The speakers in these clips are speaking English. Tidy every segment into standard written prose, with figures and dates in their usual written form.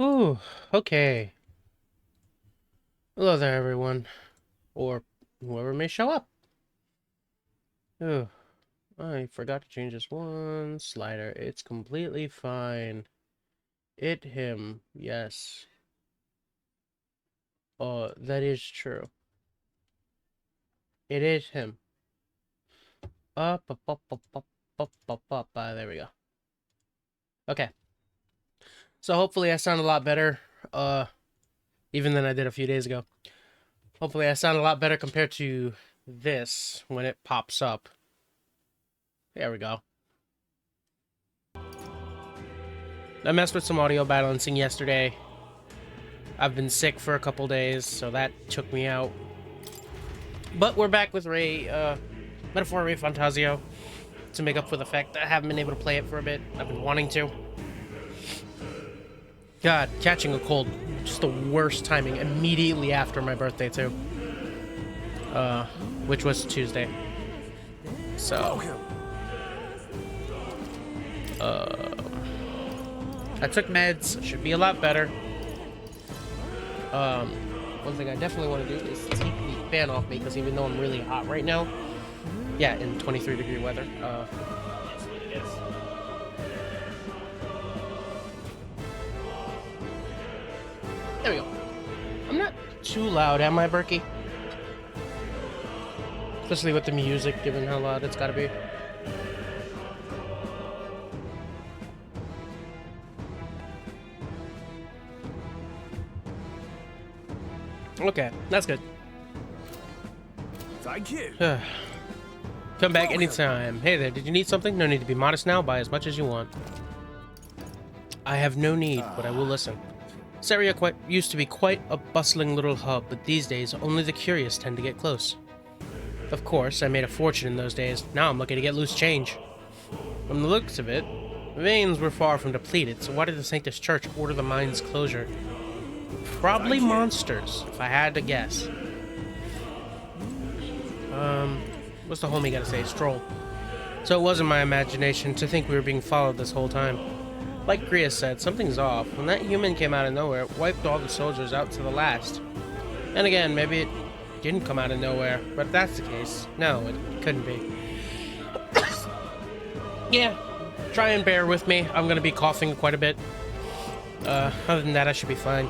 Ooh, okay. Hello there, everyone. Or whoever may show up. Ooh, I forgot to change this one slider. It's completely fine. Him. Yes. That is true. It is him. Up. There we go. Okay. So hopefully I sound a lot better, even than I did a few days ago. Hopefully I sound a lot better compared to this when it pops up. There we go. I messed with some audio balancing yesterday. I've been sick for a couple days, so that took me out. But we're back with Metaphor Refantasio to make up for the fact that I haven't been able to play it for a bit. I've been wanting to. God, catching a cold. Just the worst timing. Immediately after my birthday, too. Which was Tuesday. So. I took meds. Should be a lot better. One thing I definitely want to do is take the fan off me, because even though I'm really hot right now, yeah, in 23-degree weather, there we go. I'm not too loud, am I, Berkey? Especially with the music, given how loud it's gotta be. Okay, that's good. Thank you. Come back anytime. Hey there, did you need something? No need to be modest now. Buy as much as you want. I have no need, but I will listen. Saria used to be quite a bustling little hub, but these days only the curious tend to get close. Of course, I made a fortune in those days. Now I'm looking to get loose change. From the looks of it, veins were far from depleted, so why did the Sanctus Church order the mine's closure? Probably monsters, if I had to guess. What's the homie gotta say? Stroll. So it wasn't my imagination to think we were being followed this whole time. Like Gria said, something's off. When that human came out of nowhere, it wiped all the soldiers out to the last. And again, maybe it didn't come out of nowhere, but if that's the case, no, it couldn't be. Yeah, try and bear with me. I'm gonna be coughing quite a bit. Other than that, I should be fine.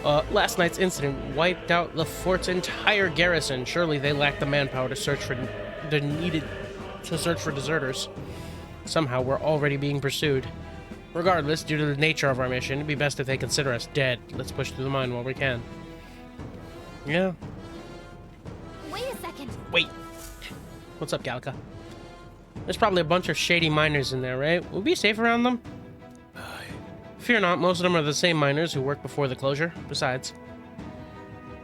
Last night's incident wiped out the fort's entire garrison. Surely they lacked the manpower to search for deserters. Somehow we're already being pursued. Regardless, due to the nature of our mission, it'd be best if they consider us dead. Let's push through the mine while we can. Yeah. Wait a second. Wait. What's up, Gallica? There's probably a bunch of shady miners in there, right? We'll be safe around them? Fear not, most of them are the same miners who worked before the closure. Besides,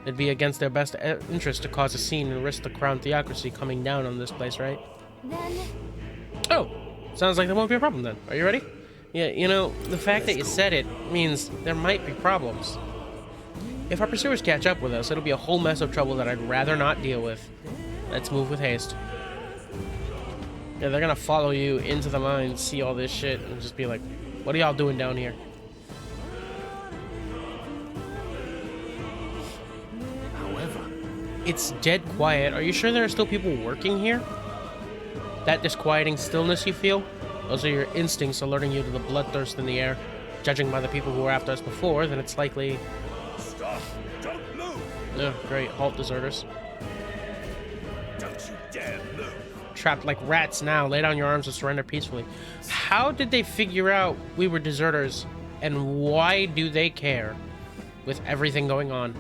it'd be against their best interest to cause a scene and risk the crown theocracy coming down on this place, right? Then... Oh, sounds like there won't be a problem then. Are you ready? Yeah, you know, the fact that you said it means there might be problems. If our pursuers catch up with us, it'll be a whole mess of trouble that I'd rather not deal with. Let's move with haste. Yeah, they're gonna follow you into the mine, see all this shit, and just be like, what are y'all doing down here? However, it's dead quiet. Are you sure there are still people working here? That disquieting stillness you feel? Those are your instincts alerting you to the bloodthirst in the air. Judging by the people who were after us before, then it's likely... stop! Don't move! Oh, great. Halt, deserters. Don't you dare move! Trapped like rats now. Lay down your arms and surrender peacefully. How did they figure out we were deserters? And why do they care? With everything going on.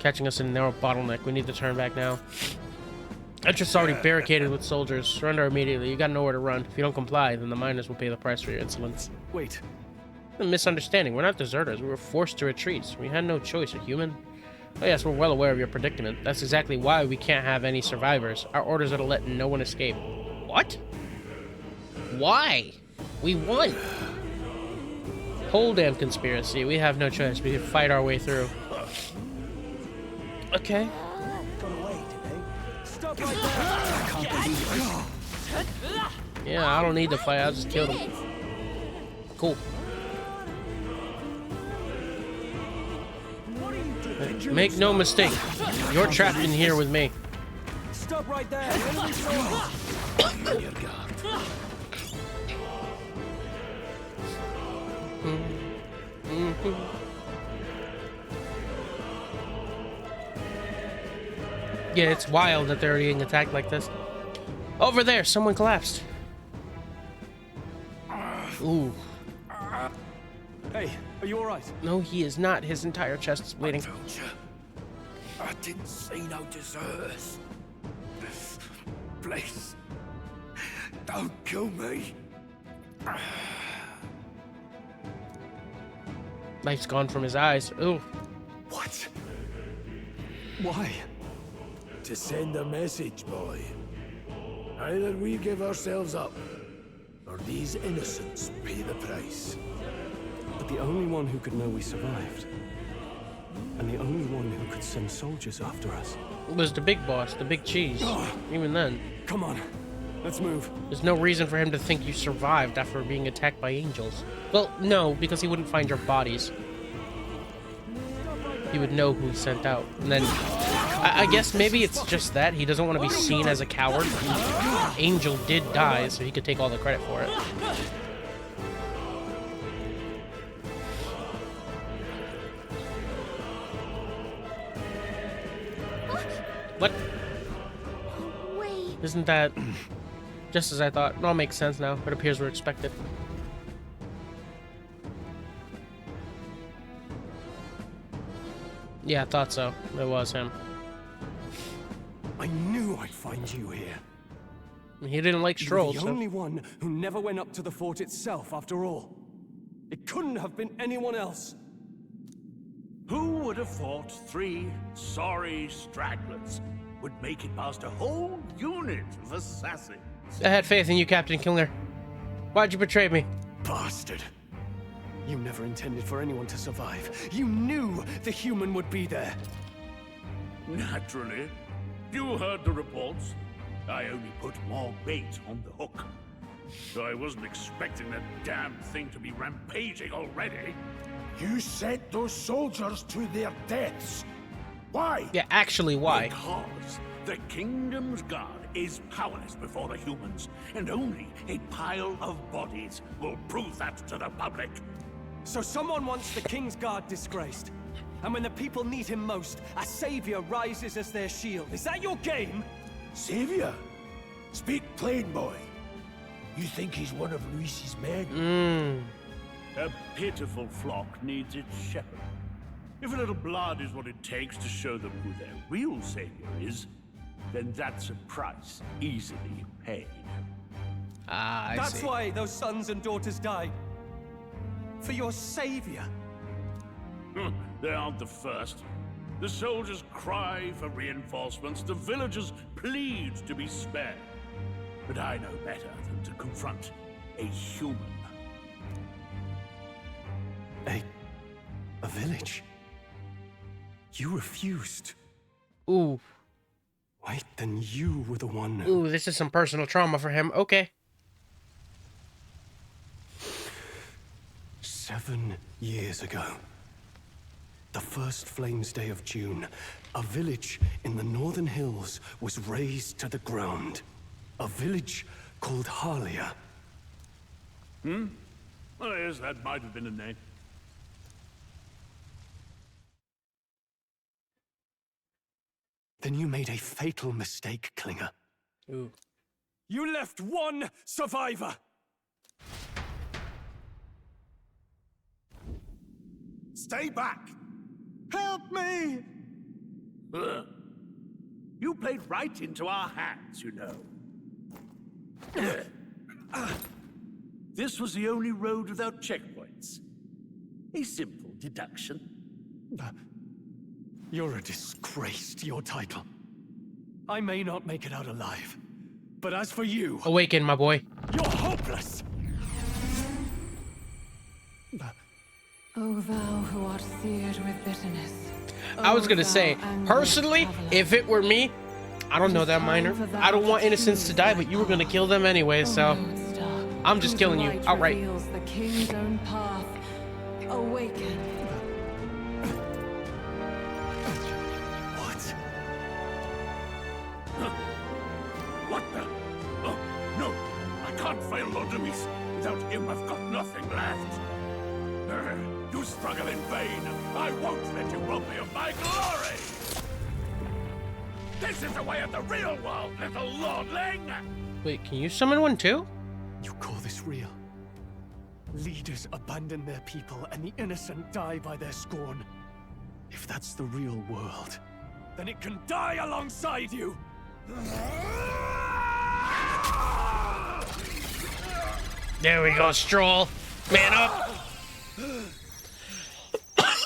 Catching us in a narrow bottleneck. We need to turn back now. Entrance already barricaded with soldiers. Surrender immediately. You got nowhere to run. If you don't comply, then the miners will pay the price for your insolence. Wait. A misunderstanding. We're not deserters. We were forced to retreat. We had no choice, a human. Oh yes, we're well aware of your predicament. That's exactly why we can't have any survivors. Our orders are to let no one escape. What? Why? We won. Whole damn conspiracy. We have no choice. We can fight our way through. Okay. Stop right there! I can't believe it. Yeah, I don't need to fight. I'll just kill them. Cool. Make no mistake, you're trapped in here with me. Stop right there. Enemy soldier. On your guard. Yeah, it's wild that they're being attacked like this. Over there, someone collapsed. Ooh. Hey, are you alright? No, he is not. His entire chest is bleeding. I didn't see no deserters. Please, don't kill me. Life's gone from his eyes. Ooh. What? Why? To send a message, boy. Either we give ourselves up, or these innocents pay the price. But the only one who could know we survived, and the only one who could send soldiers after us, Was the big boss, the big cheese. Even then, come on, let's move. there's no reason for him to think you survived after being attacked by angels. Well, no, because he wouldn't find your bodies. He would know who he sent out. And then, I guess maybe it's just that. He doesn't want to be seen as a coward. Angel did die, so he could take all the credit for it. What? Wait. Isn't that just as I thought? It all makes sense now. It appears we're expected. Yeah, I thought so. It was him. I knew I'd find you here. He didn't like You're strolls, the so... only one who never went up to the fort itself, after all. It couldn't have been anyone else. Who would have thought 3 sorry stragglers would make it past a whole unit of assassins? I had faith in you, Captain Killer. Why'd you betray me? Bastard. You never intended for anyone to survive. You knew the human would be there. Naturally. You heard the reports. I only put more bait on the hook. I wasn't expecting that damn thing to be rampaging already. You sent those soldiers to their deaths. Why? Yeah, actually, why? Because the kingdom's guard is powerless before the humans, and only a pile of bodies will prove that to the public. So someone wants the King's Guard disgraced. And when the people need him most, a savior rises as their shield. Is that your game? Savior? Speak plain, boy. You think he's one of Luis's men? A pitiful flock needs its shepherd. If a little blood is what it takes to show them who their real savior is, then that's a price easily paid. Ah, I That's see. why those sons and daughters died. For your savior. They aren't the first. The soldiers cry for reinforcements, the villagers plead to be spared. But I know better than to confront a human. A village? You refused. Ooh. Wait, then you were the one who... Ooh, this is some personal trauma for him. Okay. 7 years ago. The first Flames Day of June, a village in the northern hills was razed to the ground. A village called Harlia. Oh, yes, that might have been a name. Then you made a fatal mistake, Klinger. Ooh. You left one survivor! Stay back! Help me! Ugh. You played right into our hands, you know. This was the only road without checkpoints. A simple deduction. You're a disgrace to your title. I may not make it out alive, but as for you, Awaken, my boy. you're hopeless! O thou who art seared with bitterness. I was O gonna thou say, angry personally, traveler. if it were me, I don't know that minor. I don't want innocents to die, but you were gonna kill them anyway, O so lodestar, I'm just whose killing you light outright. reveals the king's own path. Awaken. Fail Lodomis. Without him, I've got nothing left. You struggle in vain. I won't let you rob me of my glory. This is the way of the real world, little lordling. Wait, can you summon one too? You call this real? Leaders abandon their people and the innocent die by their scorn. If that's the real world, then it can die alongside you! There we go, Stroll. Man up.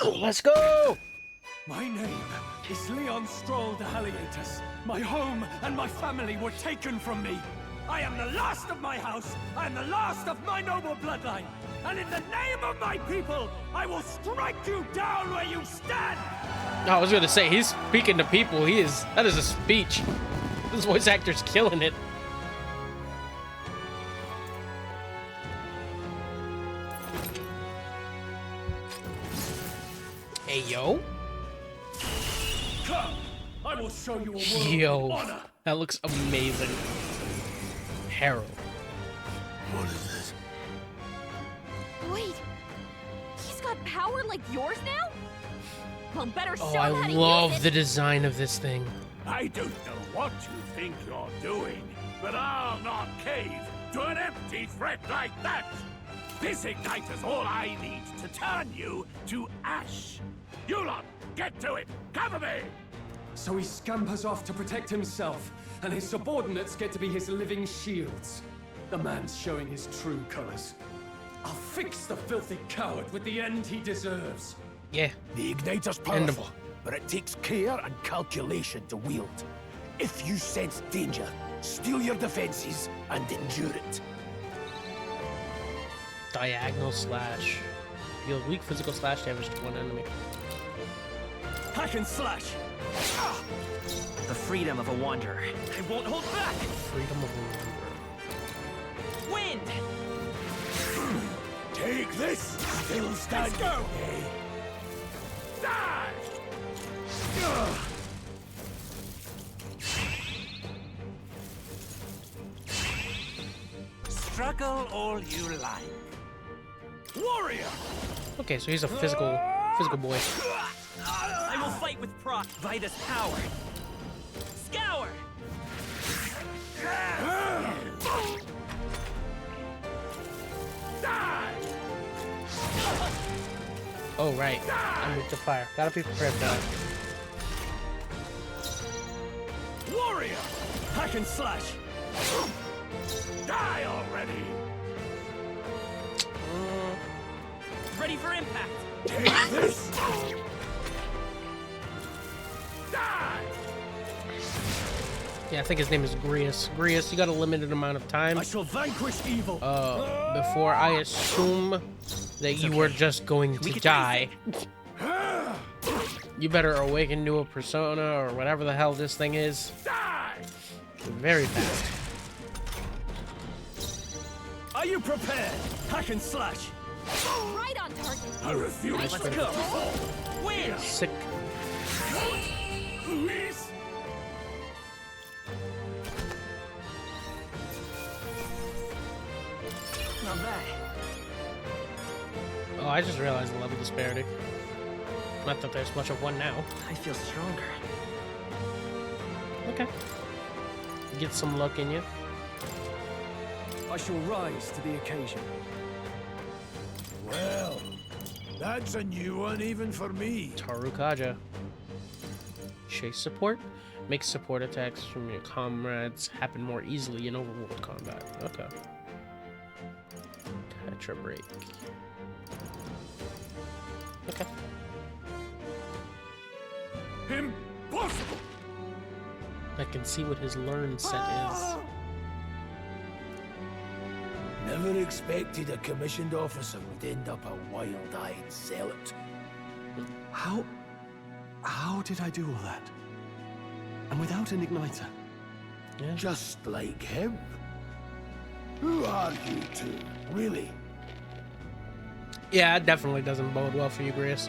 Let's go. My name is Leon Stroll de Haliatus. My home and my family were taken from me. I am the last of my house. I am the last of my noble bloodline. And in the name of my people, I will strike you down where you stand. I was gonna say, he's speaking to people. That is a speech. This voice actor's killing it. Hey, yo. Come, I will show you a world Yo. of honor. That looks amazing. Harold. What is this? Wait, he's got power like yours now? Well, better show Oh, him how I to love use the it. design of this thing. I don't know what you think you're doing, but I'll not cave to an empty threat like that. This igniter's all I need to turn you to ash. You lot, get to it. Cover me. So he scampers off to protect himself, and his subordinates get to be his living shields. The man's showing his true colors. I'll fix the filthy coward with the end he deserves. Yeah. The igniter's End powerful, but it takes care and calculation to wield. If you sense danger, steel your defenses and endure it. Diagonal slash. Deal weak physical slash damage to one enemy. Hack and slash! The freedom of a wanderer. I won't hold back! Freedom of the Wind! Take this, still standing. Let's go. Die! Struggle all you like. Warrior! Okay, so he's a physical boy. I will fight with pride by this power. Scour! Die! Oh, right. I'm weak to fire. Gotta be prepared for that. Warrior! Hack and slash! Die already! Ready for impact! Take this! Die! Yeah, I think his name is Grius. Grius, you got a limited amount of time. I shall vanquish evil! Before I assume that you were just going to could die. You better awaken to a persona or whatever the hell this thing is. Die! Very fast. Are you prepared? Hack and slash! Right on target. I refuse Nice to try. Go! Win! Sick. Please! Not bad. Oh, I just realized the level disparity. Not that there's much of one now. I feel stronger. Okay. Get some luck in you. I shall rise to the occasion. Well, that's a new one even for me. Tarukaja. Chase support? Makes support attacks from your comrades happen more easily in overworld combat. Okay. Tetra break. Okay. Impossible! I can see what his learn set is. Never expected a commissioned officer would end up a wild-eyed zealot. How did I do all that? And without an igniter? Yeah. Just like him. Who are you two, really? Yeah, it definitely doesn't bode well for you, Grius.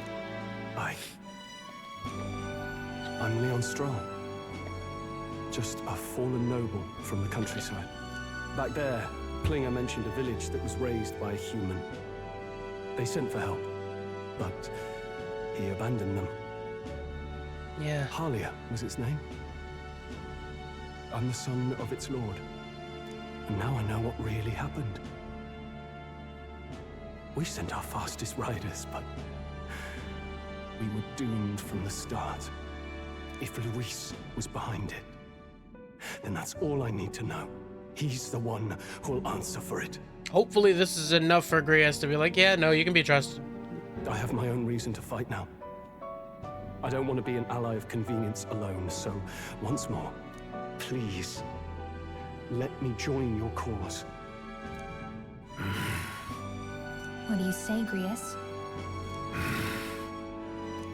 I'm Leon Stroll. Just a fallen noble from the countryside. Back there, Klinger mentioned a village that was raised by a human. They sent for help, but he abandoned them. Yeah. Halia was its name. I'm the son of its lord. And now I know what really happened. We sent our fastest riders, but we were doomed from the start. If Luis was behind it, then that's all I need to know. He's the one who'll answer for it. Hopefully this is enough for Grias to be like, yeah, no, you can be trusted. I have my own reason to fight now. I don't want to be an ally of convenience alone, so once more, please, let me join your cause. What do you say, Grias?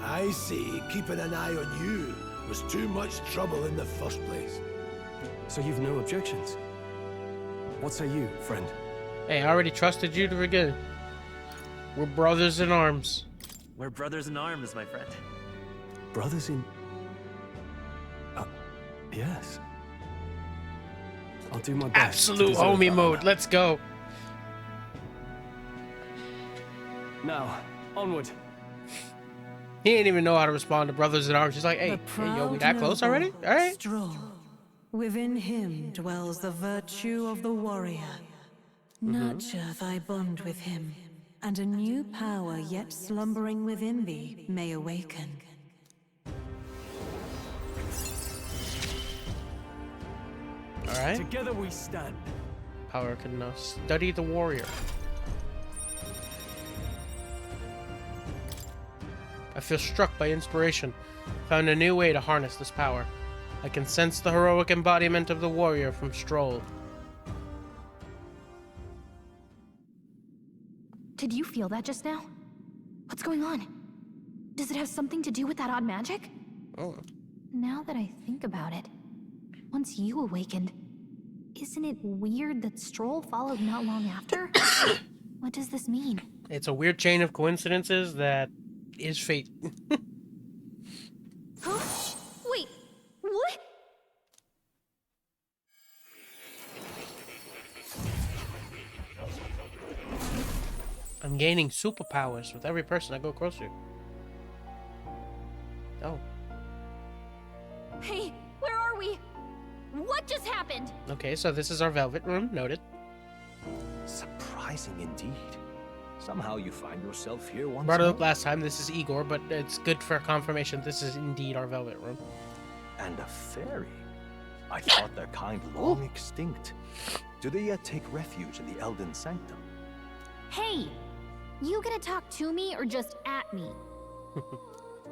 I see keeping an eye on you was too much trouble in the first place. So you've no objections? What say you, friend? Hey, I already trusted you to begin. We're brothers in arms. We're brothers in arms, my friend. Brothers in... yes. I'll do my best. Absolute to deserve homie that mode. honor. Let's go. Now, onward. He didn't even know how to respond to brothers in arms. He's like, hey, The hey, yo, we proud that close noble already? All right. Stroll. Within him dwells the virtue of the warrior. Nurture thy bond with him, and a new power yet slumbering within thee may awaken. All right. Together we stand. Power can now study the warrior. I feel struck by inspiration. Found a new way to harness this power. I can sense the heroic embodiment of the warrior from Stroll. Did you feel that just now? What's going on? Does it have something to do with that odd magic? Oh. Now that I think about it, once you awakened, isn't it weird that Stroll followed not long after? What does this mean? It's a weird chain of coincidences that is fate. Huh? Wait, what? I'm gaining superpowers with every person I go closer. Oh, Hey, where are we? What just happened? okay, so this is our velvet room, noted. Surprising indeed. Somehow you find yourself here once Brought it more. up last time, this is Igor, but it's good for confirmation this is indeed our velvet room. And a fairy. I thought their kind long extinct. Do they yet take refuge in the Elden Sanctum? Hey, you gonna talk to me or just at me?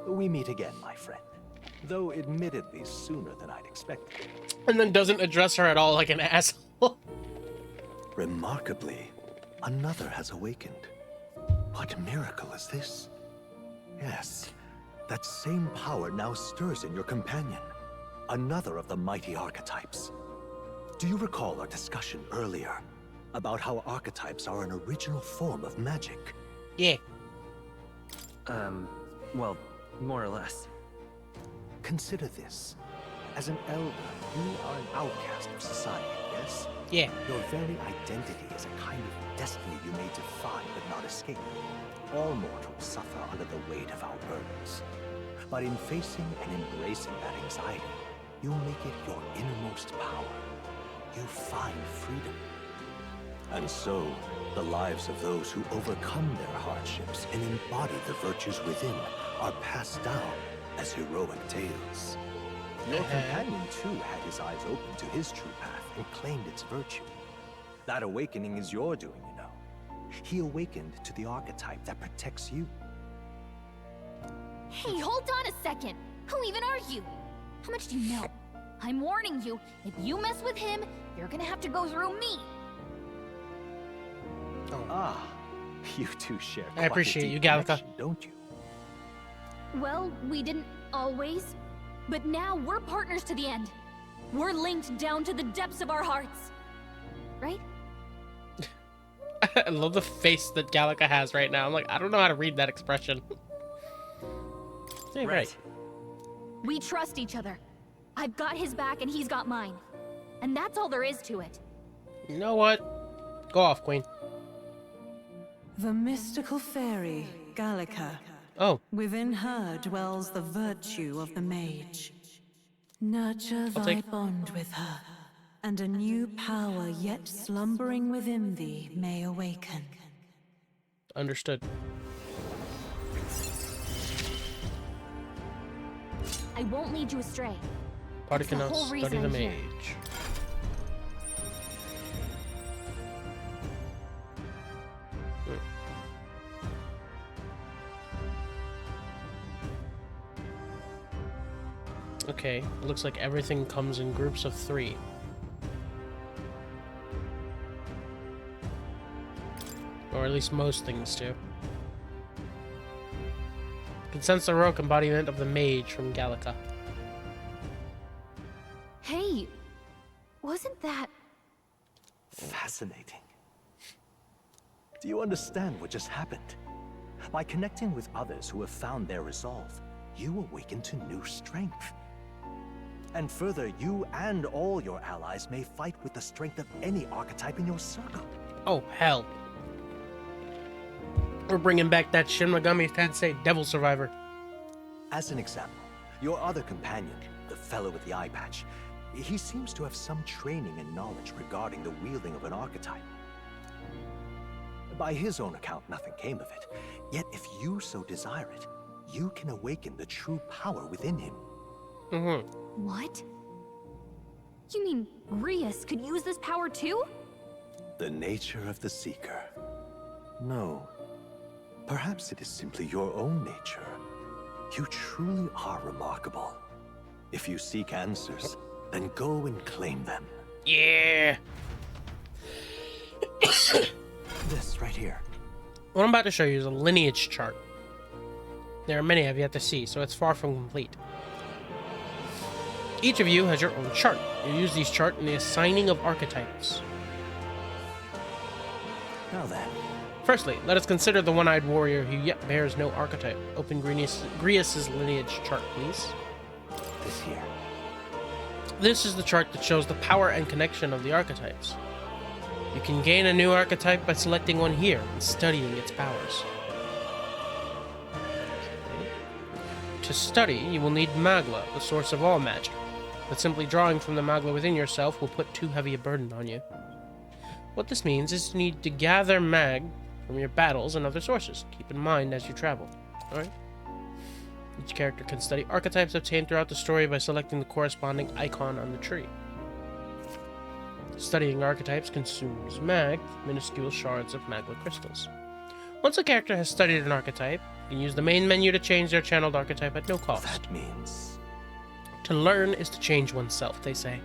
We meet again, my friend. Though admittedly sooner than I'd expected. And then doesn't address her at all like an asshole. Remarkably, another has awakened. What miracle is this? Yes, that same power now stirs in your companion. Another of the mighty archetypes. Do you recall our discussion earlier about how archetypes are an original form of magic? Yeah. Well, more or less. Consider this. As an elder, you are an outcast of society, yes? Yeah. Your very identity is a kind of destiny you may defy but not escape. All mortals suffer under the weight of our burdens. But in facing and embracing that anxiety, you make it your innermost power. You find freedom. And so, the lives of those who overcome their hardships and embody the virtues within are passed down as heroic tales. Your companion, too, had his eyes open to his true path and claimed its virtue. That awakening is your doing, you know. He awakened to the archetype that protects you. Hey, hold on a second. Who even are you? How much do you know? I'm warning you, if you mess with him, you're gonna have to go through me. Ah, you two share I quite a appreciate deep you, Gallica. connection, don't you? Well, we didn't always, but now we're partners to the end. We're linked down to the depths of our hearts. Right? I love the face that Gallica has right now. I'm like, I don't know how to read that expression. Yeah, right. We trust each other. I've got his back and he's got mine. And that's all there is to it. You know what? Go off, Queen. The mystical fairy, Gallica. Oh. Within her dwells the virtue of the mage. Nurture thy bond with her, and a new power yet slumbering within thee may awaken. Understood. I won't lead you astray. Party That's the cannot whole study reason the I'm here. mage. Okay, it looks like everything comes in groups of 3. Or at least most things do. Can sense the heroic embodiment of the mage from Gallica. Hey, wasn't that... Fascinating. Do you understand what just happened? By connecting with others who have found their resolve, you awaken to new strength. And further, you and all your allies may fight with the strength of any archetype in your circle. Oh, hell. We're bringing back that Shin Megami Tensei Devil Survivor. As an example, your other companion, the fellow with the eye patch, he seems to have some training and knowledge regarding the wielding of an archetype. By his own account, nothing came of it. Yet if you so desire it, you can awaken the true power within him. What? You mean Rias could use this power too? The nature of the Seeker. No. Perhaps it is simply your own nature. You truly are remarkable. If you seek answers, then go and claim them. Yeah. This right here. What I'm about to show you is a lineage chart. There are many I've yet to see, so it's far from complete. Each of you has your own chart. You use these charts in the assigning of archetypes. Now then. Firstly, let us consider the one-eyed warrior who yet bears no archetype. Open Grius' lineage chart, please. This here. This is the chart that shows the power and connection of the archetypes. You can gain a new archetype by selecting one here and studying its powers. To study, you will need Magla, the source of all magic, but simply drawing from the Magla within yourself will put too heavy a burden on you. What this means is you need to gather Mag from your battles and other sources. Keep in mind as you travel. Alright? Each character can study archetypes obtained throughout the story by selecting the corresponding icon on the tree. Studying archetypes consumes Mag, minuscule shards of Magla crystals. Once a character has studied an archetype, you can use the main menu to change their channeled archetype at no cost. That means... To learn is to change oneself, they say.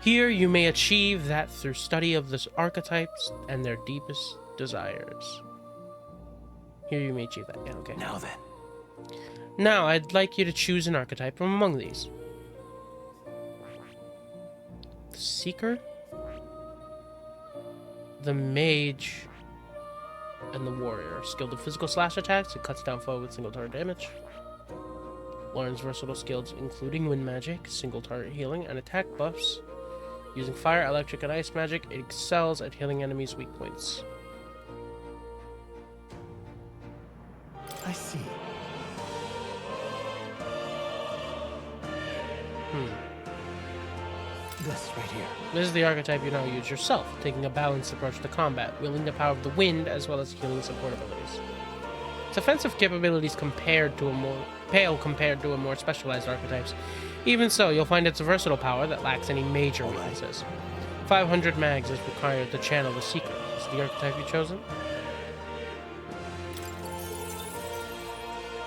Here you may achieve that through study of the archetypes and their deepest desires. Here you may achieve that, yeah, okay. Now then. Now, I'd like you to choose an archetype from among these. The Seeker, the Mage, and the Warrior. Skilled in physical slash attacks, it cuts down foe with single target damage. Learns versatile skills including wind magic, single target healing, and attack buffs. Using fire, electric, and ice magic, it excels at healing enemies' weak points. I see. This right here. This is the archetype you now use yourself, taking a balanced approach to combat, wielding the power of the wind as well as healing support abilities. Its offensive capabilities pale compared to a more specialized archetypes. Even so, you'll find its versatile power that lacks any major weaknesses. 500 mags is required to channel the Seeker. Is the archetype you've chosen?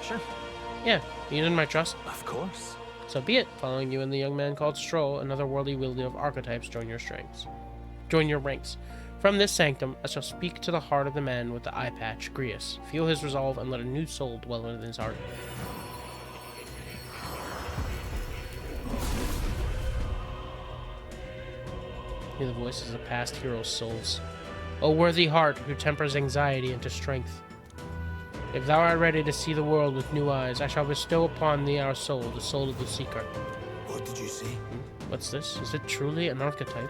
Sure. Yeah, you in my trust. Of course. So be it. Following you and the young man called Stroll, another worldly wielder of archetypes join your ranks. From this sanctum, I shall speak to the heart of the man with the eye patch, Grius. Feel his resolve and let a new soul dwell within his heart. Hear the voices of past heroes' souls. O worthy heart who tempers anxiety into strength. If thou art ready to see the world with new eyes, I shall bestow upon thee our soul, the soul of the Seeker. What did you see? What's this? Is it truly an archetype?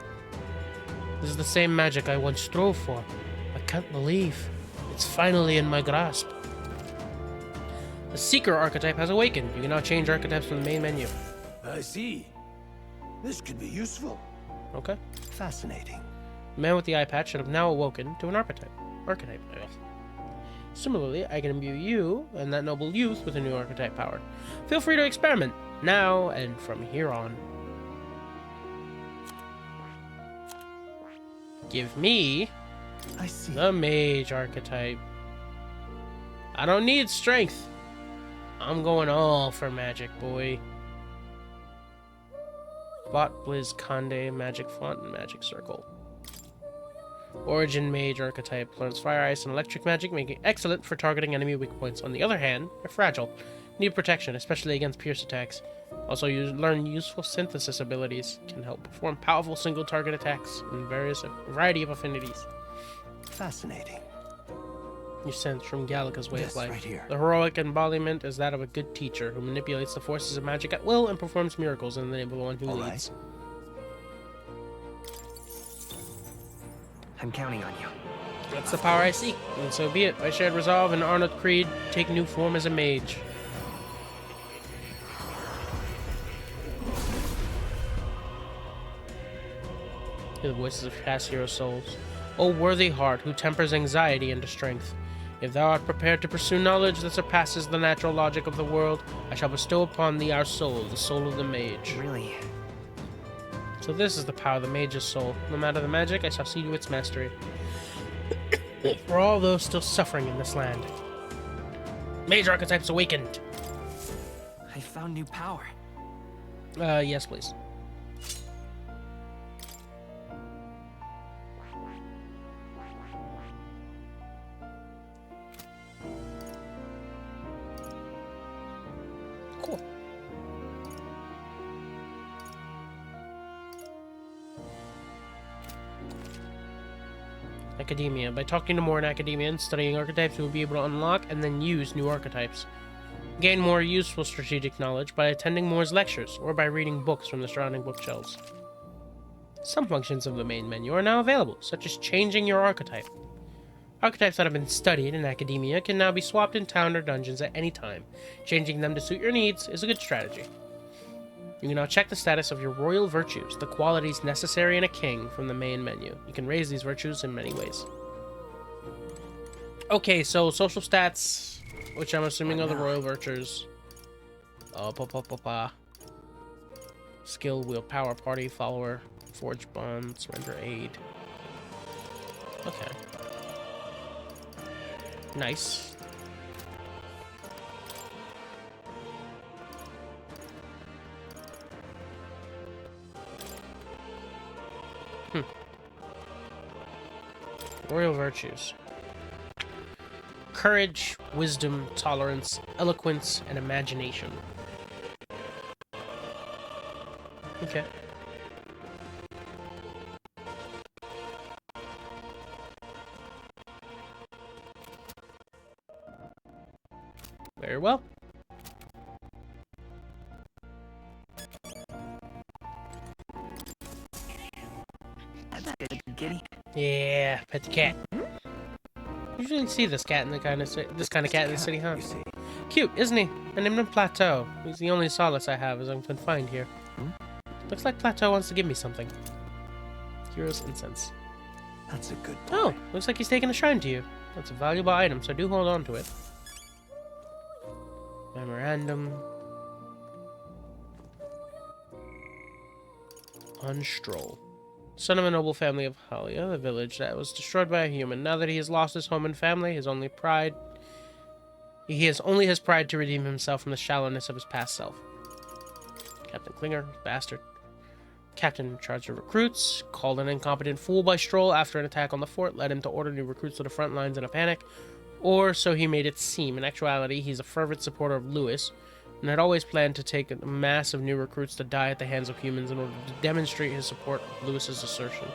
This is the same magic I once strove for. I can't believe it's finally in my grasp. The Seeker archetype has awakened. You can now change archetypes from the main menu. I see. This could be useful. Okay. Fascinating. The man with the eye patch should have now awoken to an archetype. Similarly, I can imbue you and that noble youth with a new archetype power. Feel free to experiment, now and from here on. Give me I see. the mage archetype. I don't need strength. I'm going all for magic, boy. Bot, Blizz, Conde, Magic Font, and Magic Circle. Origin Mage archetype learns Fire, Ice, and Electric Magic, making it excellent for targeting enemy weak points. On the other hand, they're fragile. Need protection, especially against pierce attacks. Also, learn useful synthesis abilities. Can help perform powerful single-target attacks in variety of affinities. Fascinating. You sense from Gallica's way of This life. right here. The heroic embodiment is that of a good teacher who manipulates the forces of magic at will and performs miracles in the name of the one who All leads. I'm counting on you. That's the power I seek, and so be it. My shared resolve and Arnold Creed take new form as a mage. Hear the voices of past hero souls. O worthy heart, who tempers anxiety into strength. If thou art prepared to pursue knowledge that surpasses the natural logic of the world, I shall bestow upon thee our soul, the soul of the mage. Really? So this is the power of the mage's soul. No matter the magic, I shall see to its mastery. For all those still suffering in this land. Mage archetypes awakened. I found new power. Yes, please. Cool. Academia. By talking to more in Academia and studying archetypes, you will be able to unlock and then use new archetypes. Gain more useful strategic knowledge by attending Moore's lectures, or by reading books from the surrounding bookshelves. Some functions of the main menu are now available, such as changing your archetype. Archetypes that have been studied in Academia can now be swapped in town or dungeons at any time. Changing them to suit your needs is a good strategy. You can now check the status of your royal virtues, the qualities necessary in a king, from the main menu. You can raise these virtues in many ways. Okay, so social stats, which I'm assuming are the royal virtues. Skill, wheel, power, party, follower, forge bond, surrender aid. Okay. Nice. Royal virtues. Courage, wisdom, tolerance, eloquence, and imagination. Okay. Very well. That's good, kitty. Yeah, pet the cat. Usually see this cat in the kind of cat in the city, huh? You see. Cute, isn't he? I named him Plateau. He's the only solace I have as I'm confined here. Looks like Plateau wants to give me something. Hero's incense. That's a good boy. Oh, looks like he's taken a shrine to you. That's a valuable item, so do hold on to it. Memorandum. On Stroll. Son of a noble family of Halia, the village that was destroyed by a human. Now that he has lost his home and family, he has only his pride to redeem himself from the shallowness of his past self. Captain Klinger, bastard. Captain in charge of recruits, called an incompetent fool by Stroll after an attack on the fort, led him to order new recruits to the front lines in a panic, or so he made it seem. In actuality, he's a fervent supporter of Lewis, and had always planned to take a mass of new recruits to die at the hands of humans in order to demonstrate his support of Lewis's assertion.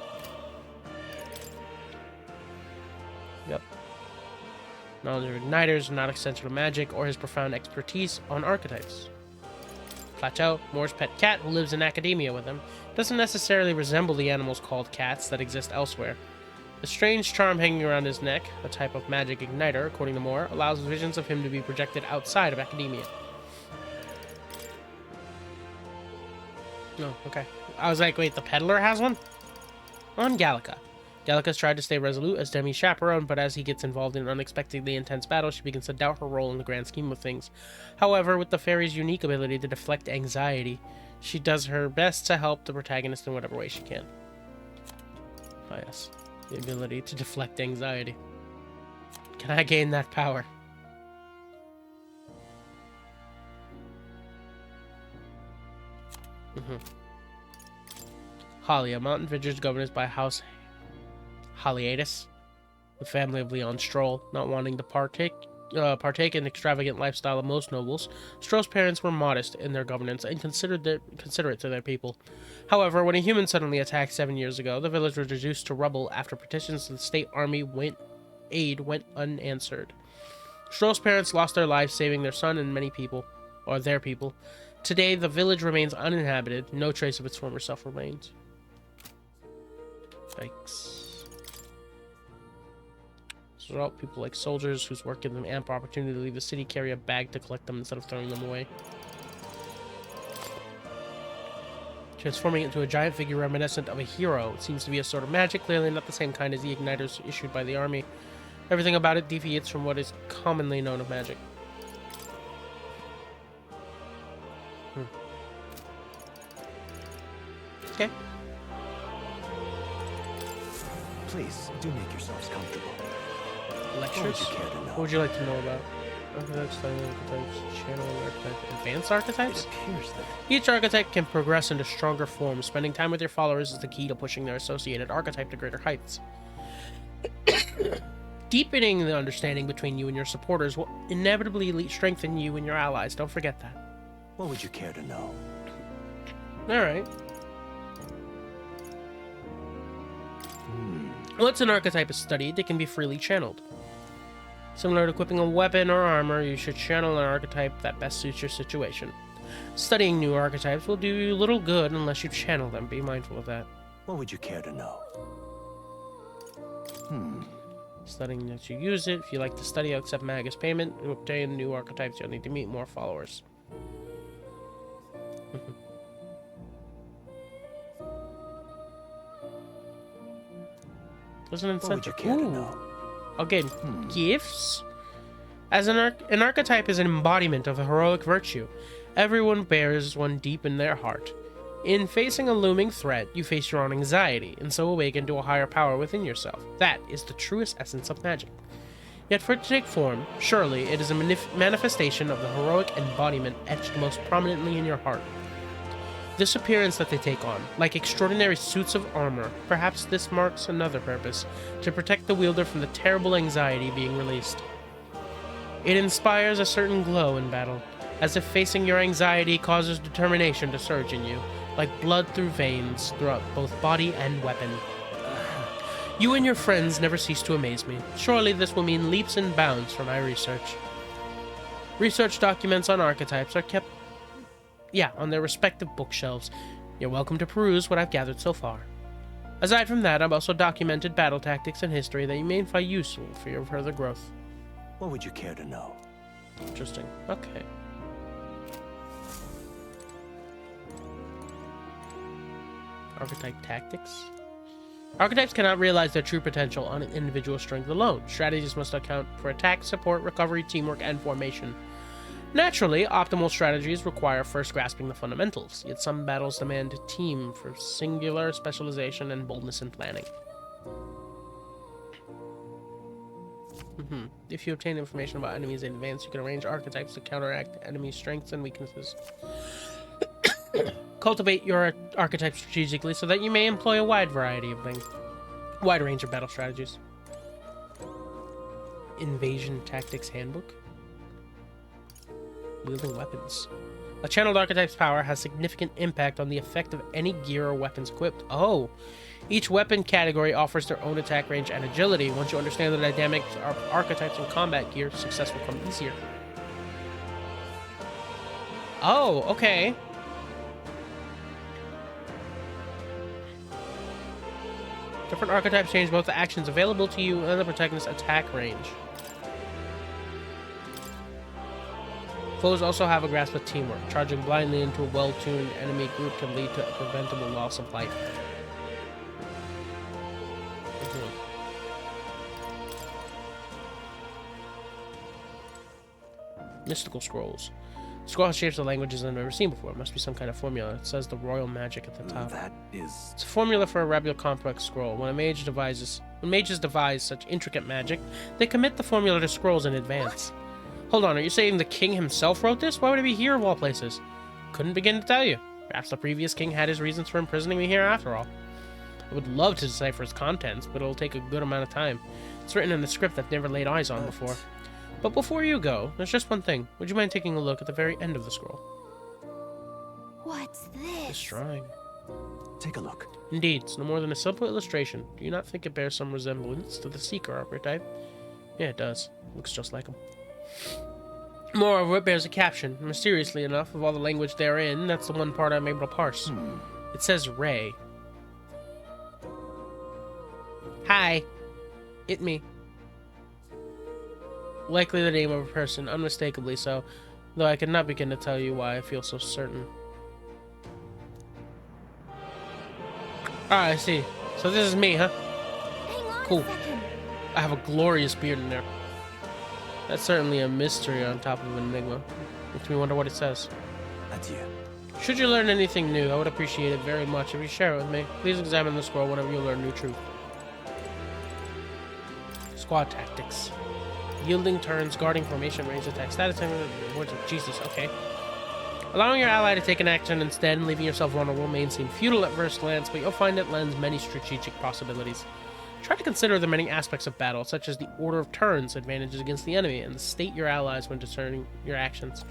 Yep. Knowledge of igniters, not essential to magic, or his profound expertise on archetypes. Plateau, Moore's pet cat, who lives in Academia with him, doesn't necessarily resemble the animals called cats that exist elsewhere. The strange charm hanging around his neck, a type of magic igniter, according to Moore, allows visions of him to be projected outside of academia. Oh, okay. I was like, wait, the peddler has one? On Gallica. Gallica's tried to stay resolute as Demi's chaperone, but as he gets involved in an unexpectedly intense battle, she begins to doubt her role in the grand scheme of things. However, with the fairy's unique ability to deflect anxiety, she does her best to help the protagonist in whatever way she can. Oh, yes. The ability to deflect anxiety. Can I gain that power? Halia, mountain village governed by House Haliatus, the family of Leon Stroll, not wanting to partake in the extravagant lifestyle of most nobles. Stroll's parents were modest in their governance and considerate to their people. However, when a human suddenly attacked 7 years ago, the village was reduced to rubble after petitions to the state army aid went unanswered. Stroll's parents lost their lives saving their son and many people, or their people. Today, the village remains uninhabited. No trace of its former self remains. Yikes. As a result, people like soldiers whose work gives them ample opportunity to leave the city carry a bag to collect them instead of throwing them away. Transforming into a giant figure reminiscent of a hero. It seems to be a sort of magic, clearly not the same kind as the igniters issued by the army. Everything about it deviates from what is commonly known of magic. Okay. Please, do make yourselves comfortable. Lectures? What would you like to know about? Archetypes, channeling archetypes, advanced archetypes? It appears that Each archetype can progress into stronger forms. Spending time with your followers is the key to pushing their associated archetype to greater heights. Deepening the understanding between you and your supporters will inevitably strengthen you and your allies. Don't forget that. what would you care to know? Alright. Once an archetype is studied, it can be freely channeled. Similar to equipping a weapon or armor, you should channel an archetype that best suits your situation. Studying new archetypes will do you little good unless you channel them. Be mindful of that. What would you care to know? Studying that you use it. If you like to study, I'll accept Magus payment. To obtain new archetypes, you'll need to meet more followers. There's an What would you incentive. care to know? Again, gifts? As an archetype is an embodiment of a heroic virtue. Everyone bears one deep in their heart. In facing a looming threat, you face your own anxiety, and so awaken to a higher power within yourself. That is the truest essence of magic. Yet for it to take form, surely it is a manifestation of the heroic embodiment etched most prominently in your heart. This appearance that they take on, like extraordinary suits of armor, perhaps this marks another purpose, to protect the wielder from the terrible anxiety being released. It inspires a certain glow in battle, as if facing your anxiety causes determination to surge in you, like blood through veins throughout both body and weapon. You and your friends never cease to amaze me. Surely this will mean leaps and bounds for my research. Research documents on archetypes are kept on their respective bookshelves. You're welcome to peruse what I've gathered so far. Aside from that, I've also documented battle tactics and history that you may find useful for your further growth. What would you care to know? Interesting. Okay. Archetype tactics. Archetypes cannot realize their true potential on an individual strength alone. Strategies must account for attack, support, recovery, teamwork, and formation. Naturally, optimal strategies require first grasping the fundamentals, yet some battles demand a team for singular specialization and boldness in planning. If you obtain information about enemies in advance, you can arrange archetypes to counteract enemy strengths and weaknesses. Cultivate your archetype strategically so that you may employ a wide range of battle strategies. Invasion Tactics Handbook. Wielding weapons. A channeled archetype's power has significant impact on the effect of any gear or weapons equipped. Oh! Each weapon category offers their own attack range and agility. Once you understand the dynamics of archetypes and combat gear, success will come easier. Oh, okay. Different archetypes change both the actions available to you and the protagonist's attack range. Foes also have a grasp of teamwork. Charging blindly into a well-tuned enemy group can lead to a preventable loss of life. Mystical scrolls. Scroll has shapes of languages I've never seen before. It must be some kind of formula. It says the royal magic at the top. That is... It's a formula for a rather complex scroll. When mages devise such intricate magic, they commit the formula to scrolls in advance. Hold on, are you saying the king himself wrote this? Why would it be here of all places? Couldn't begin to tell you. Perhaps the previous king had his reasons for imprisoning me here after all. I would love to decipher its contents, but it'll take a good amount of time. It's written in a script I've never laid eyes on before. But before you go, there's just one thing. Would you mind taking a look at the very end of the scroll? What's this? This drawing. Take a look. Indeed, it's no more than a simple illustration. Do you not think it bears some resemblance to the Seeker archetype? Yeah, it does. Looks just like him. Moreover, it bears a caption. Mysteriously enough, of all the language therein, that's the one part I'm able to parse. It says Ray. Hi. It me. Likely the name of a person, unmistakably so, though I cannot begin to tell you why I feel so certain. Ah, I see. So this is me, huh? Hang on Cool. a second. I have a glorious beard in there. That's certainly a mystery on top of an enigma. Makes me wonder what it says. Adieu. Should you learn anything new, I would appreciate it very much if you share it with me. Please examine the scroll whenever you learn new truth. Squad tactics. Yielding turns, guarding formation, range attack, status, words of Jesus, okay. Allowing your ally to take an action instead and leaving yourself vulnerable may seem futile at first glance, but you'll find it lends many strategic possibilities. Try to consider the many aspects of battle, such as the order of turns, advantages against the enemy, and state your allies when discerning your actions.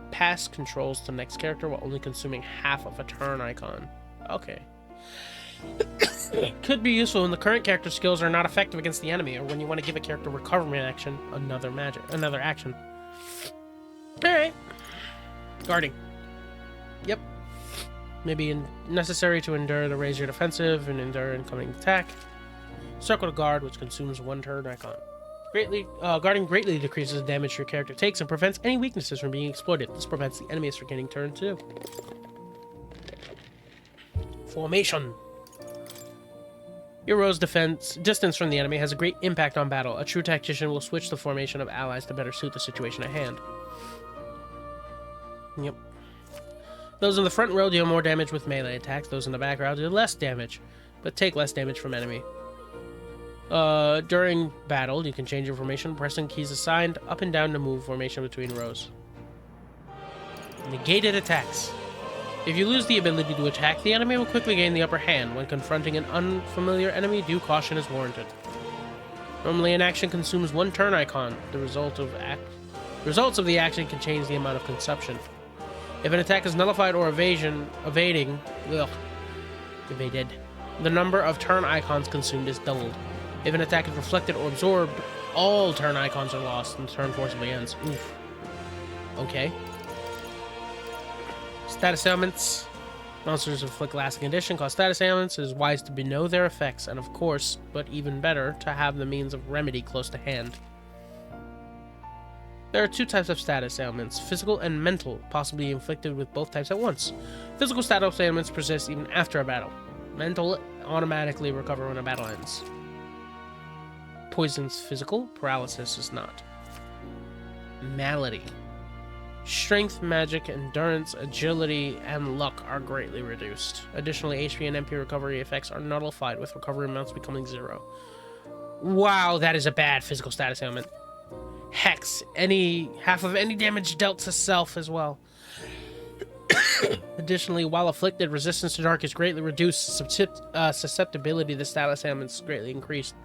Pass controls to the next character while only consuming half of a turn icon. Okay. Could be useful when the current character skills are not effective against the enemy, or when you want to give a character recovery action another action. Alright. Guarding. Yep. Maybe necessary to endure to raise your defensive and endure incoming attack. Circle to guard, which consumes one turn icon. Guarding greatly decreases the damage your character takes and prevents any weaknesses from being exploited. This prevents the enemies from getting turn too. Formation. Your row's distance from the enemy has a great impact on battle. A true tactician will switch the formation of allies to better suit the situation at hand. Yep. Those in the front row deal more damage with melee attacks. Those in the back row do less damage, but take less damage from enemy. During battle, you can change your formation, pressing keys assigned up and down to move formation between rows. Negated attacks. If you lose the ability to attack, the enemy will quickly gain the upper hand. When confronting an unfamiliar enemy, due caution is warranted. Normally, an action consumes one turn icon. The results of the action can change the amount of consumption. If an attack is nullified or evaded, the number of turn icons consumed is doubled. If an attack is reflected or absorbed, all turn icons are lost and the turn forcibly ends. Oof. Okay. Status ailments. Monsters inflict lasting condition, cause status ailments. It is wise to know their effects, and of course, but even better, to have the means of remedy close to hand. There are two types of status ailments, physical and mental, possibly inflicted with both types at once. Physical status ailments persist even after a battle. Mental automatically recover when a battle ends. Poison's physical, paralysis is not. Malady. Strength, magic, endurance, agility, and luck are greatly reduced. Additionally, HP and MP recovery effects are nullified, with recovery amounts becoming 0. Wow, that is a bad physical status ailment. Hex, half of any damage dealt to self as well. Additionally, while afflicted, resistance to dark is greatly reduced. Susceptibility to status ailments is greatly increased.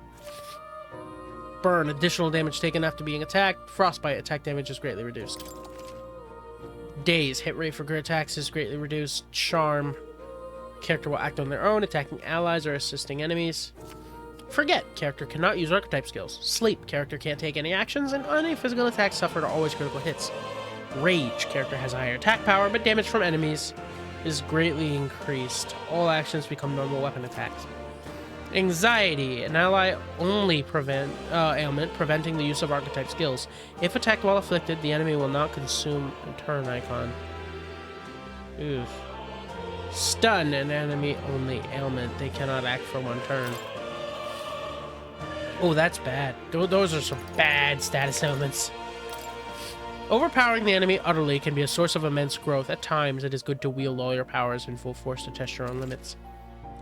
Burn, additional damage taken after being attacked. Frostbite, attack damage is greatly reduced. Daze, hit rate for grid attacks is greatly reduced. Charm, character will act on their own, attacking allies or assisting enemies. Forget, character cannot use archetype skills. Sleep, character can't take any actions, and any physical attacks suffered are always critical hits. Rage, character has higher attack power, but damage from enemies is greatly increased. All actions become normal weapon attacks. Anxiety, an ally only ailment, preventing the use of archetype skills. If attacked while afflicted, the enemy will not consume a turn icon. Oof. Stun, an enemy only ailment. They cannot act for 1 turn. Oh, that's bad. Those are some bad status ailments. Overpowering the enemy utterly can be a source of immense growth. At times, it is good to wield all your powers in full force to test your own limits.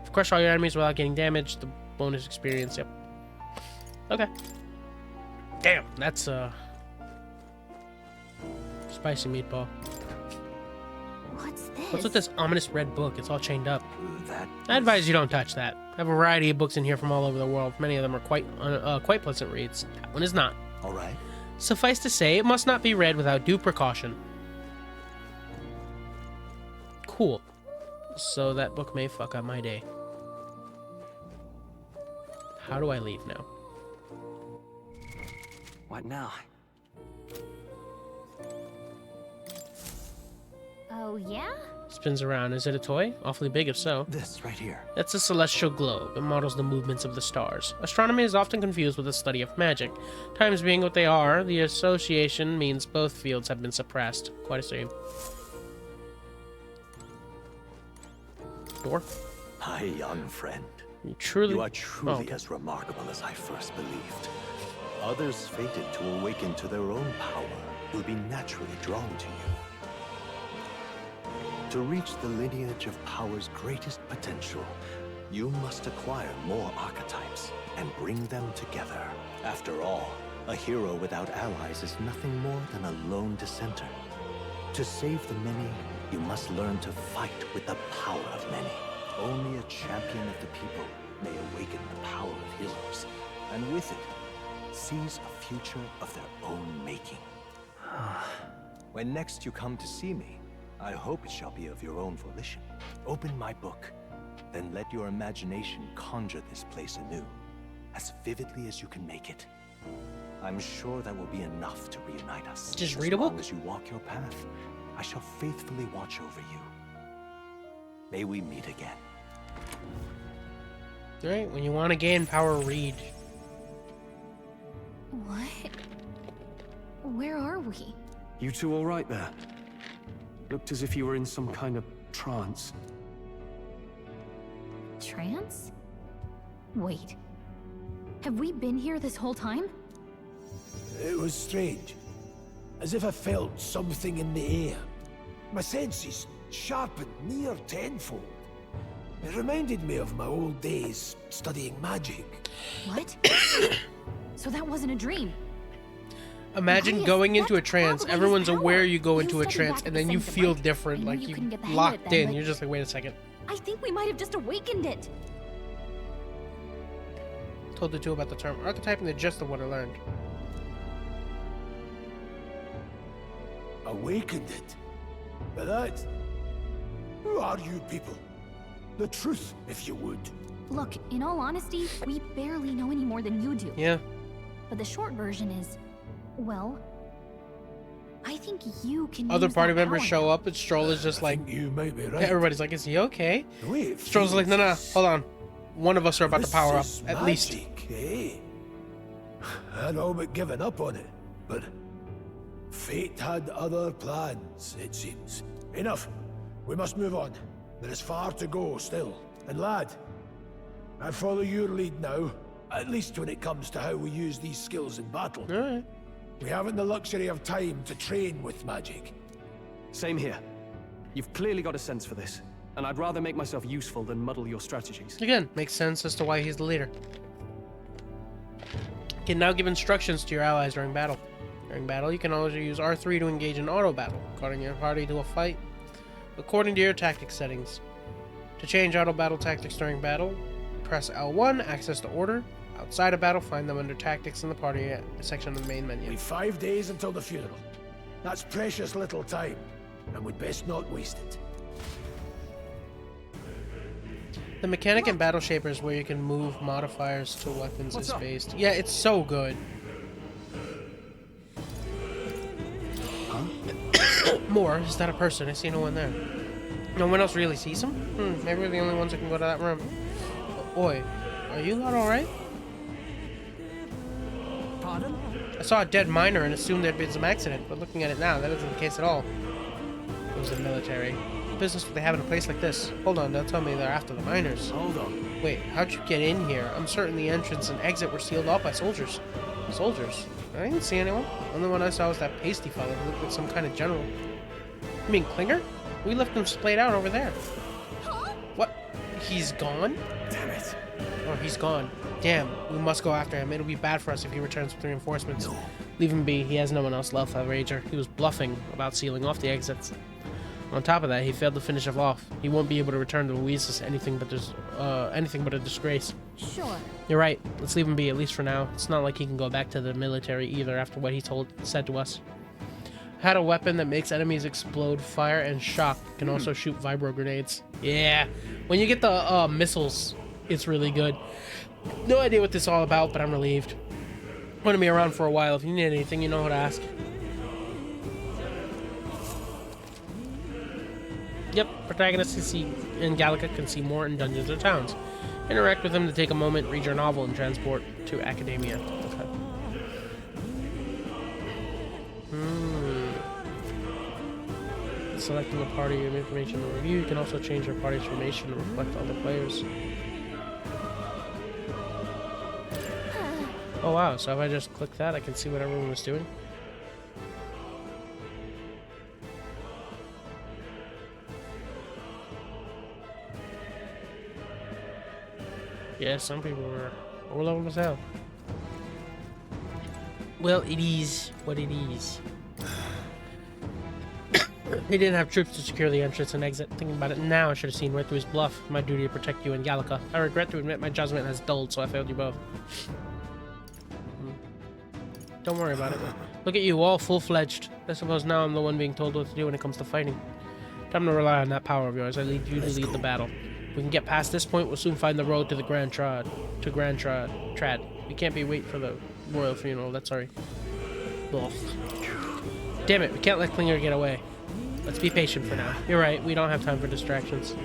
If you crush all your enemies without getting damage, the bonus experience, yep. Okay. Damn, that's spicy meatball. What's this? What's with this ominous red book? It's all chained up. I advise you don't touch that. I have a variety of books in here from all over the world. Many of them are quite pleasant reads. That one is not. All right. Suffice to say, it must not be read without due precaution. Cool. So that book may fuck up my day. How do I leave now? What now? Oh, yeah? Spins around. Is it a toy? Awfully big if so. This right here. That's a celestial globe. It models the movements of the stars. Astronomy is often confused with the study of magic. Times being what they are, the association means both fields have been suppressed. Quite a shame. Door? My young friend. You truly... You are truly as remarkable as I first believed. Others fated to awaken to their own power will be naturally drawn to you. To reach the lineage of power's greatest potential, you must acquire more archetypes and bring them together. After all, a hero without allies is nothing more than a lone dissenter. To save the many, you must learn to fight with the power of many. Only a champion of the people may awaken the power of heroes, and with it, seize a future of their own making. When next you come to see me, I hope it shall be of your own volition. Open my book, then let your imagination conjure this place anew, as vividly as you can make it. I'm sure that will be enough to reunite us. Just read a book? As long as you walk your path, I shall faithfully watch over you. May we meet again. Alright, when you want to gain power, read. What? Where are we? You two all right there? Looked as if you were in some kind of trance. Trance? Wait. Have we been here this whole time? It was strange. As if I felt something in the air. My senses sharpened near tenfold. It reminded me of my old days studying magic. What? So that wasn't a dream. Imagine Yes, going into a that's trance. probably Everyone's his power. aware you go You into a studied trance, back and at then the you center, feel right? different, I like knew you you couldn't get the hang of locked it then, in. but- You're just like, wait a second. I think we might have just awakened it. Told the two about the term archetype and the gist of what I learned. Awakened it. But that... Who are you people? The truth, if you would. Look, in all honesty, we barely know any more than you do. Yeah. But the short version is, well, I think you can Other use party that members power show now. up, and Stroll is just like, You might be right. everybody's like, is he okay? The way it Stroll's like, no, no, feels- hold on. One of us are about to This power up, is at least. magic, eh? I'd all but given up on it, but fate had other plans, it seems. Enough. We must move on. There is far to go still. And lad, I follow your lead now, at least when it comes to how we use these skills in battle. Alright. We haven't the luxury of time to train with magic. Same here. You've clearly got a sense for this, and I'd rather make myself useful than muddle your strategies. Again, makes sense as to why he's the leader. You can now give instructions to your allies during battle. During battle, you can also use R3 to engage in auto battle, calling your party to a fight according to your tactic settings. To change auto battle tactics during battle, press L1, access the order. Outside of battle, find them under tactics in the party section of the main menu. We've 5 days until the funeral. That's precious little time, and we'd best not waste it. The mechanic in Battle Shapers where you can move modifiers to weapons is based. Yeah, it's so good. More. Is that a person? I see no one there. No one else really sees him? Maybe we're the only ones that can go to that room. Oi. Are you lot alright? Pardon? I saw a dead miner and assumed there'd been some accident, but looking at it now, that isn't the case at all. It was the military. What business would they have in a place like this? Hold on, don't tell me they're after the miners. Hold on. Wait, how'd you get in here? I'm certain the entrance and exit were sealed off by soldiers. Soldiers? I didn't see anyone. The only one I saw was that pasty fellow who looked like some kind of general. You mean Klinger? We left him splayed out over there. What? He's gone? Damn it. Oh, he's gone. Damn, we must go after him. It'll be bad for us if he returns with reinforcements. No. Leave him be. He has no one else left, Rager. He was bluffing about sealing off the exits. On top of that, he failed to finish it off. He won't be able to return to Louisa's anything but a disgrace. Sure. You're right. Let's leave him be, at least for now. It's not like he can go back to the military either after what he said to us. Had a weapon that makes enemies explode, fire, and shock. Can also shoot vibro grenades. Yeah. When you get the missiles, it's really good. No idea what this is all about, but I'm relieved. I'm going to be around for a while. If you need anything, you know who to ask. Yep, protagonists in Gallica can see more in Dungeons or Towns. Interact with them to take a moment, read your novel, and transport to Academia. Okay. Selecting a party of information to review. You can also change your party's formation to reflect other players. Oh wow, so if I just click that, I can see what everyone was doing. Yeah, some people were all over as hell. Well, it is what it is. They didn't have troops to secure the entrance and exit. Thinking about it now, I should have seen right through his bluff. My duty to protect you in Gallica. I regret to admit my judgment has dulled, so I failed you both. Don't worry about it. Look at you, all full-fledged. I suppose now I'm the one being told what to do when it comes to fighting. Time to rely on that power of yours. I lead you to lead the battle. If we can get past this point, we'll soon find the road to the Grand Trad. We can't be waiting for the royal funeral. That's sorry. Ugh. Damn it, we can't let Klinger get away. Let's be patient for now. You're right, we don't have time for distractions.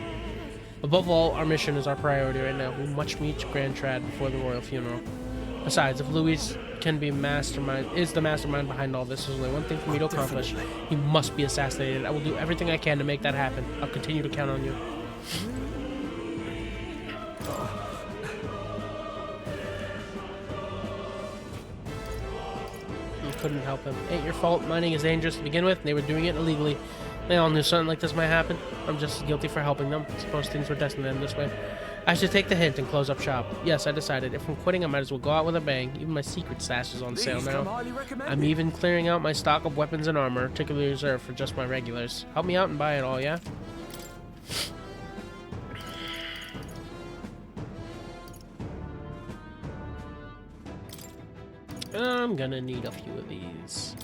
Above all, our mission is our priority right now. We must reach Grand Trad before the royal funeral. Besides, if Louis can be the mastermind behind all this, there's only one thing for me to accomplish. He must be assassinated. I will do everything I can to make that happen. I'll continue to count on you. You couldn't help him. Ain't your fault. Mining is dangerous to begin with. They were doing it illegally. They all knew something like this might happen. I'm just as guilty for helping them. I suppose things were destined to end this way. I should take the hint and close up shop. Yes, I decided. If I'm quitting, I might as well go out with a bang. Even my secret stash is on sale now. I'm even clearing out my stock of weapons and armor, particularly reserved for just my regulars. Help me out and buy it all, yeah? I'm gonna need a few of these.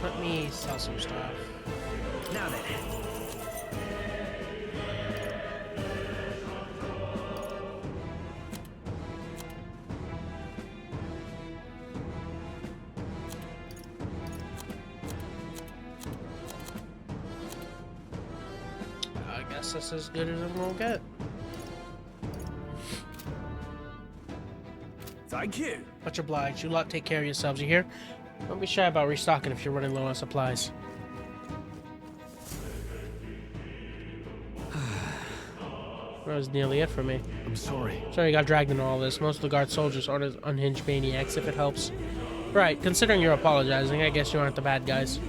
Let me sell some stuff. Now then. I guess that's as good as I'm gonna get. Thank you. Much obliged. You lot take care of yourselves, you hear? Don't be shy about restocking if you're running low on supplies. That was nearly it for me. I'm sorry. Sorry you got dragged into all this. Most of the guard soldiers aren't as unhinged maniacs, if it helps. Right, considering you're apologizing, I guess you aren't the bad guys.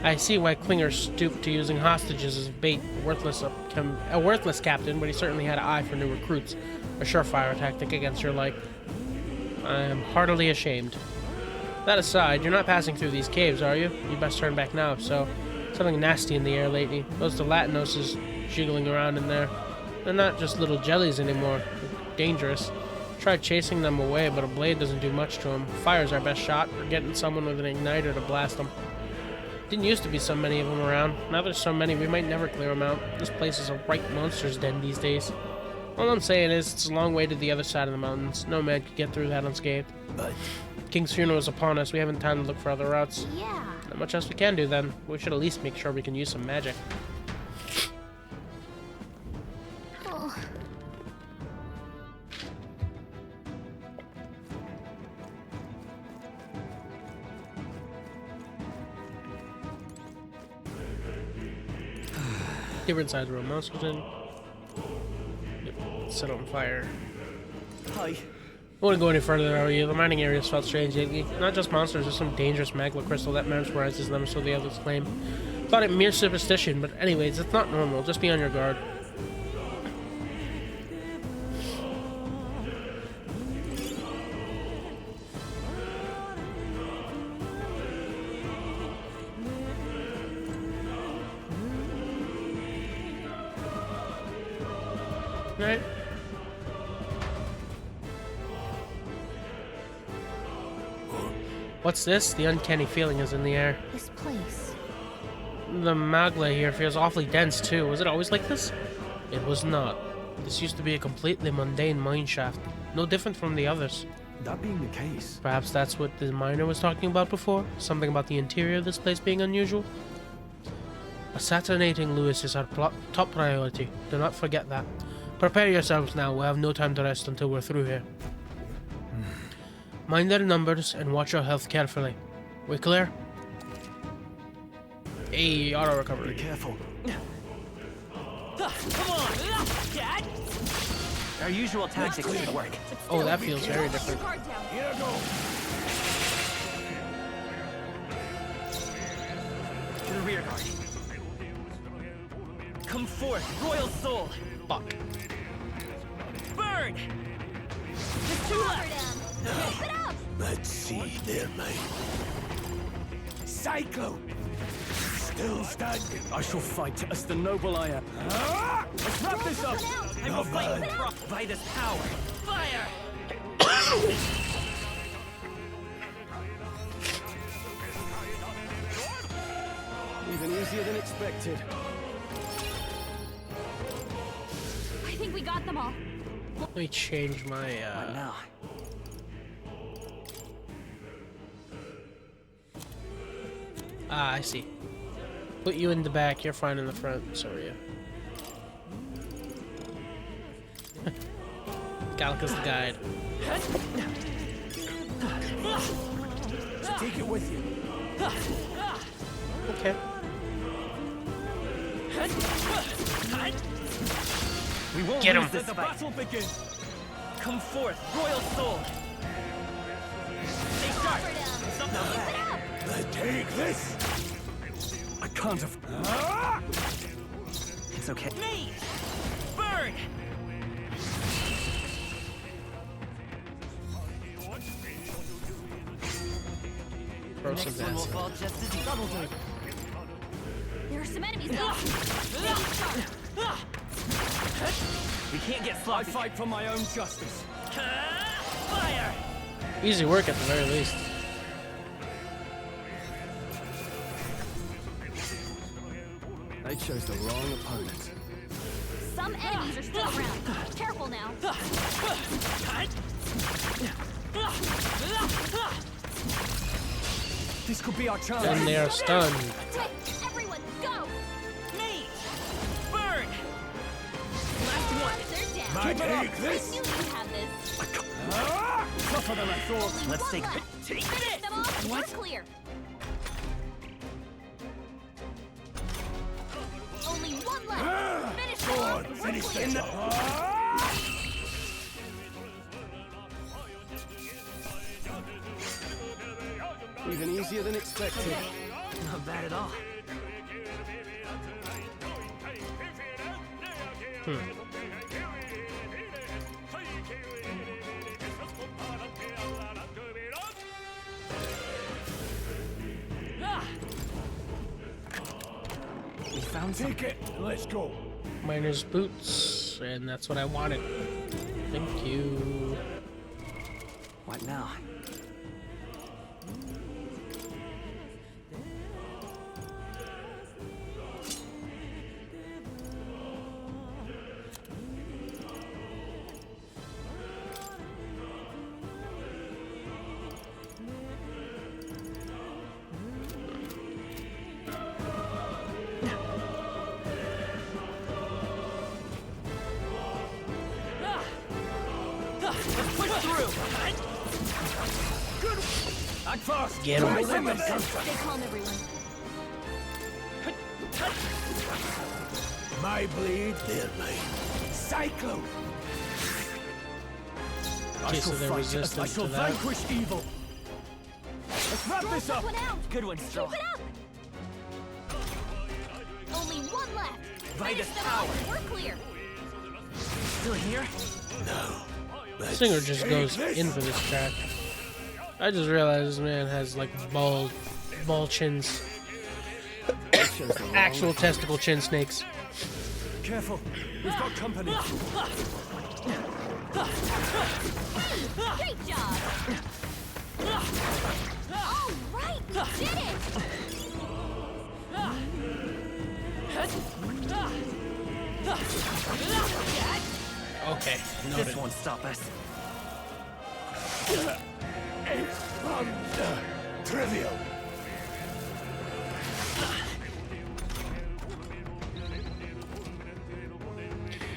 I see why Klinger stooped to using hostages as bait, worthless make him a worthless captain, but he certainly had an eye for new recruits. A surefire tactic against your like. I am heartily ashamed. That aside, you're not passing through these caves, are you? You best turn back now, if so. Something nasty in the air lately. Those Gelatinoses jiggling around in there. They're not just little jellies anymore. They're dangerous. Tried chasing them away, but a blade doesn't do much to them. Fire's our best shot, or getting someone with an igniter to blast them. Didn't used to be so many of them around. Now there's so many, we might never clear them out. This place is a right monster's den these days. All I'm saying is, it's a long way to the other side of the mountains. No man could get through that unscathed. But King's funeral is upon us. We haven't time to look for other routes. Yeah. Not much else we can do then. We should at least make sure we can use some magic. Oh. Get inside the room. Monsters in. Yep. Set on fire. Hi. I wouldn't go any further, are you? The mining areas felt strange lately. Not just monsters, there's some dangerous magma crystal that mesmerizes them, so the others claim. Thought it mere superstition, but anyways, it's not normal. Just be on your guard. Right. What's this? The uncanny feeling is in the air. This place. The magma here feels awfully dense too. Was it always like this? It was not. This used to be a completely mundane mine shaft. No different from the others. That being the case, Perhaps that's what the miner was talking about before? Something about the interior of this place being unusual? Assassinating Lewis is our top priority. Do not forget that. Prepare yourselves now. We have no time to rest until we're through here. Mind their numbers and watch your health carefully. We clear? Hey, auto be recovery. careful. Come on! Dad! Our usual tactics should work. Oh, that feels very different. Here I go. To the rear guard. Come forth, royal soul! Fuck. Burn! There's two left! Keep it up! Let's see their might. Cyclone! Still standing. I shall fight as the noble I am. Let's wrap this up. I will fight with Proc by this power! Fire! Even easier than expected. I think we got them all. Let me change my, Now. I see. Put you in the back, you're fine in the front. Sorry. Gallica's the guide. So take it with you. Okay. We won't Get lose him. this The fight. battle begins. Come forth, royal soul! Stay sharp! Something now. Take this. I can't have. It's okay. Me! Burn! Throw some Next one will acid. fall just as easy. Double dig. There are some enemies left. We can't get I sloppy. fight for my own justice. Fire! Easy work at the very least. They chose the wrong opponent. Some enemies are still around. Careful now. This could be our chance. And they are stunned. Everyone, go! Me! Burn! Last one. They're down. Take I this. knew you'd have this. Tougher than I thought. Let's One take left. Take Finish it! them off. We're clear. Only one left. Finish them off. We're Finish clear. this up. Even easier than expected. Not bad at all. We found Take it. Let's go. Miner's boots, and that's what I wanted. Thank you. What now? Act fast. Get him. Stay calm, everyone. My blade, their blade. Cyclone. Okay, so they're resistant to that. Vanquish evil. Let's wrap this up. One out. Good one, Straw. Keep it up. Only one left. Vitus Finish them power. off. We're clear. Still here? Singer just goes in for this track. I just realized this man has like ball chins. Actual testicle chin snakes. Careful, we've got company. Great job. All right, we did it. Okay, This noted. won't stop us. Trivial.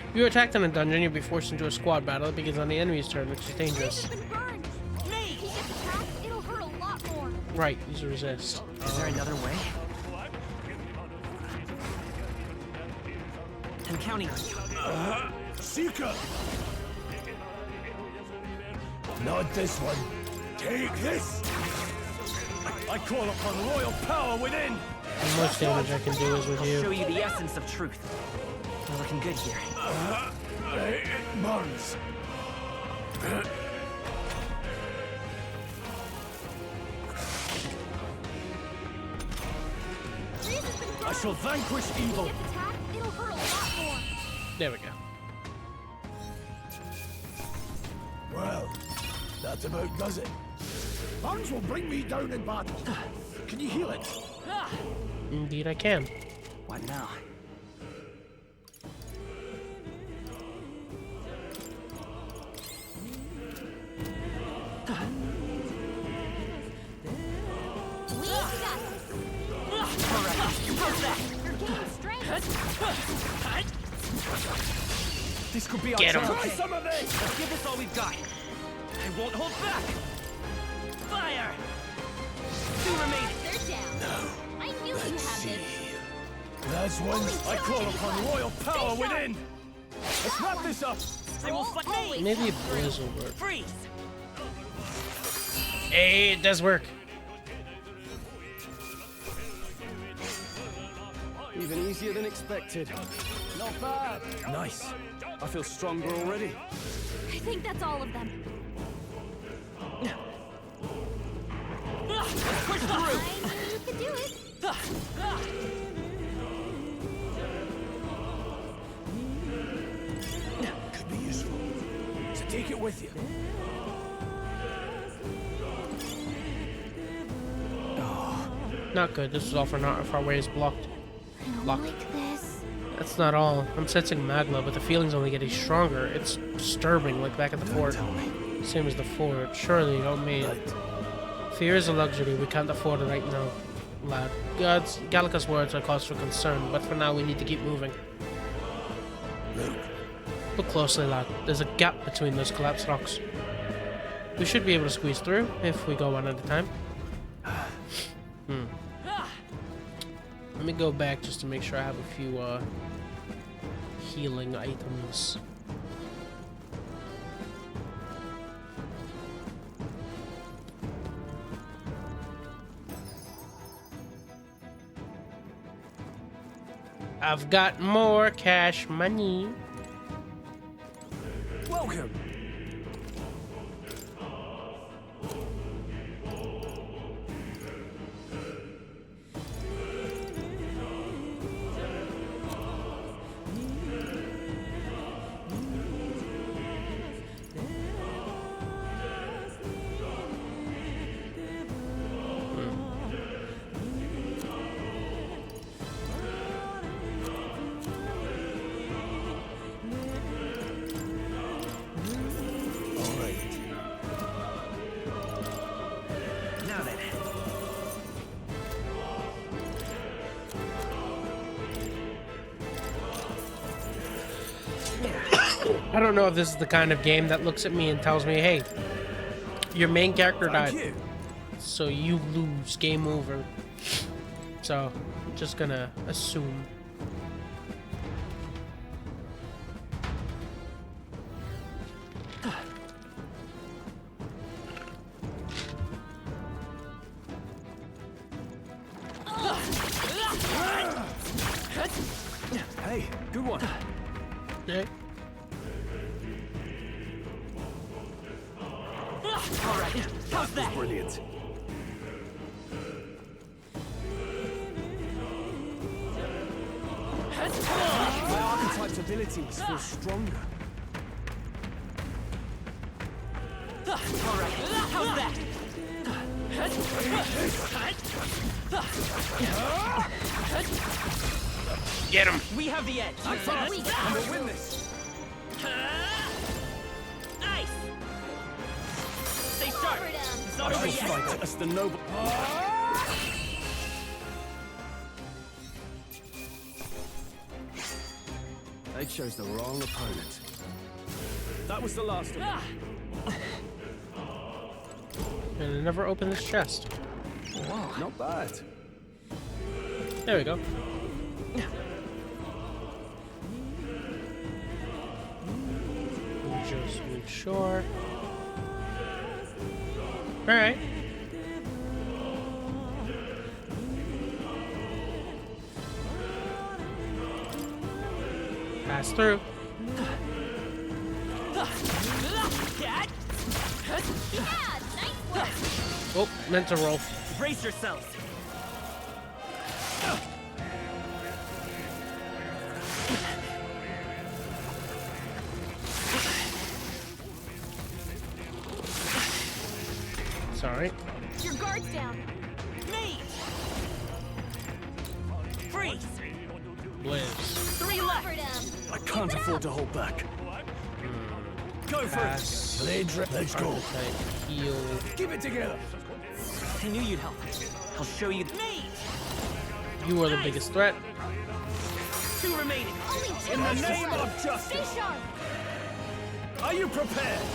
If you're attacked in a dungeon, you'll be forced into a squad battle. It begins on the enemy's turn, which is dangerous. He's been burned. If he gets attacked, it'll hurt a lot more. Right, these are resist. Is there another way? I'm counting on you. Seeker. Not this one. Take this. I call upon royal power within. The most damage I can do is with Show you. you the essence of truth. We're looking good here. It burns. I shall vanquish evil. If he gets attacked, it'll hurt a lot more. There we go. Well, that about does it. Burns will bring me down in battle. Can you heal it? Indeed I can. What now? We got this. You're gaining strength. This could be our Get him. chance. Try some of this. Let's give this all we've got. I won't hold back. Fire! 2 remaining. They're down. No. I knew you had this. That's one. I call upon royal power within. Let's wrap this up. I will fight. Always. Maybe a blaze will work. Freeze! Hey, it does work. Even easier than expected. Not bad. Nice. I feel stronger already. I think that's all of them. Push through! I knew you could do it. Could be useful. So take it with you. Not good. This is all for not if our way is blocked. I don't Locked. like this. That's not all. I'm sensing magma, but the feeling's only getting stronger. It's disturbing, like back at the fort. Same as the fort. Surely you don't mean. Fear is a luxury. We can't afford it right now, lad. Gallica's words are cause for concern, but for now we need to keep moving. Look closely, lad. There's a gap between those collapsed rocks. We should be able to squeeze through if we go one at a time. Let me go back just to make sure I have a few healing items. I've got more cash money. I don't know if this is the kind of game that looks at me and tells me, hey, your main character died, so you lose, game over. So, I'm just gonna assume. Hey, good one. Yeah. All right, how's that? Brilliant. My archetype's abilities feel stronger. All right, how's that? Get him! We have the edge. I'm gonna win this. Nice. Stay sharp. It's not I over will yet. fight as the noble. They chose the wrong opponent. That was the last of them. And I never opened this chest. Not bad. There we go. Just make sure. Alright. Pass through. Yeah, nice work. Oh, meant to roll. Brace yourselves. Sorry. Your guard's down. Me. Freeze. Blaze. 3 left. Covered him. I can't afford to hold back. Go for it. Pass. Let's go. Archetype. Heal. Keep it together. I knew you'd help. I'll show you. Me. You are the biggest threat. 2 remaining. Only 2 In the left. name of Stay justice, sharp. are you prepared?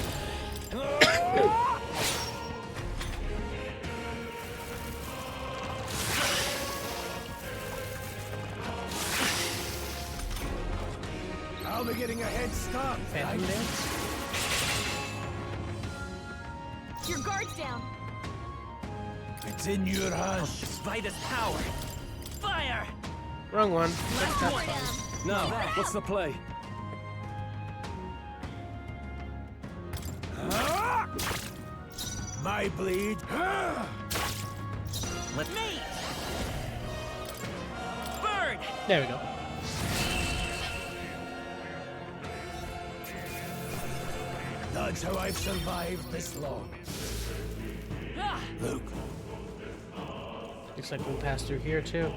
I'll be getting a head start. Phantom Dance. Your guard's down. It's in your hands. Vitus power. Fire. Wrong one. Covered him. Now, what's the play? My blade. Let me. Burn. There we go. That's how I've survived this long. Look, Looks like we'll pass through here too.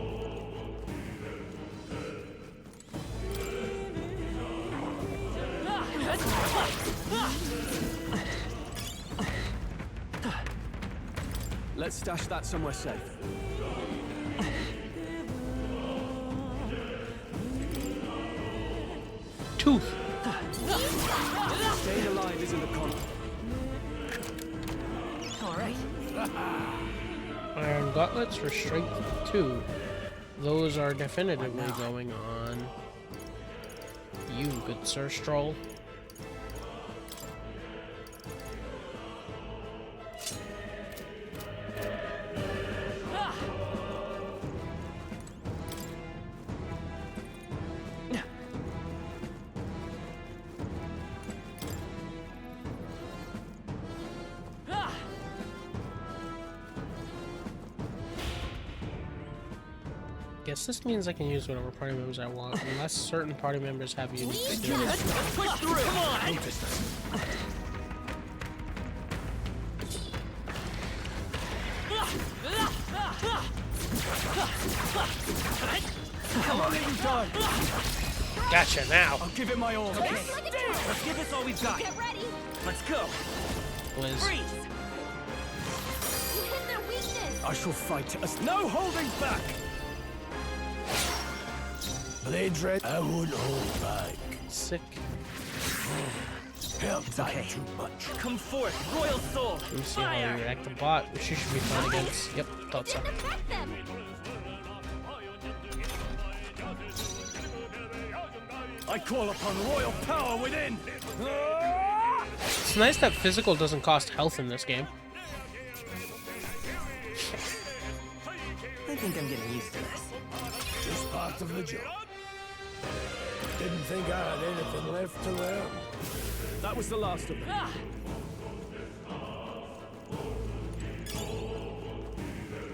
Let's stash that somewhere safe. Tooth. Staying alive isn't a con. All right. Iron gauntlets for strength 2. Those are definitively going on you, good Sir Stroll. Guess this means I can use whatever party members I want, unless certain party members have unique skills. Let's push through. Come on. Come on, you done. Gotcha now. I'll give it my all. Okay. Let's give this all we've got. Get ready. Let's go. Blizz. Freeze. You hit their weakness. I shall fight as no holding back. blade red. I won't hold back. Sick. Help It's okay. too much. Come forth, royal soul. Let me see how Fire! you react to bot, which you should be fine against. Yep, thought so. Didn't affect them. I call upon royal power within. It's nice that physical doesn't cost health in this game. I think I'm getting used to this. Just part of the job. Didn't think I had anything left to learn. That was the last of them. Ah!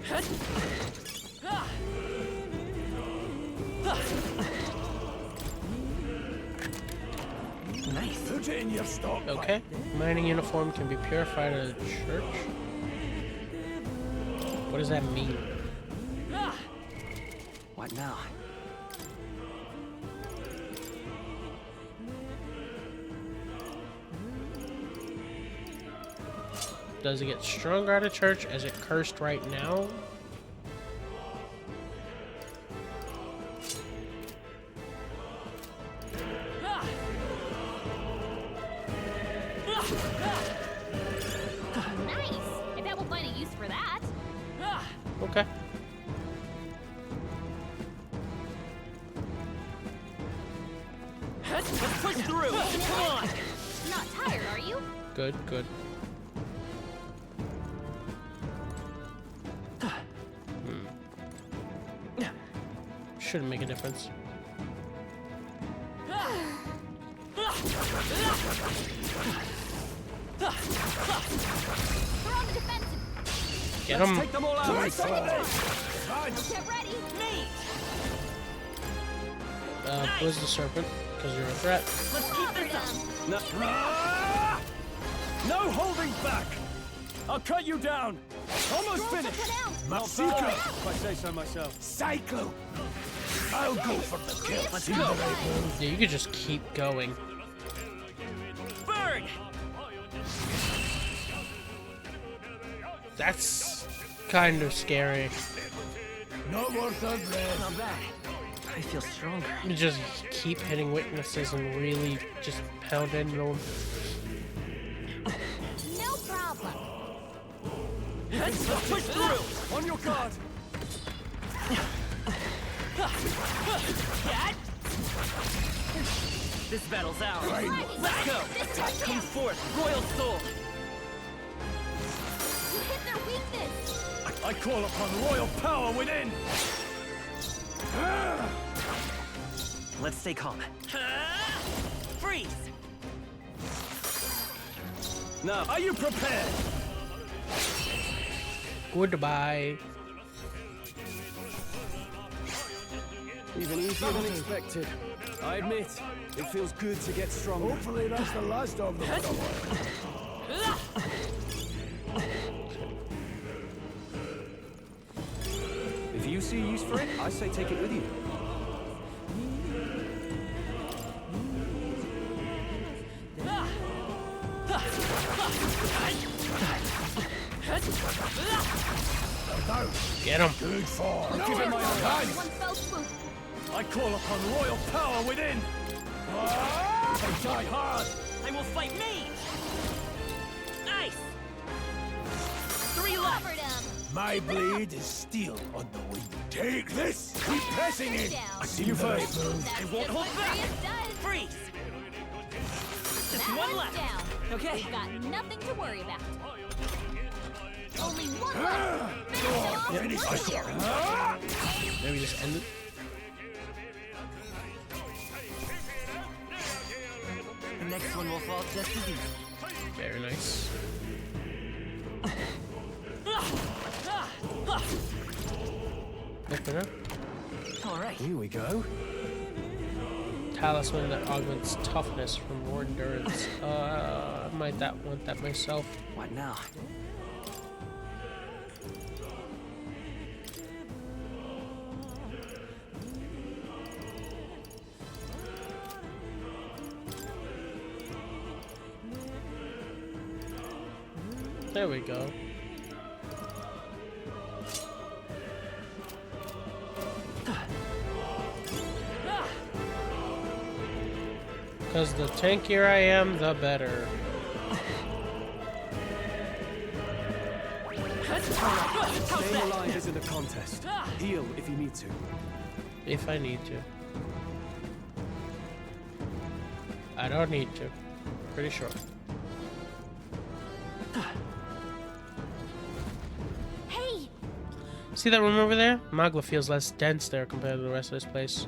Hut! Ah! Nice. Put it in your stock. Okay. Mining uniform can be purified at a church. What does that mean? Ah! What now? Does it get stronger at a church? Is it cursed right now? Ah! Nice. I bet we'll find a use for that. Ah! Okay. Let's push through. Come on. Not tired, are you? Good, good. Shouldn't make a difference. We're on the defensive. Get him. Take them all out. Get ready. Me. Where's the serpent? Because you're a threat. Let's keep this up. No. No holding back. I'll cut you down. Almost finished. Masika. If I say so myself. Cyclo. I'll go for the kill. Let's See go. the right move. Yeah, you could just keep going. Burn. That's kind of scary. Not worth our breath. Not bad. I feel stronger. You just keep hitting witnesses and really just pound into them. No problem. Let's push through. On your guard. Cat. This battle's ours. Let's go. Come forth, royal soul. You hit their weakness. I call upon royal power within. Let's stay calm. Freeze. Now, are you prepared? Goodbye. Even easier than expected. I admit, it feels good to get stronger. Hopefully that's the last of them. If you see use for it, I say take it with you. Get him. Good for. Give it my all. One fell swoop. I call upon royal power within. I die hard. I will fight me. Ice. 3 left. Covered him. My blade is steel on the wing. Take this. Keep pressing it. I see you first. I won't hold back. Done. Freeze. Just That one one's left. down. Okay. We've got nothing to worry about. Only one left. Finish it off. Brilliant. Maybe just end it. The next one will fall just as easy. Very nice. Open up. All right. Here we go. Talisman that augments toughness for more endurance. I might want that myself. What now? There we go. Because the tankier I am, the better. Staying alive isn't a contest. Heal if you need to. If I need to. I don't need to. Pretty sure. Hey! See that room over there? Magla feels less dense there compared to the rest of this place.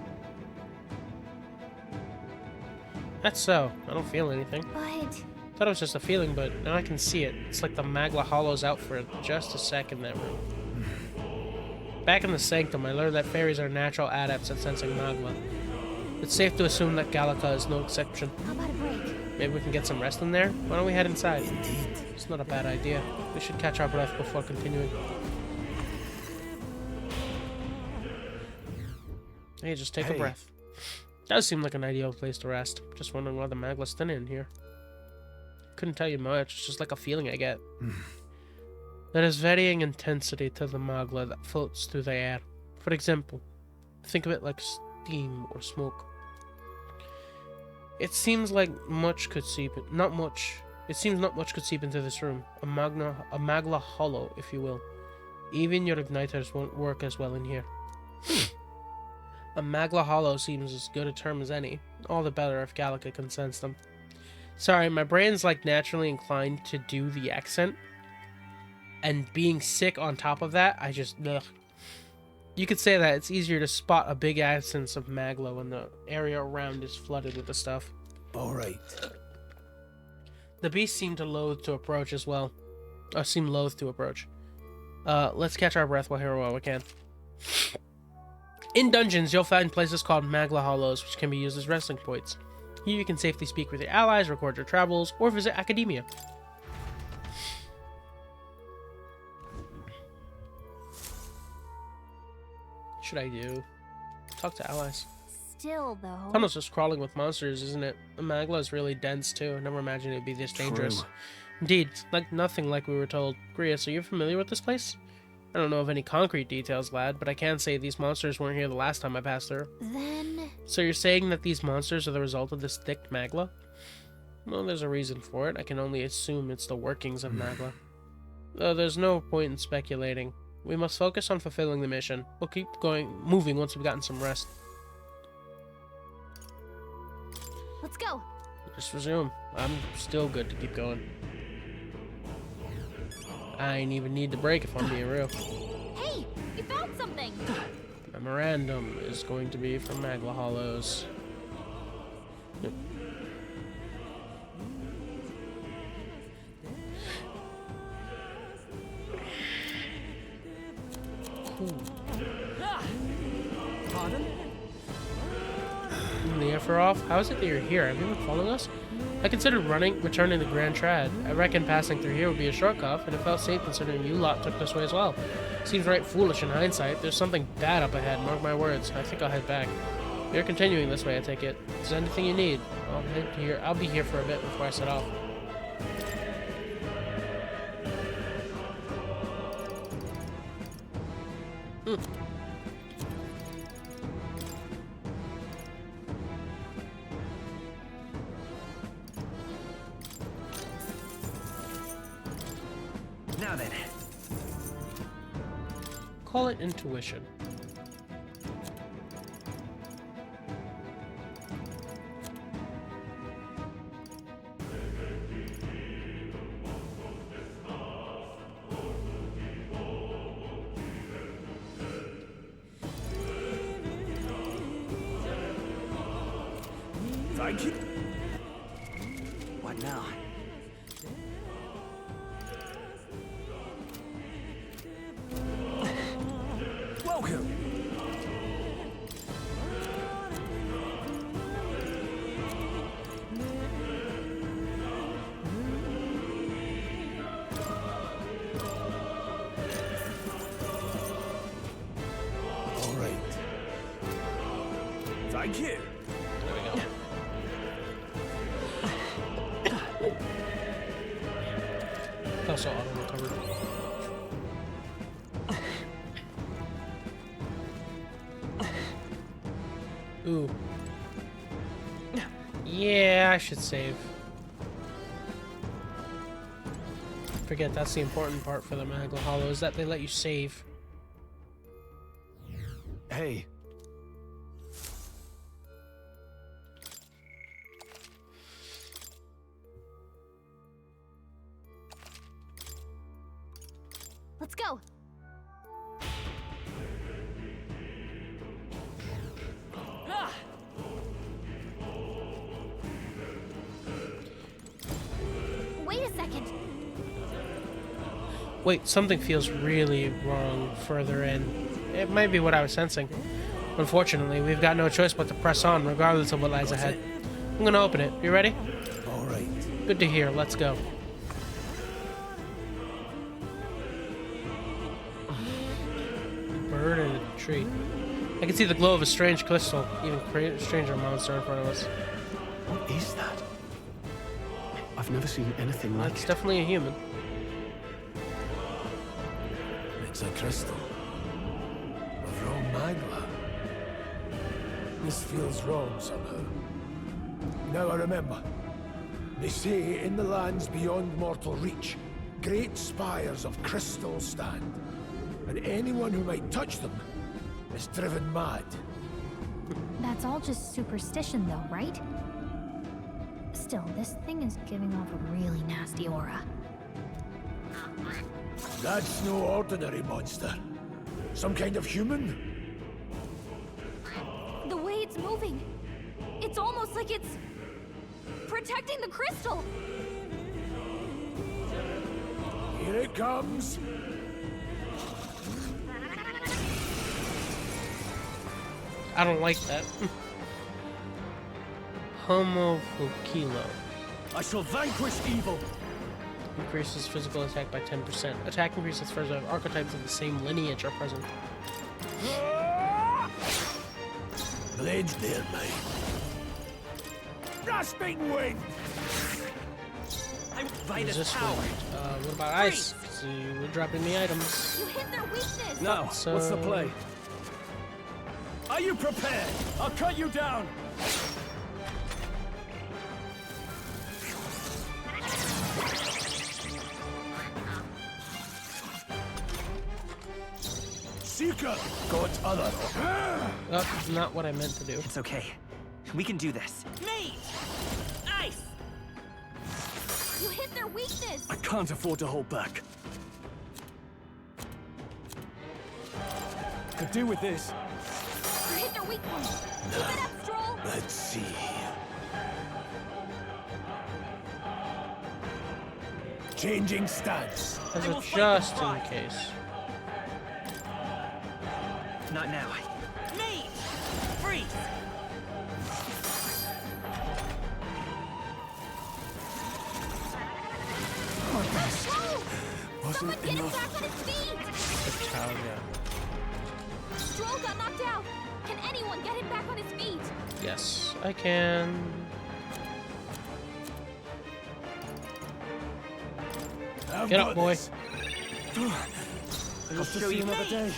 That's so. I don't feel anything. But Thought it was just a feeling, but now I can see it. It's like the Magla hollows out for just a sec in that room. Back in the Sanctum, I learned that fairies are natural adepts at sensing Magla. It's safe to assume that Gallica is no exception. how about a break? Maybe we can get some rest in there? Why don't we head inside? Indeed. It's not a bad idea. We should catch our breath before continuing. Hey, just take a breath. Does seem like an ideal place to rest. Just wondering why the Magla's thin in here. Couldn't tell you much, it's just like a feeling I get. There is varying intensity to the Magla that floats through the air. For example, think of it like steam or smoke. It seems like much could seep in, not much. It seems not much could seep into this room. A Magla hollow, if you will. Even your igniters won't work as well in here. A Magla hollow seems as good a term as any. All the better if Gallica can sense them. Sorry, my brain's like naturally inclined to do the accent. And being sick on top of that, I just, ugh. You could say that it's easier to spot a big absence of Magla when the area around is flooded with the stuff. All right. The beast seemed to loathe to approach as well. Seem loath to approach. Let's catch our breath while we can. In dungeons, you'll find places called Magla Hollows, which can be used as resting points. Here you can safely speak with your allies, record your travels, or visit academia. What should I do? Talk to allies. Still, though. Tunnel's just crawling with monsters, isn't it? The Magla is really dense, too. I never imagined it'd be this dangerous. True. Indeed, like nothing like we were told. Grius, are you familiar with this place? I don't know of any concrete details, lad, but I can say these monsters weren't here the last time I passed through. Then... So you're saying that these monsters are the result of this thick Magla? Well, there's a reason for it. I can only assume it's the workings of Magla. Though there's no point in speculating. We must focus on fulfilling the mission. We'll keep moving once we've gotten some rest. let's go. Just resume. I'm still good to keep going. I ain't even need the break if I'm being real. Hey, you found something. Memorandum is going to be from Magla Hollows. Cool. Pardon? The effort off? How is it that you're here? Have you been following us? I considered returning to Grand Trad. I reckon passing through here would be a shortcut, and it felt safe considering you lot took this way as well. Seems right foolish in hindsight. There's something bad up ahead, mark my words. I think I'll head back. You're continuing this way, I take it. Is there anything you need? I'll be here for a bit before I set off. Now then. Call it intuition. Thank you. What now? Welcome. All right. Thank you. There we go. Also auto recovered. Ooh. Yeah, I should save. Forget that's the important part for the Magical Hollow, is that they let you save. Hey. Let's go. Wait a second. Wait, something feels really wrong further in. It might be what I was sensing. Unfortunately, we've got no choice but to press on, regardless of what lies ahead. I'm gonna open it. You ready? All right. Good to hear. Let's go. Bird and a tree. I can see the glow of a strange crystal, even stranger monster in front of us. What is that? I've never seen anything like It's it. definitely a human. It's a crystal. Of raw magma. This feels wrong somehow. Now I remember. They say in the lands beyond mortal reach, great spires of crystal stand. And anyone who might touch them is driven mad. That's all just superstition, though, right? Still, this thing is giving off a really nasty aura. That's no ordinary monster. Some kind of human? The way it's moving. It's almost like it's protecting the crystal. Here it comes. I don't like that. Homofukilo. I shall vanquish evil. Increases physical attack by 10%. Attack increases for archetypes of the same lineage are present. Blades there, mate. Grasping wind! I'm Vitus Resist power. wind. What about ice? So you were dropping me items. You hit their weakness. Now, So- what's the play? Are you prepared? I'll cut you down. Seeker! Got other. That's not what I meant to do. It's okay. We can do this. Mate! Ice! You hit their weakness. I can't afford to hold back. Could do with this. You hit their weak point. Keep it up, Stroll. Let's see. Changing stance. As I will a fight just them in fine. case. Not now. Mate! Freeze! Let's go! Wasn't Someone get him enough. back on his feet. Italia. Stroll got knocked out. Can anyone get him back on his feet? Yes, I can. I've Get got up, boy. this. I hope to show see you another me. day.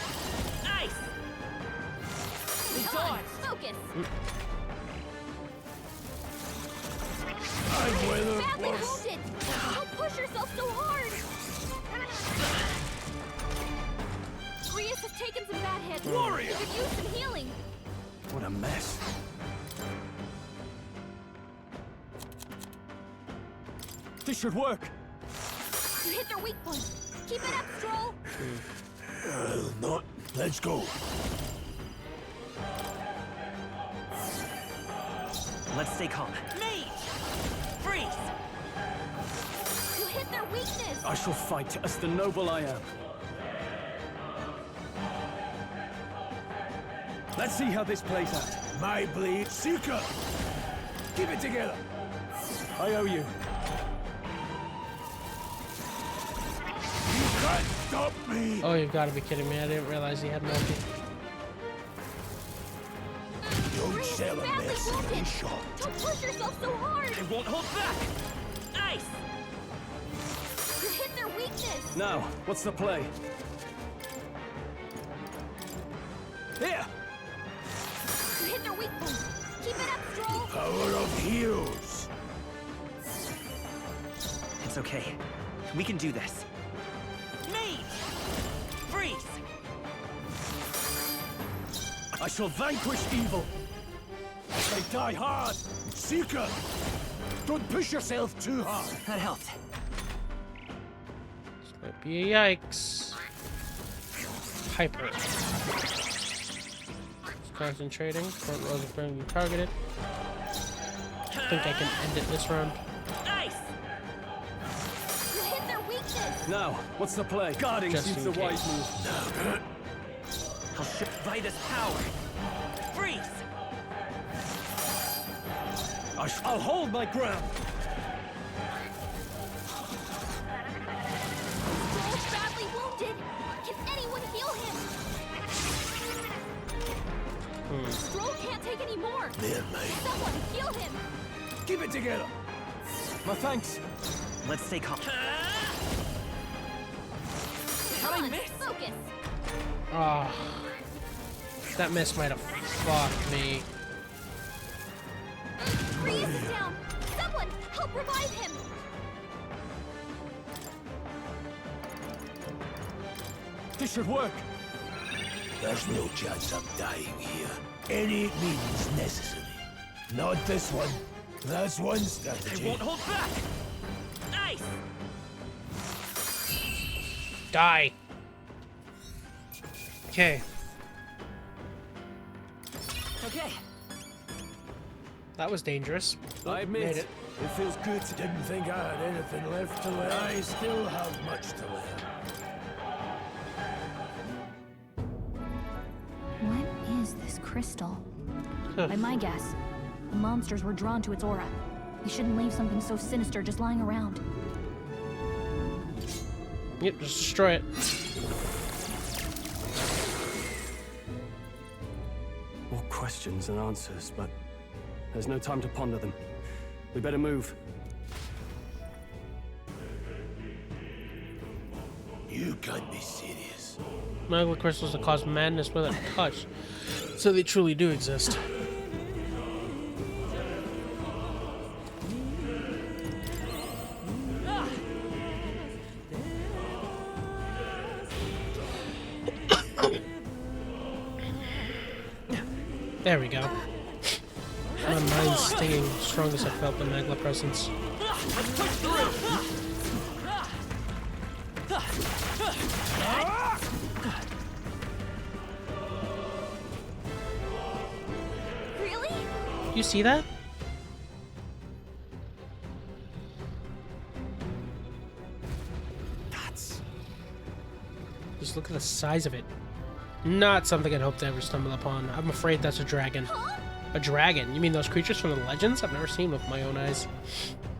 Ice! Come on, focus. I've weathered Badly worse. wounded. Don't push yourself so hard. Rias has taken some bad hits. Warrior! He could use some healing. What a mess. This should work. You hit their weak point. Keep it up, Stroll. Not. Let's go. Let's stay calm. Mate! Freeze! You hit their weakness. I shall fight as the noble I am. Let's see how this plays out. My blade. Seeker! Keep it together. I owe you. You can't stop me. Oh, you've got to be kidding me. I didn't realize he had an ulti. Don't Rias sell is a badly mess in wounded. one shot. Don't push yourself so hard. I won't hold back! Ice! You hit their weakness. Now, what's the play? Here! You hit their weak point. Keep it up, Stroll. Power of heroes. It's okay. We can do this. Mage! Freeze! I shall vanquish evil. I die hard. Seeker! Don't push yourself too hard. That helped. This might be a yikes. Hyper. Concentrating. Front rows are being targeted. I think I can end it this round. Nice! You hit their weakness! Now, what's the play? Guarding Just seems in the wise case. move. I'll shift Vida's power. Freeze! I'll hold my ground. Stroll's badly wounded! Can anyone heal him? Stroll can't take any more! There, mate. Someone heal him! Keep it together. My thanks. Let's stay calm. Come on, focus! Ah, that miss might have fucked me. Reyes is down! Someone help revive him! This should work. There's no chance of dying here. Any means necessary. Not this one. That's one I strategy. won't hold back! Nice! Die. Okay, Okay. that was dangerous. I Made admit, it. it feels good to Didn't think I had anything left to learn. I still have much to learn. What is this crystal? Huh. By my guess, the monsters were drawn to its aura. We shouldn't leave something so sinister just lying around. Yep, just destroy it. More questions than answers, but there's no time to ponder them. We better move. You can't be serious. Magma crystals that cause madness with a touch. So they truly do exist. There we go. My mind's stinging. Strongest I felt the Magla presence. Let's push through! Really? You see that? That's... Just look at the size of it. Not something I'd hope to ever stumble upon. I'm afraid that's a dragon. A dragon? You mean those creatures from the legends? I've never seen with my own eyes.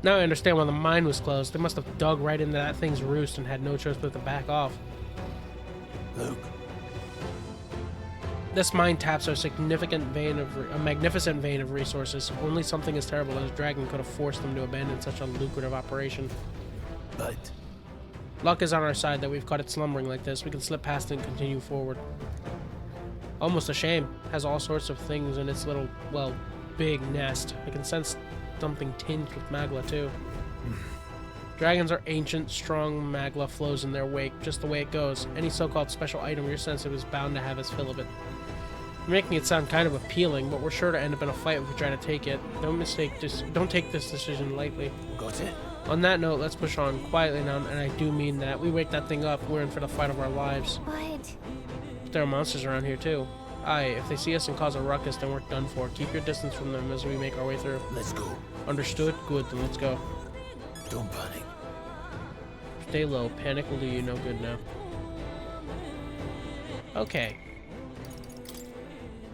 Now I understand why the mine was closed. They must have dug right into that thing's roost and had no choice but to back off. Look, This mine taps a magnificent vein of resources. Only something as terrible as a dragon could have forced them to abandon such a lucrative operation. but Luck is on our side that we've caught it slumbering like this. We can slip past it and continue forward. Almost a shame. Has all sorts of things in its little, well, big nest. I can sense something tinged with Magla too. Dragons are ancient, strong Magla flows in their wake, just the way it goes. Any so-called special item you're sensitive is bound to have its fill of it. You're making it sound kind of appealing, but we're sure to end up in a fight if we try to take it. Don't take this decision lightly. got it. On that note, let's push on quietly now, and I do mean that. We wake that thing up, we're in for the fight of our lives. But There are monsters around here too. Aye, if they see us and cause a ruckus, then we're done for. Keep your distance from them as we make our way through. Let's go. Understood? Good, then let's go. Don't panic. Stay low. Panic will do you no good now. Okay.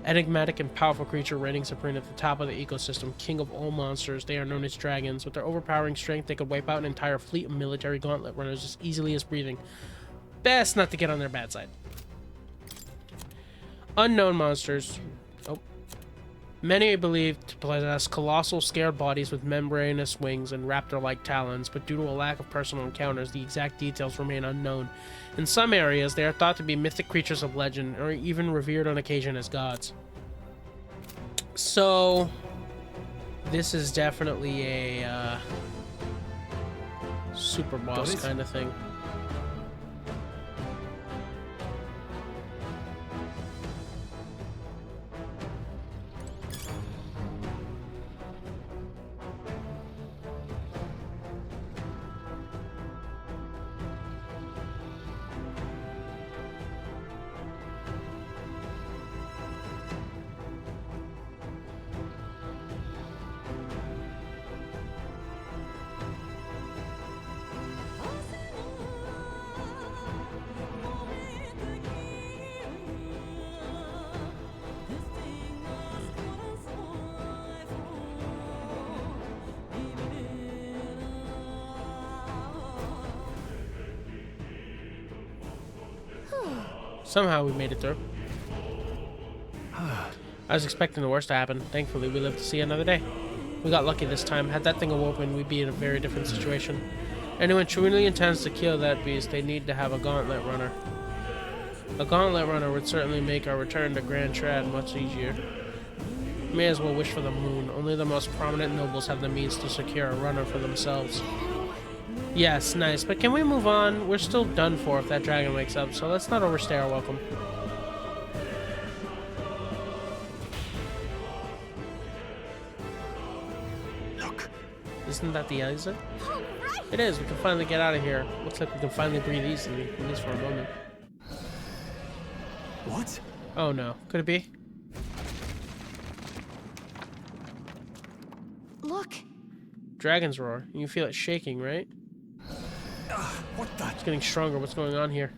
Enigmatic and powerful creature reigning supreme at the top of the ecosystem, king of all monsters. They are known as dragons. With their overpowering strength, they could wipe out an entire fleet of military gauntlet runners as easily as breathing. Best not to get on their bad side. Unknown monsters. Oh. Many are believed to possess colossal scared bodies with membranous wings and raptor-like talons, but due to a lack of personal encounters, the exact details remain unknown. In some areas, they are thought to be mythic creatures of legend, or even revered on occasion as gods. So, This is definitely a super boss kind of thing. Somehow we made it through. I was expecting the worst to happen. Thankfully, we lived to see another day. We got lucky this time. Had that thing awoken, we'd be in a very different situation. Anyone truly intends to kill that beast, they need to have a gauntlet runner. A gauntlet runner would certainly make our return to Grand Trad much easier. May as well wish for the moon. Only the most prominent nobles have the means to secure a runner for themselves. Yes, nice, but can we move on? We're still done for if that dragon wakes up, so let's not overstay our welcome. Look. Isn't that the exit? It is, we can finally get out of here. Looks like we can finally breathe easily, at least for a moment. What? Oh no, could it be? Look! Dragon's roar. You feel it shaking, right? What the? It's getting stronger. What's going on here?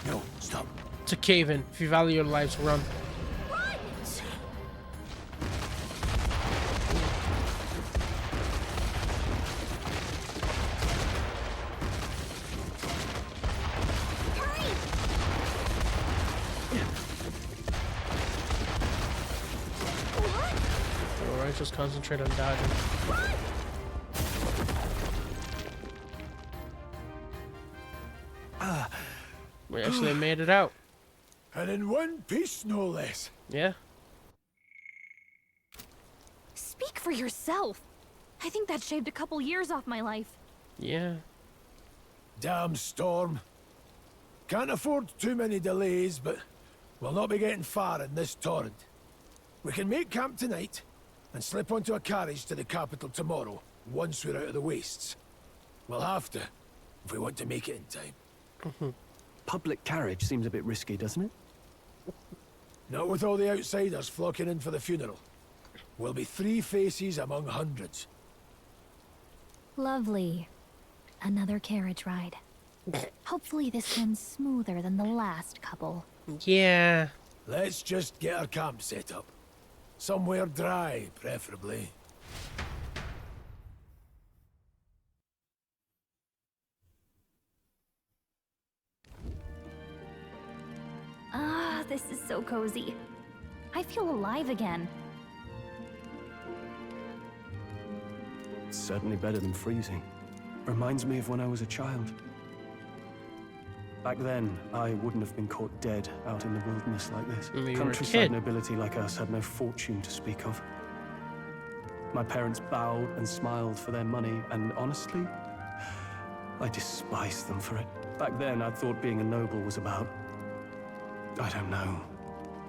No, stop. It's a cave-in. If you value your lives, run. Alright, just concentrate on dodging. We actually made it out. And in one piece, no less. Yeah. Speak for yourself. I think that shaved a couple years off my life. Yeah. Damn storm. Can't afford too many delays, but we'll not be getting far in this torrent. We can make camp tonight and slip onto a carriage to the capital tomorrow, once we're out of the wastes. We'll have to, if we want to make it in time. Public carriage seems a bit risky, doesn't it? Not with all the outsiders flocking in for the funeral. We'll be 3 faces among hundreds. Lovely. Another carriage ride. Hopefully this one's smoother than the last couple. Yeah. Let's just get our camp set up. Somewhere dry, preferably. Ah, this is so cozy. I feel alive again. It's certainly better than freezing. Reminds me of when I was a child. Back then, I wouldn't have been caught dead out in the wilderness like this. You were a Countryside kid. nobility like us had no fortune to speak of. My parents bowed and smiled for their money, and honestly, I despised them for it. Back then, I thought being a noble was about, I don't know,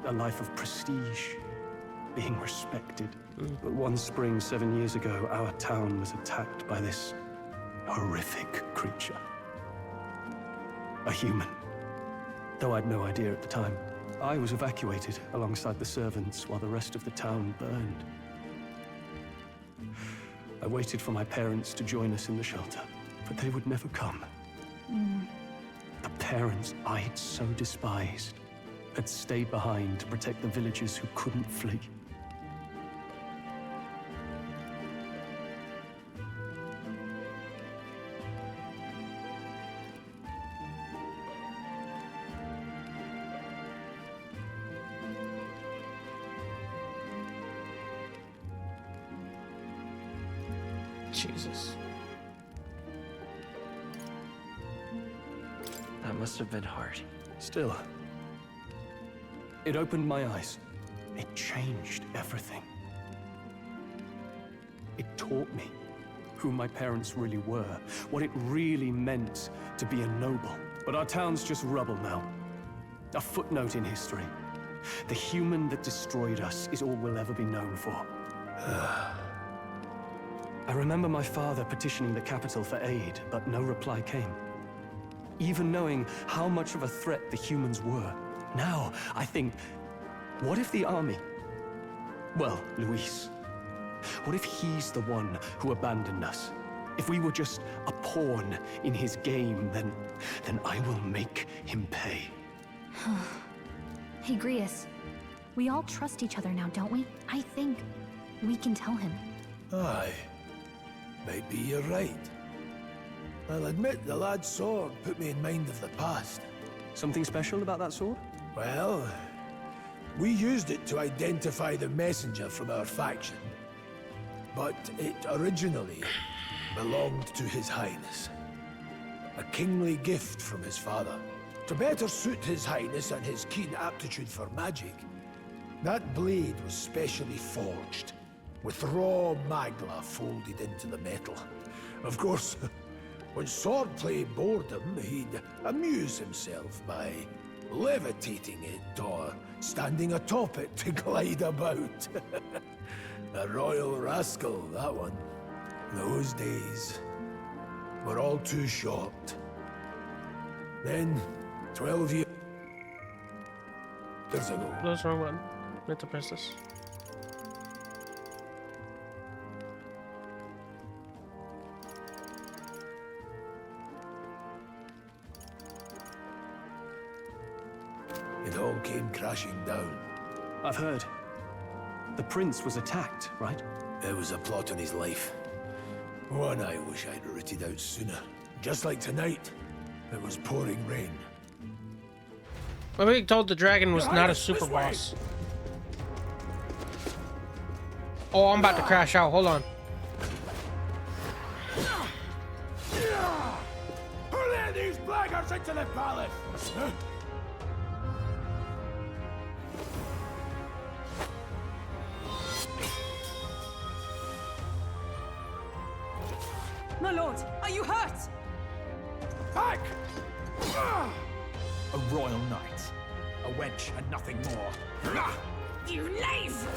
a life of prestige, being respected. But one spring 7 years ago, our town was attacked by this horrific creature. A human. Though I'd no idea at the time. I was evacuated alongside the servants while the rest of the town burned. I waited for my parents to join us in the shelter, but they would never come. The parents I'd so despised had stayed behind to protect the villagers who couldn't flee. Jesus. That must have been hard. Still, it opened my eyes. It changed everything. It taught me who my parents really were, what it really meant to be a noble. But our town's just rubble now. A footnote in history. The human that destroyed us is all we'll ever be known for. I remember my father petitioning the capital for aid, but no reply came. Even knowing how much of a threat the humans were. Now, I think, what if the army... Well, Luis. What if he's the one who abandoned us? If we were just a pawn in his game, then I will make him pay. Hey, Grius. We all trust each other now, don't we? I think we can tell him. Aye. Maybe you're right. I'll admit the lad's sword put me in mind of the past. Something special about that sword? Well, we used it to identify the messenger from our faction. But it originally belonged to His Highness. A kingly gift from his father. To better suit His Highness and his keen aptitude for magic, that blade was specially forged, with raw magla folded into the metal. Of course, when swordplay bored him, he'd amuse himself by levitating it or standing atop it to glide about. A royal rascal, that one. Those days were all too short. Then, 12 years ago... That's the wrong button. Meant to press this. It all came crashing down. I've heard. The prince was attacked, right? There was a plot on his life. One I wish I'd rooted out sooner. Just like tonight, it was pouring rain. I'm being told the dragon was not a super boss. Oh, I'm about to crash out. Hold on. Who let these blackguards into the palace? Huh? My lord, are you hurt? Back! A royal knight. A wench and nothing more. You knave!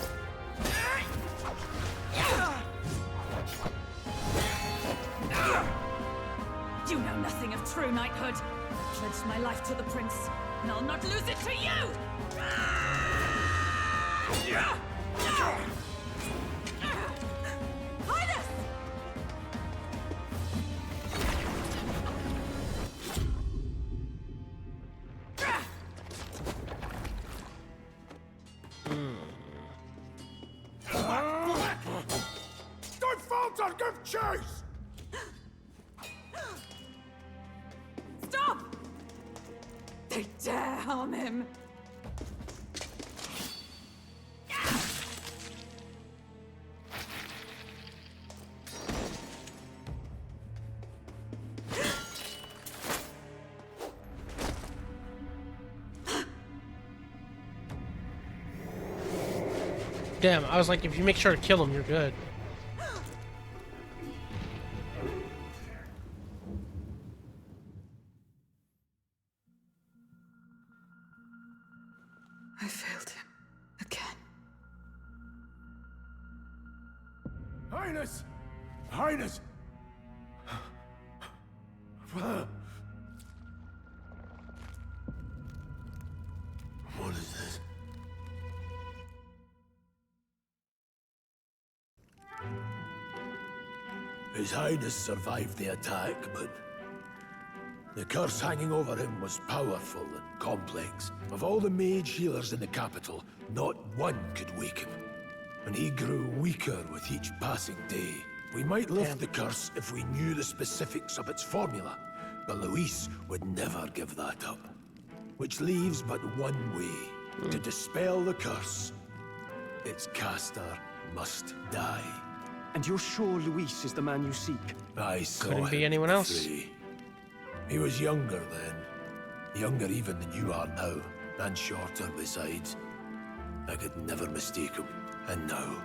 You know nothing of true knighthood. I pledged my life to the prince, and I'll not lose it to you! Highness! Don't falter, give chase! Stop! They dare harm him! Damn, I was like, if you make sure to kill him, you're good. I failed him again. Highness! Highness! What is this? His Highness survived the attack, but the curse hanging over him was powerful and complex. Of all the mage healers in the capital, not one could wake him. And he grew weaker with each passing day. We might lift the curse if we knew the specifics of its formula, but Luis would never give that up. Which leaves but one way to dispel the curse. Its caster must die. And you're sure Luis is the man you seek? I saw Couldn't be him anyone at else. 3. He was younger then. Younger even than you are now. And shorter besides. I could never mistake him. And now,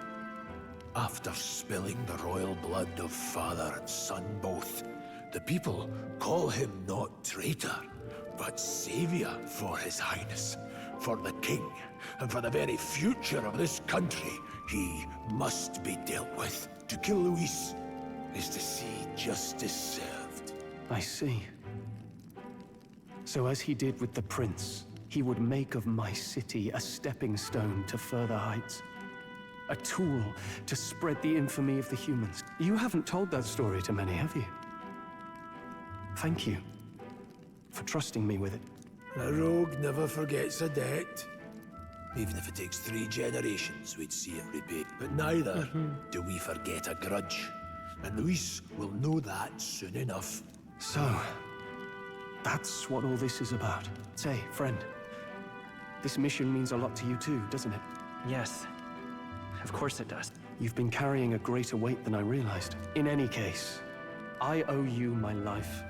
after spilling the royal blood of father and son both, the people call him not traitor, but savior for his highness, for the king, and for the very future of this country. He must be dealt with. To kill Luis is to see justice served. I see. So as he did with the prince, he would make of my city a stepping stone to further heights. A tool to spread the infamy of the humans. You haven't told that story to many, have you? Thank you for trusting me with it. A rogue never forgets a debt. Even if it takes 3 generations, we'd see it repaid. But neither do we forget a grudge. And Luis will know that soon enough. So, that's what all this is about. Say, friend, this mission means a lot to you too, doesn't it? Yes. Of course it does. You've been carrying a greater weight than I realized. In any case, I owe you my life.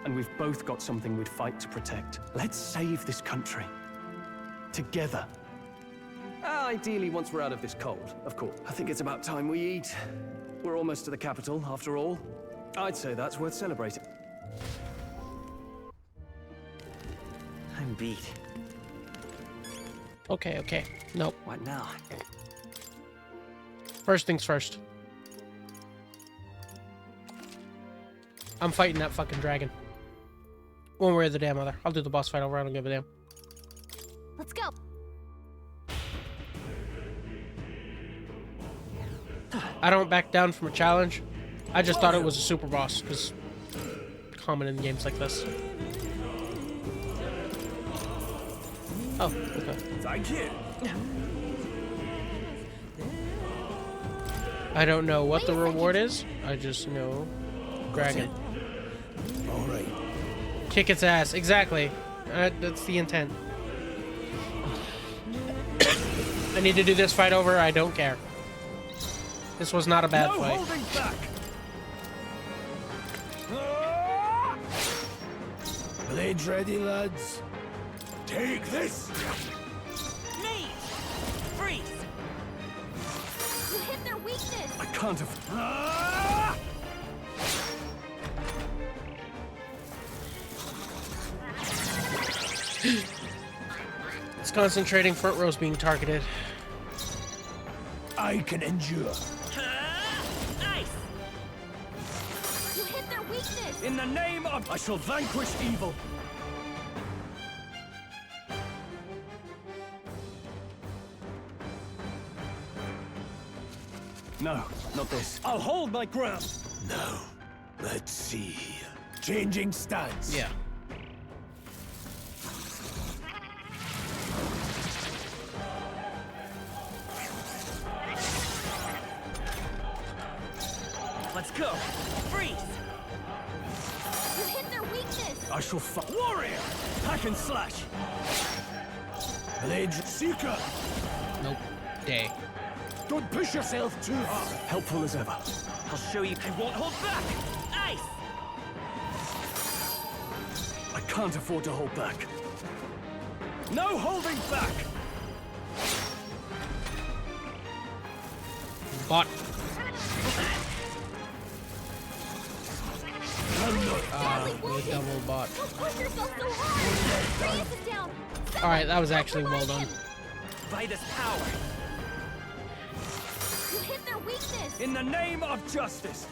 And we've both got something we'd fight to protect. Let's save this country. Together. Ideally, once we're out of this cold, of course. I think it's about time we eat. We're almost to the capital, after all. I'd say that's worth celebrating. I'm beat. Okay. Nope. What now? First things first. I'm fighting that fucking dragon. One way or the damn other. I'll do the boss fight over. I don't give a damn. Let's go. I don't back down from a challenge. I just thought it was a super boss, because common in games like this. Oh, okay. Thank you. I don't know what the reward is. I just know dragon. All right. Kick its ass. Exactly. That's the intent. I need to do this fight over. I don't care. This was not a bad fight. Holding back. Blades ready, lads. Take this. Me! Freeze! You hit their weakness. I can't have... It's concentrating. Front row's being targeted. I can endure. Nice! You hit their weakness. In the name of... I shall vanquish evil. No, not this. I'll hold my ground. Now, let's see. Changing stance. Yeah. Let's go! Freeze! You hit their weakness. I shall fight. Warrior! Hack and slash. Blade Seeker. Nope. Day. Don't push yourself too hard. Helpful as ever. I'll show you I won't hold back! Ice! I can't afford to hold back. No holding back. Bot. We double bot. Don't push yourself so hard. Reyes is down. Alright, that was actually well done. By this power! You hit their weakness. In the name of justice.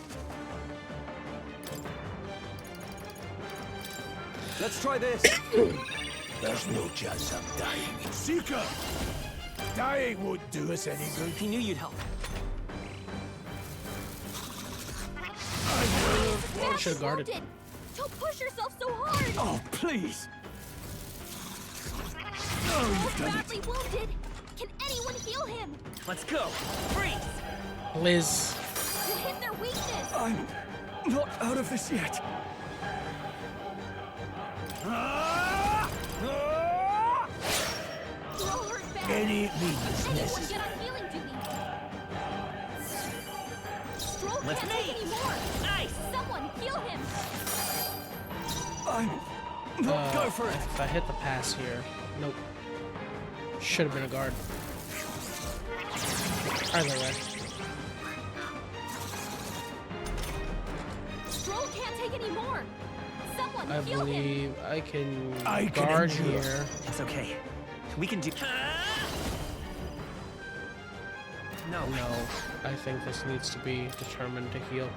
Let's try this. There's no chance I'm dying. Seeker! Dying won't do us any good. He knew you'd help. Should have guarded. Wounded. Don't push yourself so hard. Oh, please! He's badly wounded. Can anyone heal him? Let's go! Freeze! Liz. You hit their weakness. I'm not out of this yet. You're all hurt bad. Any means Anyone necessary. get on healing duty. Stroll Let's can't take move. any more. Nice! Someone heal him. I'm not go for it. If I hit the pass here. Nope. Should have been a guard. Either way. Stroll can't take any more. Someone I heal him. believe I can I can guard endure. here. That's okay. We can do... No. No, I think this needs to be determined to heal.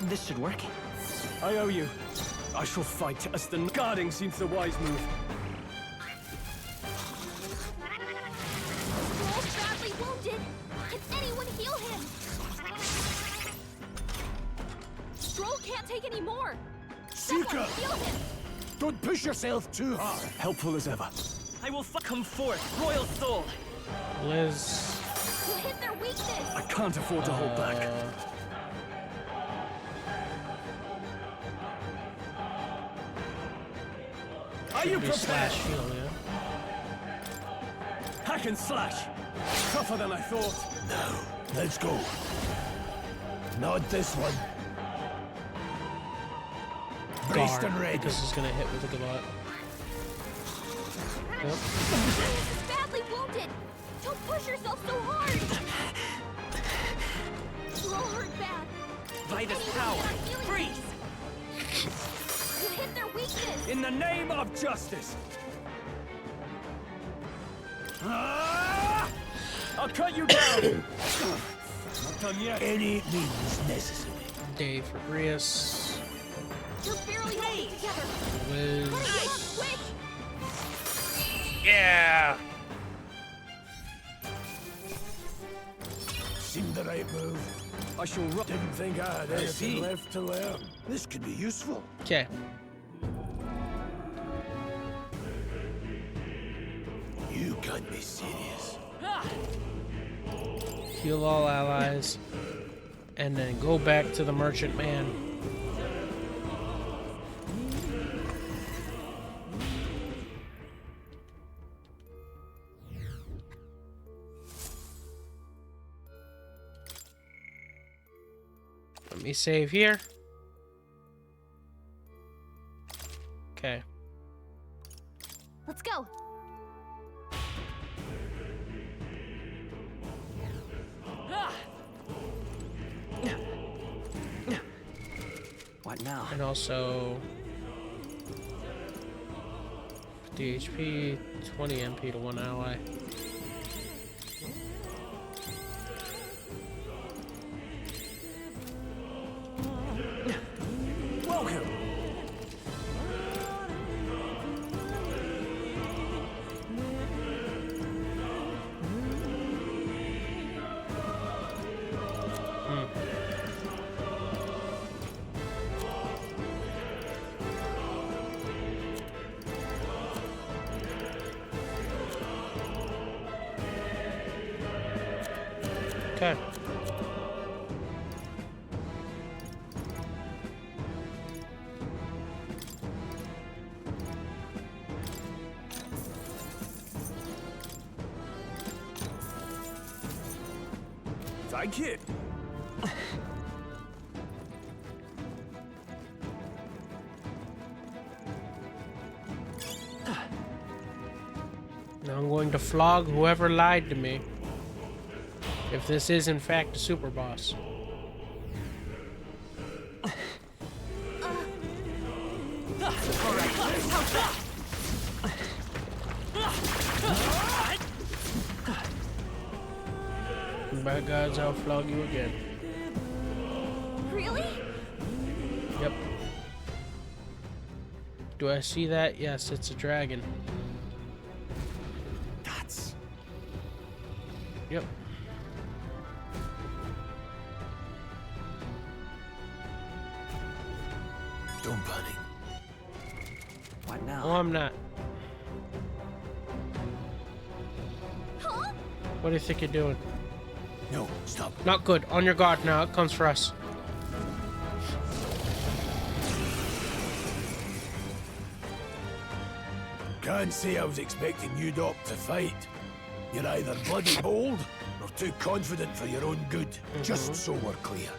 This should work. I owe you. I shall fight as the guarding seems the wise move. Stroll's badly wounded. Can anyone heal him? Stroll can't take any more. Someone Seeker! heal him. Don't push yourself too hard. Helpful as ever. I will come forth, royal soul. Liz. You hit their weakness. I can't afford to hold back. Are you Should be prepared? slash heal, yeah? Hack and slash. Tougher than I thought. Now, let's go. Not this one. Braced and Guard, ready. because he's gonna hit with a gabot. Yep. Reyes is badly wounded. Don't push yourself so hard. Stroll hurt bad. By this Anyone power, not healing him? freeze! You hit their weakness. In the name of justice. Ah! I'll cut you down. Not done yet. Any means necessary. Dave for Brius. You're barely holding together. Liz. Hurry up, quick. Yeah! Seemed the right move. I shall run. Didn't think I had anything see. left to learn. This could be useful. Okay. You can't be serious. Heal all allies. And then go back to the merchant man. Let me save here. Okay. Let's go. What now? And also 50 HP, 20 MP to one ally. Welcome. Okay. Thank you. Now I'm going to flog whoever lied to me. If this is in fact a super boss. By gods, I'll flog you again. Really? Yep. Do I see that? Yes, it's a dragon. That's. Yep. Don't panic. What now? Oh, I'm not. Huh? What do you think you're doing? No, stop. Not good. On your guard now. It comes for us. Can't say I was expecting you, Doc, to fight. You're either bloody bold or too confident for your own good. Just so we're clear.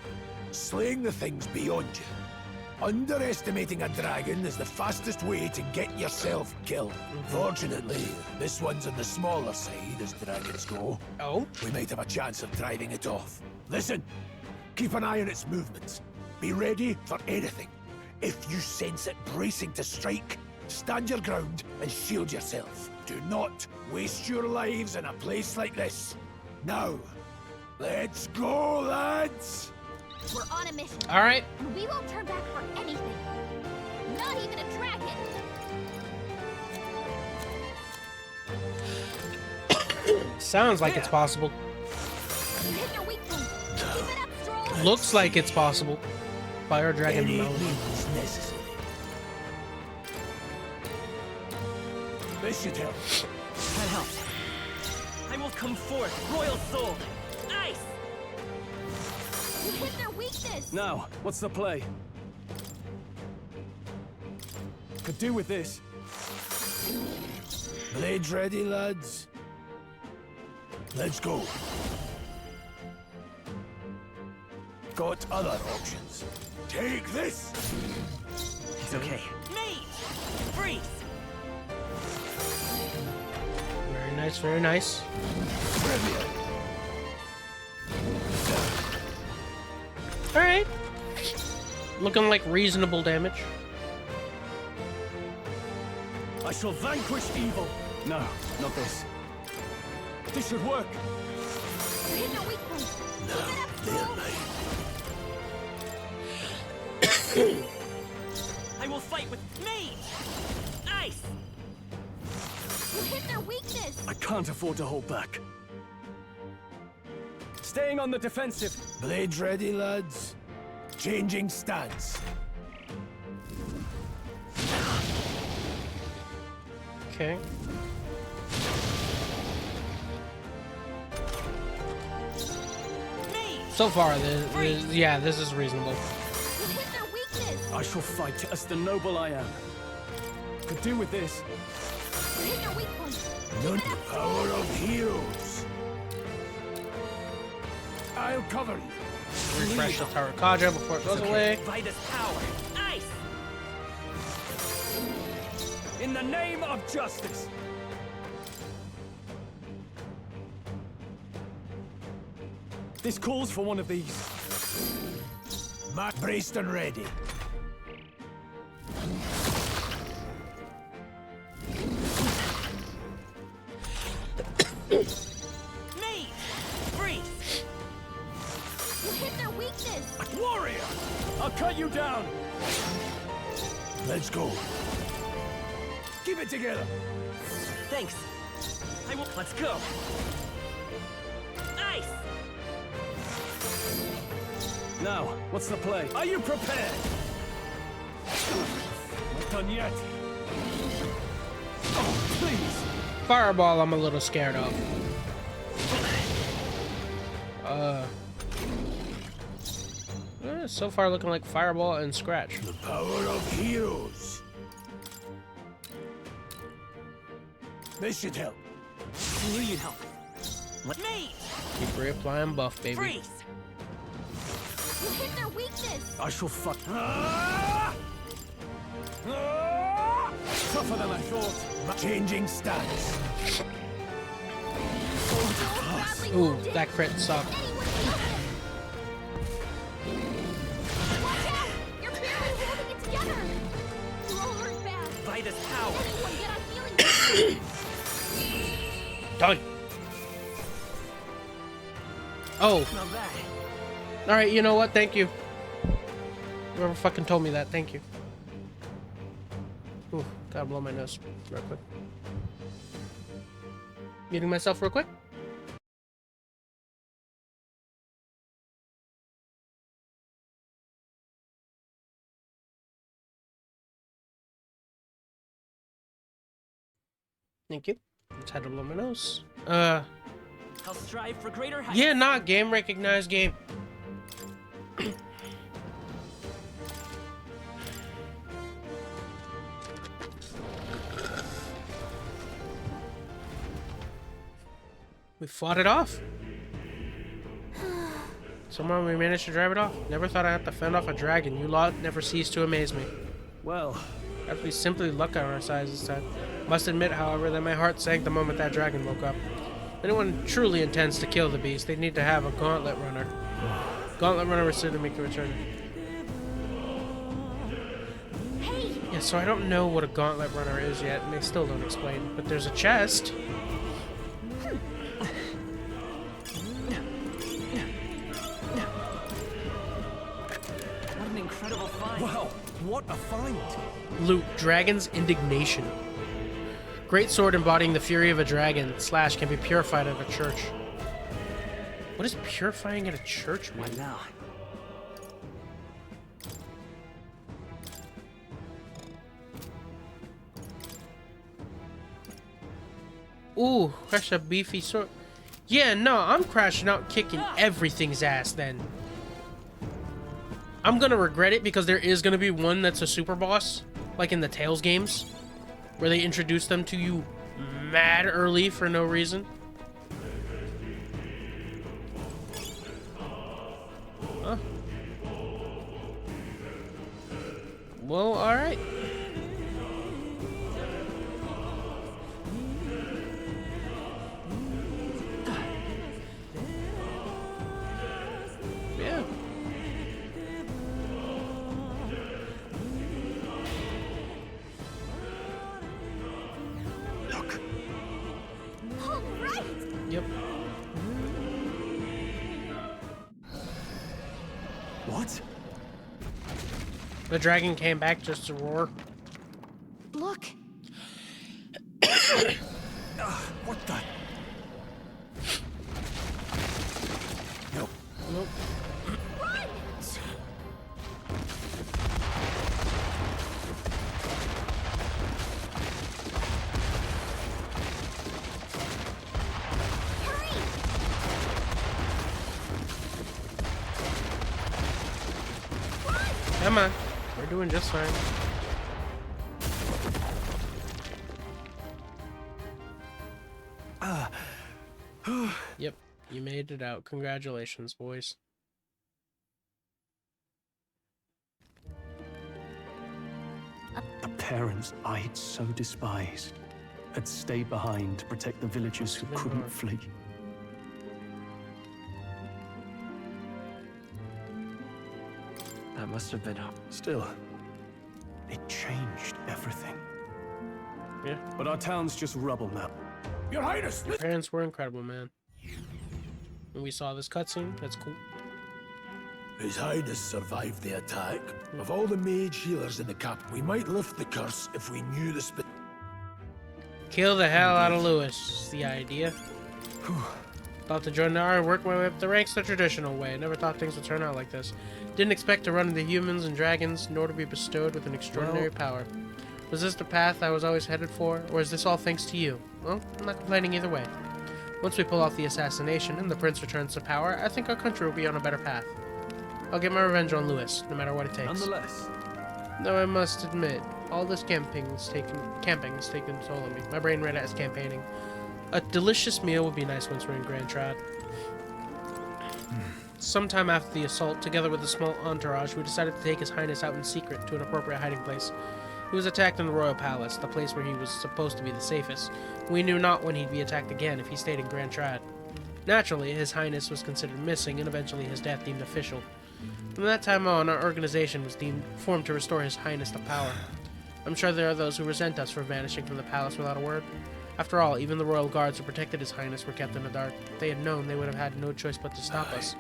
Slaying the thing's beyond you. Underestimating a dragon is the fastest way to get yourself killed. Fortunately, this one's on the smaller side as dragons go. Oh? We might have a chance of driving it off. Listen, keep an eye on its movements. Be ready for anything. If you sense it bracing to strike, stand your ground and shield yourself. Do not waste your lives in a place like this. Now, let's go, lads! We're on a mission. All right. And we won't turn back for anything. Not even a dragon. Sounds like it's possible. Hit their weak point. Keep it up, Stroll. Looks like it's possible. Fire Dragon Any Mountain. means necessary. This should help. That helps. I will come forth, royal soul. Ice! You hit their weakness. Now, what's the play? Could do with this. Blades ready, lads? Let's go. Got other options. Take this! It's okay. Mage! Freeze! Very nice, very nice. Brilliant! All right. Looking like reasonable damage. I shall vanquish evil. No, not this. This should work. You hit their weak point. Now, they're mine. I will fight with mage! Ice! You hit their weakness. I can't afford to hold back. Staying on the defensive. Blades ready, lads? Changing stance. Okay. So far, yeah, this is reasonable. You hit their weakness. I shall fight as the noble I am. Could do with this. You hit their weak point. None the power of heroes. I'll cover you. Refresh the Tower Kaja before it goes away. Vitus power! Ice! In the name of justice. This calls for one of these. Mark braced and ready. Mage! Freeze! You hit their weakness. Warrior! I'll cut you down. Let's go. Keep it together. Thanks. I will. Let's go. Ice! Now, what's the play? Are you prepared? Not done yet. Oh, please. Fireball, I'm a little scared of. So far looking like Fireball and Scratch. The power of heroes. This should help. I knew you'd help. What? Mage! Keep reapplying buff, baby. Freeze! You hit their weakness. I shall fuck. Tougher than I thought. Changing stance. Badly Ooh, wounded. that crit sucked. Anyone feel it? Watch out! You're barely holding it together. You're all hurt bad. Vitus power! Anyone get on healing? Done. Oh, Not bad. all right. You know what? Thank you. Whoever fucking told me that. Thank you. Ooh, gotta blow my nose real quick. Muting myself real quick. Thank you. Just had to blow my nose. I'll strive for greater heights. Yeah, nah, game recognized game. We fought it off. Somehow we managed to drive it off. Never thought I'd have to fend off a dragon. You lot never cease to amaze me. Well, Perhaps we simply luck on our side this time. Must admit, however, that my heart sank the moment that dragon woke up. If anyone truly intends to kill the beast, they need to have a gauntlet runner. Gauntlet runner will soon make a return. Hey! Yeah, so I don't know what a gauntlet runner is yet, and they still don't explain. But there's a chest. What an incredible find. Wow, what a find! Loot, Dragon's Indignation. Great sword embodying the fury of a dragon. Slash can be purified at a church. What does purifying at a church mean? What now? Ooh, crash a beefy sword. Yeah, no, I'm crashing out kicking everything's ass then. I'm gonna regret it because there is gonna be one that's a super boss, like in the Tales games, where they introduce them to you mad early for no reason. Huh. Well, alright. Yeah. Look, All right! Yep. what? The dragon came back just to roar. Look, What the? No. Nope. Run! Hurry! Come on. We're doing just fine. Yep. You made it out. Congratulations, boys. the parents I'd so despised had stayed behind to protect the villagers who couldn't flee. That must have been Still, it changed everything. Yeah. But our town's just rubble now. Your Highness, Your parents were incredible, man. When we saw this cutscene, that's cool. His Highness survived the attack. Of all the mage healers in the cap, we might lift the curse if we knew the Kill the hell out of Lewis, is the idea. Thought to join the army and work my way up the ranks the traditional way. Never thought things would turn out like this. Didn't expect to run into humans and dragons, nor to be bestowed with an extraordinary power. Was this the path I was always headed for, or is this all thanks to you? Well, I'm not complaining either way. Once we pull off the assassination and the prince returns to power, I think our country will be on a better path. I'll get my revenge on Lewis, no matter what it takes. Nonetheless, Though I must admit, all this camping has taken toll on me. My brain read it as campaigning. A delicious meal would be nice once we're in Grand Trad. Sometime after the assault, together with a small entourage, we decided to take His Highness out in secret to an appropriate hiding place. He was attacked in the royal palace, the place where he was supposed to be the safest. We knew not when he'd be attacked again if he stayed in Grand Trad. Naturally, His Highness was considered missing, and eventually his death deemed official. From that time on, our organization was formed to restore His Highness to power. I'm sure there are those who resent us for vanishing from the palace without a word. After all, even the royal guards who protected His Highness were kept in the dark. If they had known, they would have had no choice but to stop us.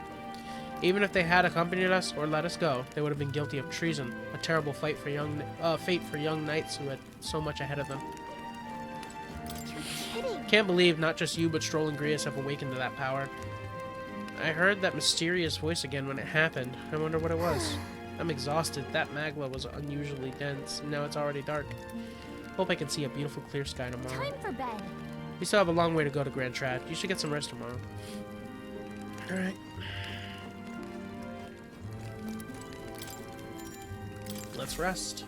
Even if they had accompanied us or let us go, they would have been guilty of treason, a terrible fate for young knights who had so much ahead of them. You're kidding! Can't believe not just you, but Stroll and Grius have awakened to that power. I heard that mysterious voice again when it happened. I wonder what it was. I'm exhausted. That magla was unusually dense, and now it's already dark. Hope I can see a beautiful clear sky tomorrow. Time for bed. We still have a long way to go to Grand Trad. You should get some rest tomorrow. Alright. Let's rest.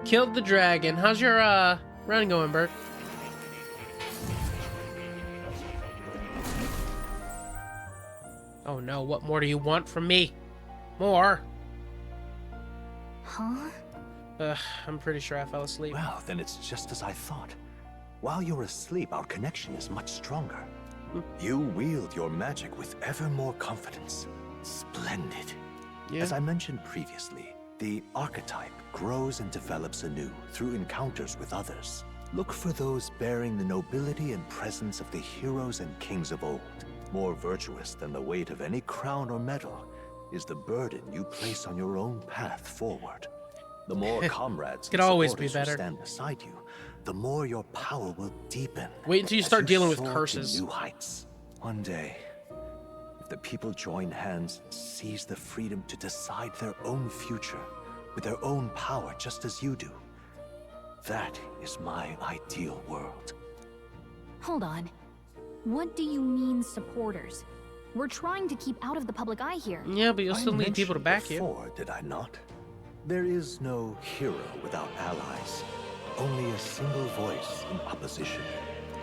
Killed the dragon. How's your run going, Bert? Oh no, what more do you want from me? More? Huh? I'm pretty sure I fell asleep. Well, then it's just as I thought. While you're asleep, our connection is much stronger. You wield your magic with ever more confidence. Splendid. Yeah. As I mentioned previously, the archetype grows and develops anew through encounters with others. Look for those bearing the nobility and presence of the heroes and kings of old. More virtuous than the weight of any crown or medal is the burden you place on your own path forward. The more comrades Could and always be supporters who better. stand beside you, the more your power will deepen. Wait until you as start dealing with soar to curses. new heights. One day, if the people join hands and seize the freedom to decide their own future with their own power, just as you do, that is my ideal world. Hold on. What do you mean, supporters? We're trying to keep out of the public eye here. Yeah, but you'll I still need people to mentioned back you. before, did I not? There is no hero without allies. Only a single voice in opposition.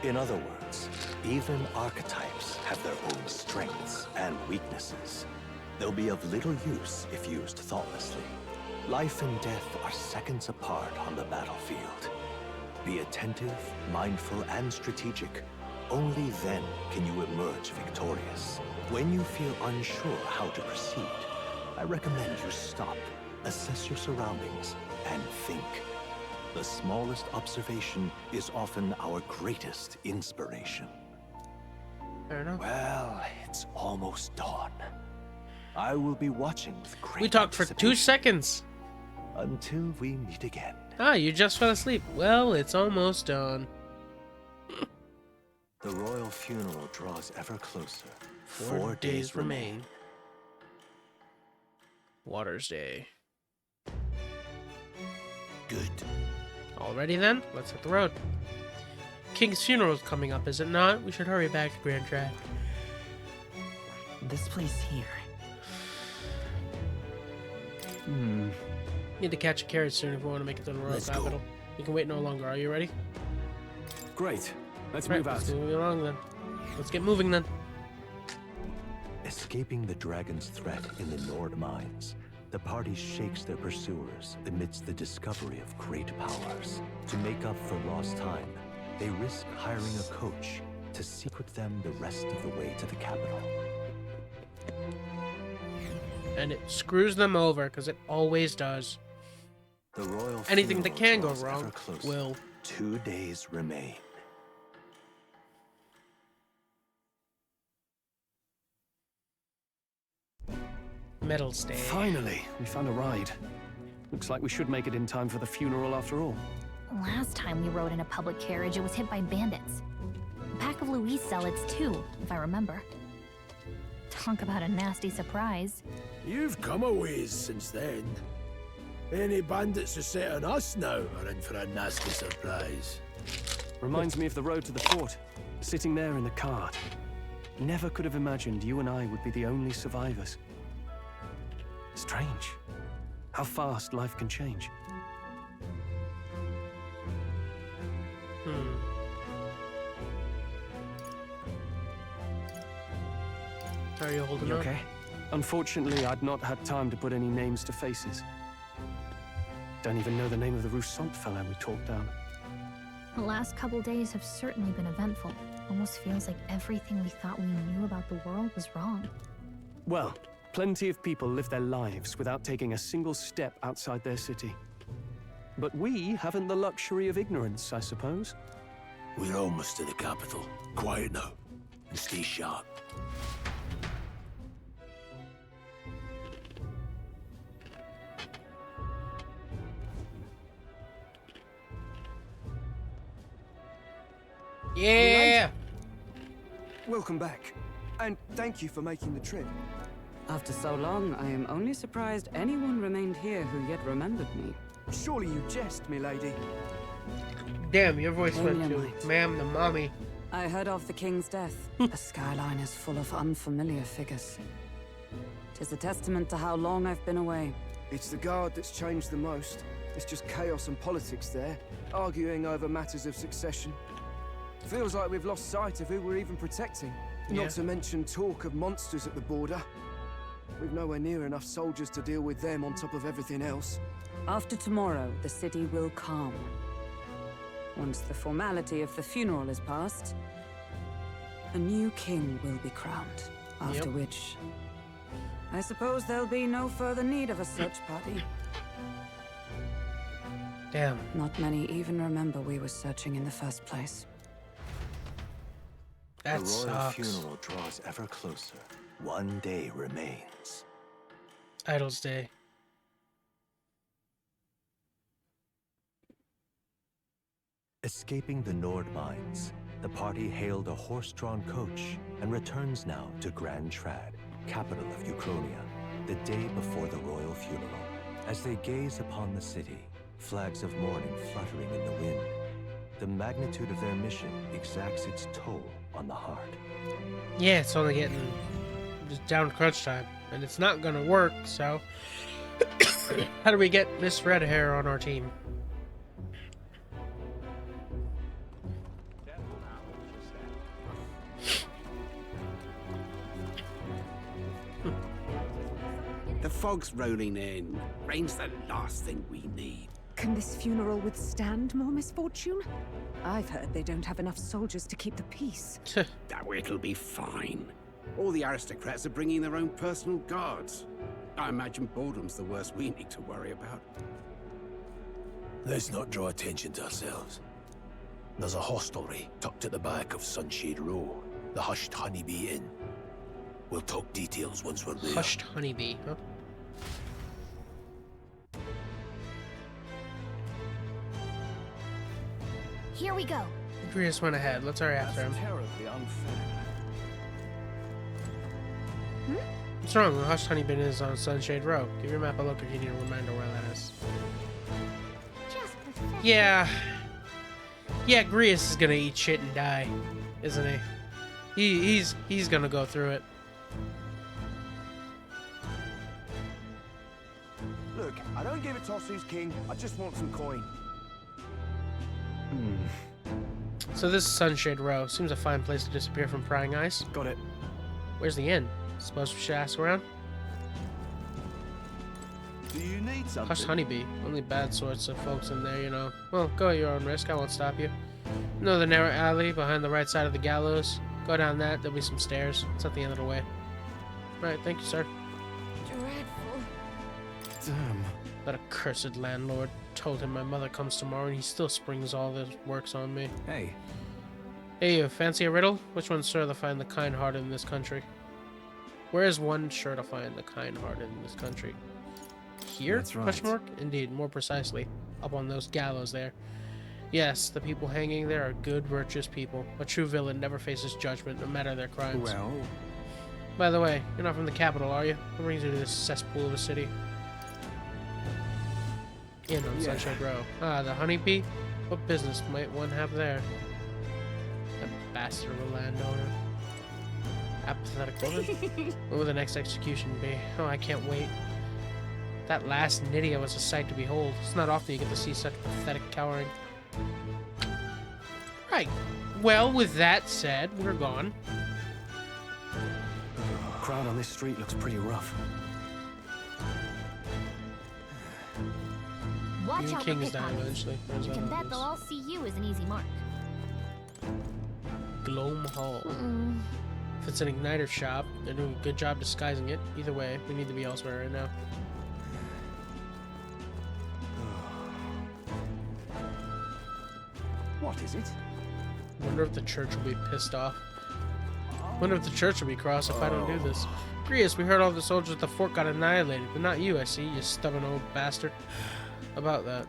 In other words, even archetypes have their own strengths and weaknesses. They'll be of little use if used thoughtlessly. Life and death are seconds apart on the battlefield. Be attentive, mindful, and strategic. Only then can you emerge victorious. When you feel unsure how to proceed, I recommend you stop, assess your surroundings, and think. The smallest observation is often our greatest inspiration. Fair enough. Well, it's almost dawn. I will be watching with great We talked for 2 anticipation seconds. until we meet again. Ah, you just fell asleep. Well, it's almost done. The royal funeral draws ever closer. 4 days remain. Water's Day. Good. Already then? Let's hit the road. King's funeral is coming up, is it not? We should hurry back to Grand Track. This place here. Need to catch a carriage soon if we want to make it to the royal Let's go. capital. You can wait no longer. Are you ready? Great. Let's Right, move out. let's move along then. Let's get moving then. Escaping the dragon's threat in the Nord mines, the party shakes their pursuers amidst the discovery of great powers. To make up for lost time, they risk hiring a coach to secret them the rest of the way to the capital. And it screws them over, because it always does. The royal Anything that can funeral go draws ever wrong closer. will. 2 days remain. Medals Day. Finally, we found a ride. Looks like we should make it in time for the funeral after all. Last time we rode in a public carriage, it was hit by bandits. A pack of Louise zealots, too, if I remember. Talk about a nasty surprise. You've come a ways since then. Any bandits who set on us now are in for a nasty surprise. Reminds me of the road to the fort. Sitting there in the cart. Never could have imagined you and I would be the only survivors. Strange. How fast life can change. How are you holding You up? okay? Unfortunately, I'd not had time to put any names to faces. Don't even know the name of the Rousseau fellow we talked down. The last couple days have certainly been eventful. Almost feels like everything we thought we knew about the world was wrong. Well, plenty of people live their lives without taking a single step outside their city. But we haven't the luxury of ignorance, I suppose. We're almost to the capital. Quiet now, and stay sharp. Yeah! Welcome back, and thank you for making the trip. After so long, I am only surprised anyone remained here who yet remembered me. Surely you jest, milady. Damn, your voice Maybe went I to might. ma'am the mommy. I heard of the king's death. The skyline is full of unfamiliar figures. 'Tis a testament to how long I've been away. It's the guard that's changed the most. It's just chaos and politics there, arguing over matters of succession. Feels like we've lost sight of who we're even protecting. Not to mention talk of monsters at the border. We've nowhere near enough soldiers to deal with them on top of everything else. After tomorrow, the city will calm. Once the formality of the funeral is past, a new king will be crowned. After which, I suppose there'll be no further need of a search party. Damn. Not many even remember we were searching in the first place. That the royal sucks. funeral draws ever closer. One day remains. Idol's Day. Escaping the Nord mines, the party hailed a horse-drawn coach and returns now to Grand Trad, capital of Uchronia, the day before the royal funeral. As they gaze upon the city, flags of mourning fluttering in the wind, the magnitude of their mission exacts its toll on the heart. Yeah, it's only getting just down to crunch time, and it's not gonna work, so... How do we get Miss Red Hair on our team? The fog's rolling in. Rain's the last thing we need. Can this funeral withstand more misfortune? I've heard they don't have enough soldiers to keep the peace. Oh, it'll be fine. All the aristocrats are bringing their own personal guards. I imagine boredom's the worst we need to worry about. Let's not draw attention to ourselves. There's a hostelry tucked at the back of Sunshade Row, the Hushed Honeybee Inn. We'll talk details once we're there. Hushed Honeybee, huh? Here we go. Grius went ahead. Let's hurry after him. Terribly unfair. What's wrong? The Hushed Honeybee is on Sunshade Row. Give your map a look if you need a reminder where that is. Yeah. Yeah, Grius is gonna eat shit and die, isn't he? He's gonna go through it. Look, I don't give a toss who's king. I just want some coin. So this is Sunshade Row. Seems a fine place to disappear from prying eyes. Got it. Where's the inn? Suppose we should ask around? Do you need something? Hushed Honeybee. Only bad sorts of folks in there, you know. Well, go at your own risk. I won't stop you. You know the narrow alley behind the right side of the gallows? Go down that. There'll be some stairs. It's at the end of the way. Right, thank you, sir. Dreadful. Damn. That accursed landlord. Told him my mother comes tomorrow and he still springs all this works on me. Hey. Hey, you fancy a riddle? Which one's sure to find the kind-hearted in this country? Where is one sure to find the kind-hearted in this country? Here? That's right. Question mark? Indeed, more precisely. Up on those gallows there. Yes, the people hanging there are good, virtuous people. A true villain never faces judgment, no matter their crimes. Well. By the way, you're not from the capital, are you? What brings you to this cesspool of a city? Inn on Sunshine Row. Ah, the Honeybee? What business might one have there? That bastard of a landowner. Apathetic woman? When will the next execution be? Oh, I can't wait. That last Nydia was a sight to behold. It's not often you get to see such pathetic cowering. Right. Well, with that said, we're gone. Crowd on this street looks pretty rough. Watch Even out for King's down pickpockets. eventually. You can bet they'll all see you as an easy mark. Gloam Hall. If it's an igniter shop, they're doing a good job disguising it. Either way, we need to be elsewhere right now. What is it? Wonder if the church will be pissed off. Wonder if the church will be cross if I don't do this. Grius, we heard all the soldiers at the fort got annihilated, but not you, I see, you stubborn old bastard. About that.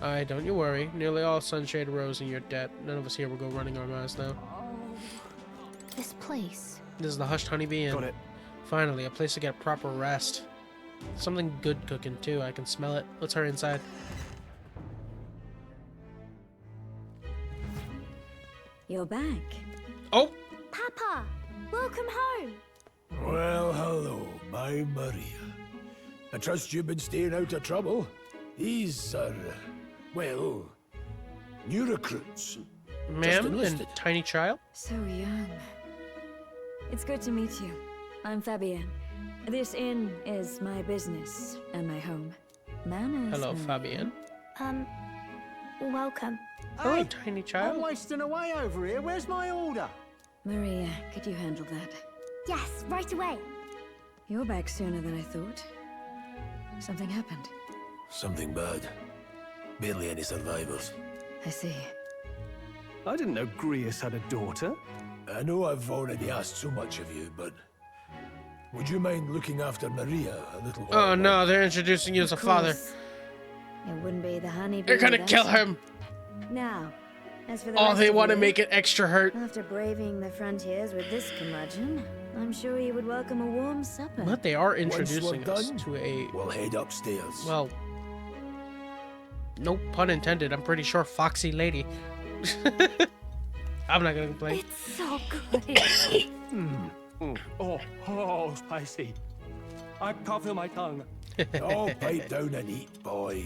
Aye, don't you worry. Nearly all Sunshade Row's in your debt. None of us here will go running our mouths now. This place. This is the Hushed Honeybee Inn. Got it. Finally, a place to get proper rest. Something good cooking, too. I can smell it. Let's hurry inside. You're back. Oh! Papa! Welcome home! Well, hello, my Maria. I trust you've been staying out of trouble. These are, well, new recruits. Ma'am and tiny child? So young. It's good to meet you. I'm Fabienne. This inn is my business and my home. Manners. Hello, Fabienne. Welcome. Oh, tiny child. I'm wasting away over here. Where's my order? Maria, could you handle that? Yes, right away. You're back sooner than I thought. Something happened. Something bad. Barely any survivors. I see. I didn't know Grius had a daughter. I know I've already asked so much of you, but would you mind looking after Maria a little while? Oh no, they're introducing you as a father. It wouldn't be the honeybee. They're gonna kill him. Now, as for the Oh, rest they of want to you, make it extra hurt. After braving the frontiers with this curmudgeon, I'm sure you would welcome a warm supper. But they are Once introducing we're us done, to a... we'll head upstairs. Well, no pun intended. I'm pretty sure foxy lady. I'm not gonna complain. It's so good. Oh, spicy. I can't feel my tongue. Oh, pipe down and eat, boy.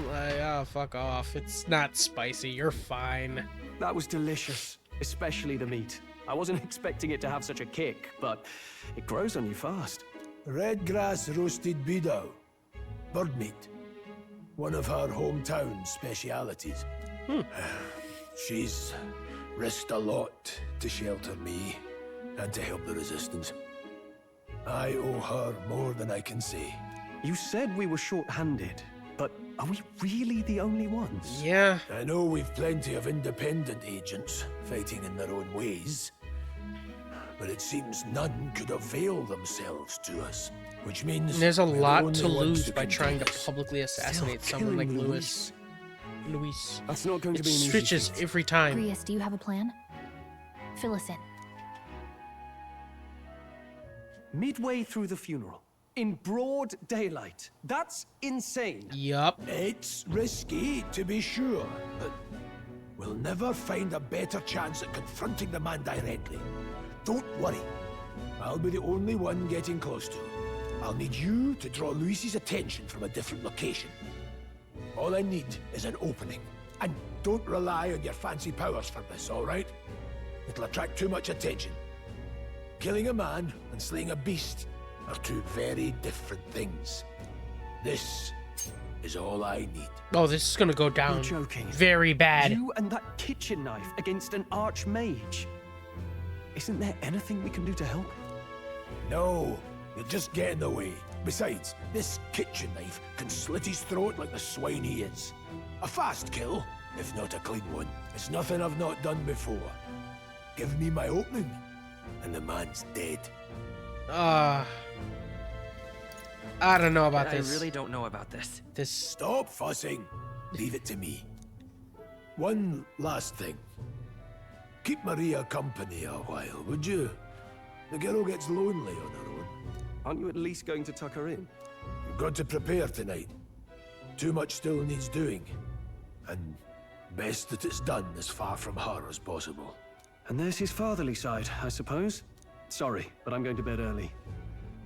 Like, oh, fuck off. It's not spicy. You're fine. That was delicious, especially the meat. I wasn't expecting it to have such a kick, but it grows on you fast. Red grass roasted beedow. Bird meat. One of her hometown specialities. She's risked a lot to shelter me and to help the resistance. I owe her more than I can say. You said we were short-handed, but are we really the only ones? Yeah. I know we've plenty of independent agents fighting in their own ways, but it seems none could avail themselves to us, which means There's a we're the lot only to ones lose who by can trying do to this. publicly assassinate Still someone like killing Luis. That's not going to It be an easy switches feat. every time. Grius, do you have a plan? Fill us in. Midway through the funeral, in broad daylight. That's insane. Yup. It's risky, to be sure, but we'll never find a better chance at confronting the man directly. Don't worry. I'll be the only one getting close to him. I'll need you to draw Luis's attention from a different location. All I need is an opening. And don't rely on your fancy powers for this, all right? It'll attract too much attention. Killing a man and slaying a beast are two very different things. This is all I need. Oh, this is gonna go down You're joking. very bad. You and that kitchen knife against an archmage. Isn't there anything we can do to help? No, you'll just get in the way. Besides, this kitchen knife can slit his throat like the swine he is. A fast kill, if not a clean one. It's nothing I've not done before. Give me my opening, and the man's dead. I don't know about this. I really don't know about this. Stop fussing. Leave it to me. One last thing. Keep Maria company a while, would you? The girl gets lonely on her own. Aren't you at least going to tuck her in? You've got to prepare tonight. Too much still needs doing. And best that it's done as far from her as possible. And there's his fatherly side, I suppose. Sorry, but I'm going to bed early.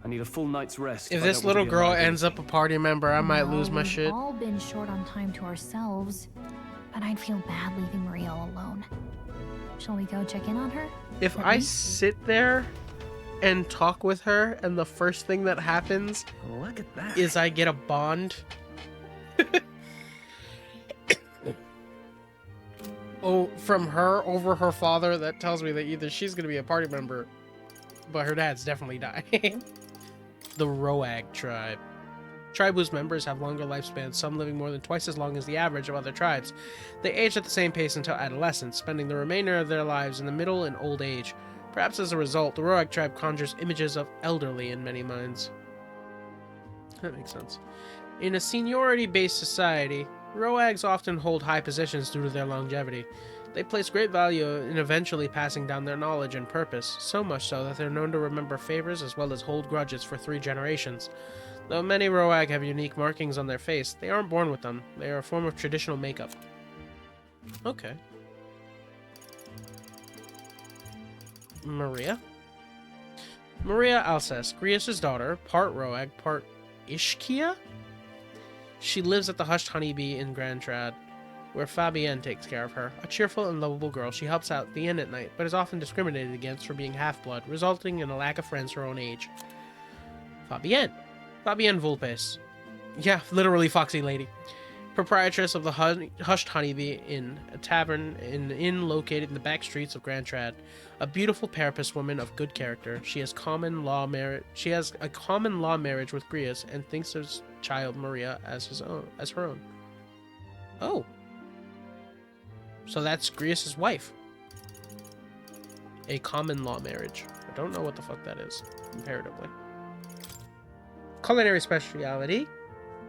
I need a full night's rest. If I this don't want to little be a girl liability. ends up a party member, I might lose my We've shit. all been short on time to ourselves, but I'd feel bad leaving Maria all alone. Shall we go check in on her? If At I least? sit there and talk with her, and the first thing that happens Look at that. is I get a bond. Oh, from her over her father, that tells me that either she's gonna be a party member, but her dad's definitely dying. The Roag tribe. Tribe whose members have longer lifespans, some living more than twice as long as the average of other tribes. They age at the same pace until adolescence, spending the remainder of their lives in the middle and old age. Perhaps as a result, the Roag tribe conjures images of elderly in many minds. That makes sense. In a seniority-based society, Roags often hold high positions due to their longevity. They place great value in eventually passing down their knowledge and purpose, so much so that they're known to remember favors as well as hold grudges for 3 generations. Though many Roag have unique markings on their face, they aren't born with them. They are a form of traditional makeup. Okay. Maria? Maria Alcest, Grius' daughter, part Roag, part Ishkia? She lives at the Hushed Honeybee in Grand Trad. where Fabienne takes care of her. A cheerful and lovable girl, she helps out the inn at night, but is often discriminated against for being half-blood, resulting in a lack of friends her own age. Fabienne Vulpes. Yeah, literally Foxy Lady. Proprietress of the Hushed Honeybee Inn, a inn located in the back streets of Grand Trad. A beautiful Parapus woman of good character. She has a common law marriage with Grius and thinks of his child Maria as her own. Oh. So that's Grius' wife. A common law marriage. I don't know what the fuck that is, comparatively. Culinary speciality,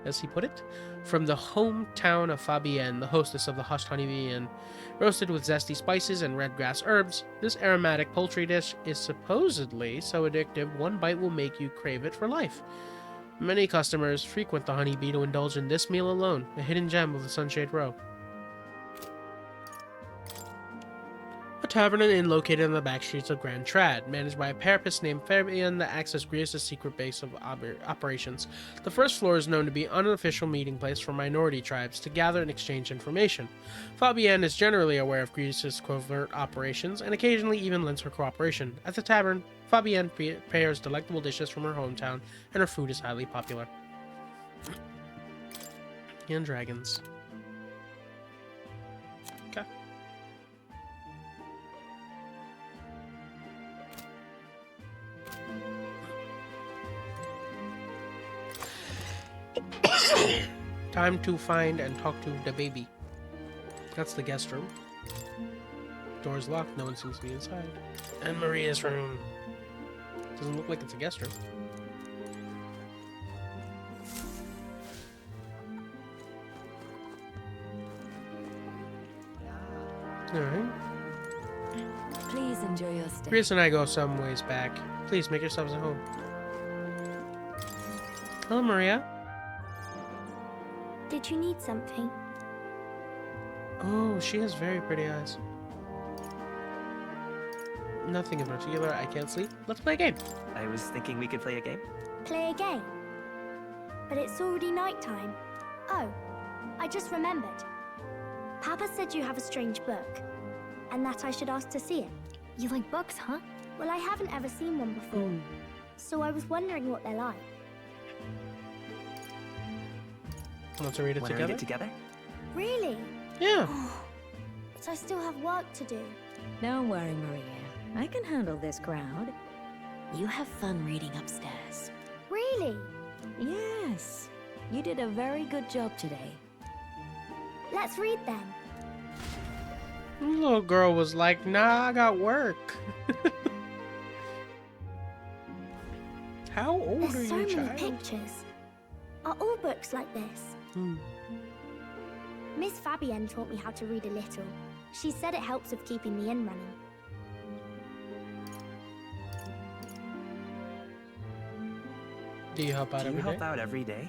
as he put it, from the hometown of Fabienne, the hostess of the Hushed Honeybee Inn. Roasted with zesty spices and red grass herbs, this aromatic poultry dish is supposedly so addictive one bite will make you crave it for life. Many customers frequent the Honeybee to indulge in this meal alone, a hidden gem of the Sunshade Row. A tavern and inn located in the back streets of Grand Trad, managed by a Parapus named Fabienne that acts as Grius' secret base of operations. The first floor is known to be an unofficial meeting place for minority tribes to gather and exchange information. Fabienne is generally aware of Grius' covert operations and occasionally even lends her cooperation. At the tavern, Fabienne prepares delectable dishes from her hometown, and her food is highly popular. And dragons. Okay. Time to find and talk to the baby. That's the guest room. Door's locked, no one seems to be inside. And Maria's room. Doesn't look like it's a guest room. Alright. Please enjoy your stay. Grius and I go some ways back. Please make yourselves at home. Hello, Maria. Did you need something? Oh, she has very pretty eyes. Nothing in particular. I can't sleep. Let's play a game. I was thinking we could play a game. Play a game? But it's already nighttime. Oh, I just remembered. Papa said you have a strange book, and that I should ask to see it. You like books, huh? Well, I haven't ever seen one before, so I was wondering what they're like. Want to read it Wanna together? read it together? Really? Yeah. But I still have work to do. Don't worry, Maria. I can handle this crowd. You have fun reading upstairs. Really? Yes. You did a very good job today. Let's read then. The little girl was like, nah, I got work. How old There's are so you, many child? pictures. Are all books like this? Miss Fabienne taught me how to read a little. She said it helps with keeping the inn running. Do you help out Do you every help day? out every day?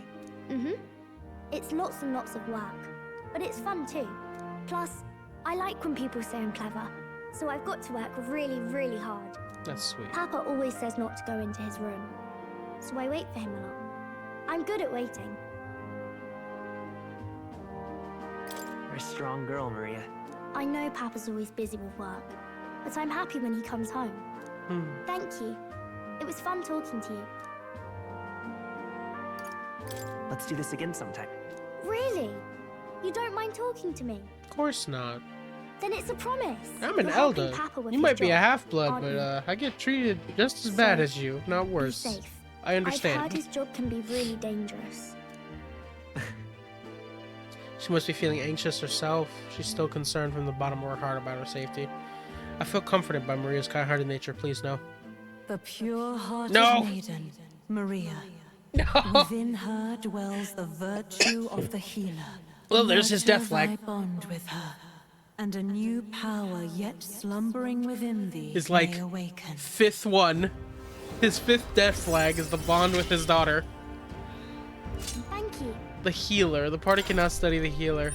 It's lots and lots of work, but it's fun too. Plus, I like when people say I'm clever, so I've got to work really, really hard. That's sweet. Papa always says not to go into his room, so I wait for him a lot. I'm good at waiting. You're a strong girl, Maria. I know Papa's always busy with work, but I'm happy when he comes home. Thank you. It was fun talking to you. Let's do this again sometime. Really? You don't mind talking to me? Of course not. Then it's a promise. I'm an You're helping elder. Papa with You his might be a job, half-blood, aren't but you? I get treated just as bad as you, not Be worse. safe. I understand. I've heard his job can be really dangerous. She must be feeling anxious herself. She's still concerned from the bottom of her heart about her safety. I feel comforted by Maria's kind-hearted nature. Please, no. The pure-hearted No. maiden, Maria. No. Within her dwells the virtue of the healer. Well, there's his Nurture death flag. thy bond with her, and a new power yet slumbering within thee His, like, may awaken. fifth one. His fifth death flag is the bond with his daughter. Thank you. The healer. The party cannot study the healer.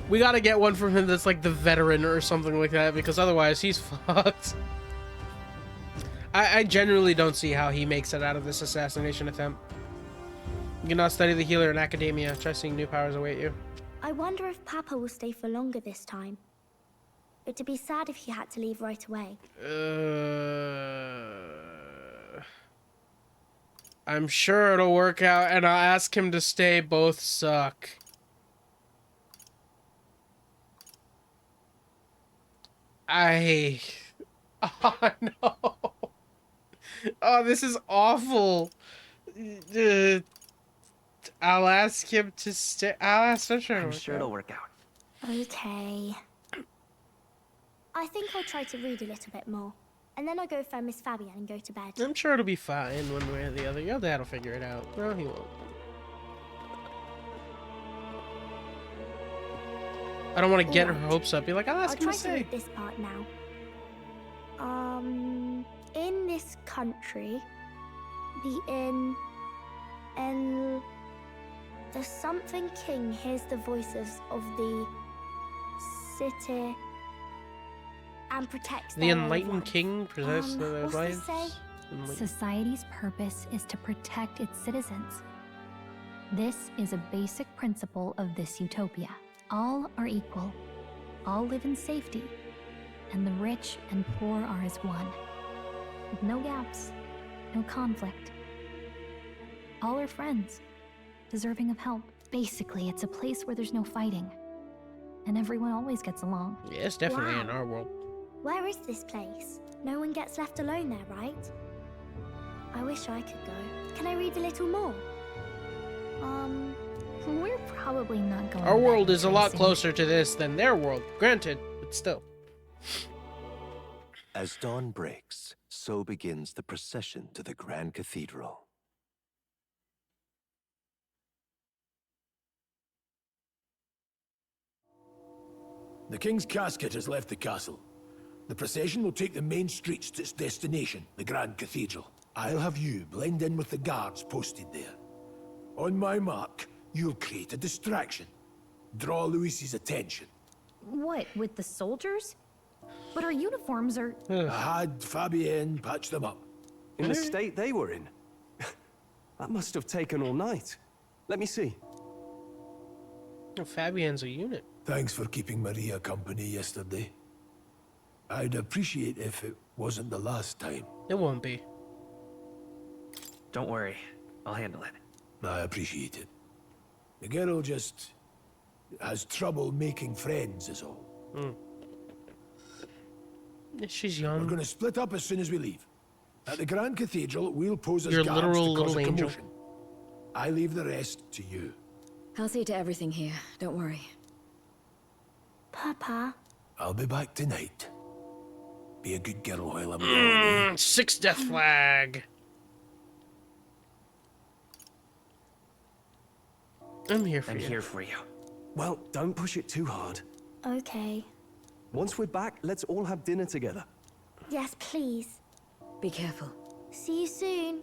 We gotta get one from him that's like the veteran or something like that, because otherwise he's fucked. I genuinely don't see how he makes it out of this assassination attempt. You cannot study the healer in academia. Try seeing new powers await you. I wonder if Papa will stay for longer this time. It'd be sad if he had to leave right away. I'm sure it'll work out, and I'll ask him to stay. Both suck. Oh, no. Oh, this is awful. I'll ask him to stay. I'm sure it'll work out. Okay. I think I'll try to read a little bit more. And then I'll go find Miss Fabian and go to bed. I'm sure it'll be fine one way or the other. Your dad will figure it out. No, he won't. I don't want to get her hopes up. Be like, I'll ask him to stay. I'll try to read this part now. In this country, the something king hears the voices of the city and protects The their enlightened king possesses the what's lives. this say? Society's purpose is to protect its citizens. This is a basic principle of this utopia. All are equal. All live in safety. And the rich and poor are as one. With no gaps, no conflict. All are friends, deserving of help. Basically, it's a place where there's no fighting. And everyone always gets along. Yeah, it's definitely in our world. Where is this place? No one gets left alone there, right? I wish I could go. Can I read a little more? We're probably not going. Our world is a lot closer to this than their world, granted, but still. As dawn breaks, so begins the procession to the Grand Cathedral. The king's casket has left the castle. The procession will take the main streets to its destination, the Grand Cathedral. I'll have you blend in with the guards posted there. On my mark, you'll create a distraction. Draw Luis's attention. What, with the soldiers? But our uniforms are... I had Fabienne patch them up. In the state they were in? That must have taken all night. Let me see. Oh, Fabienne's a unit. Thanks for keeping Maria company yesterday. I'd appreciate if it wasn't the last time. It won't be. Don't worry. I'll handle it. I appreciate it. The girl just has trouble making friends is all. She's young. We're going to split up as soon as we leave. At the Grand Cathedral, we'll pose as Your guards literal to cause little a angel. commotion. I leave the rest to you. I'll see to everything here. Don't worry. Papa. I'll be back tonight. Be a good girl while I'm gone. 6 death flag. I'm here for you. I'm here for you. Well, don't push it too hard. Okay. Once we're back, let's all have dinner together. Yes, please. Be careful. See you soon.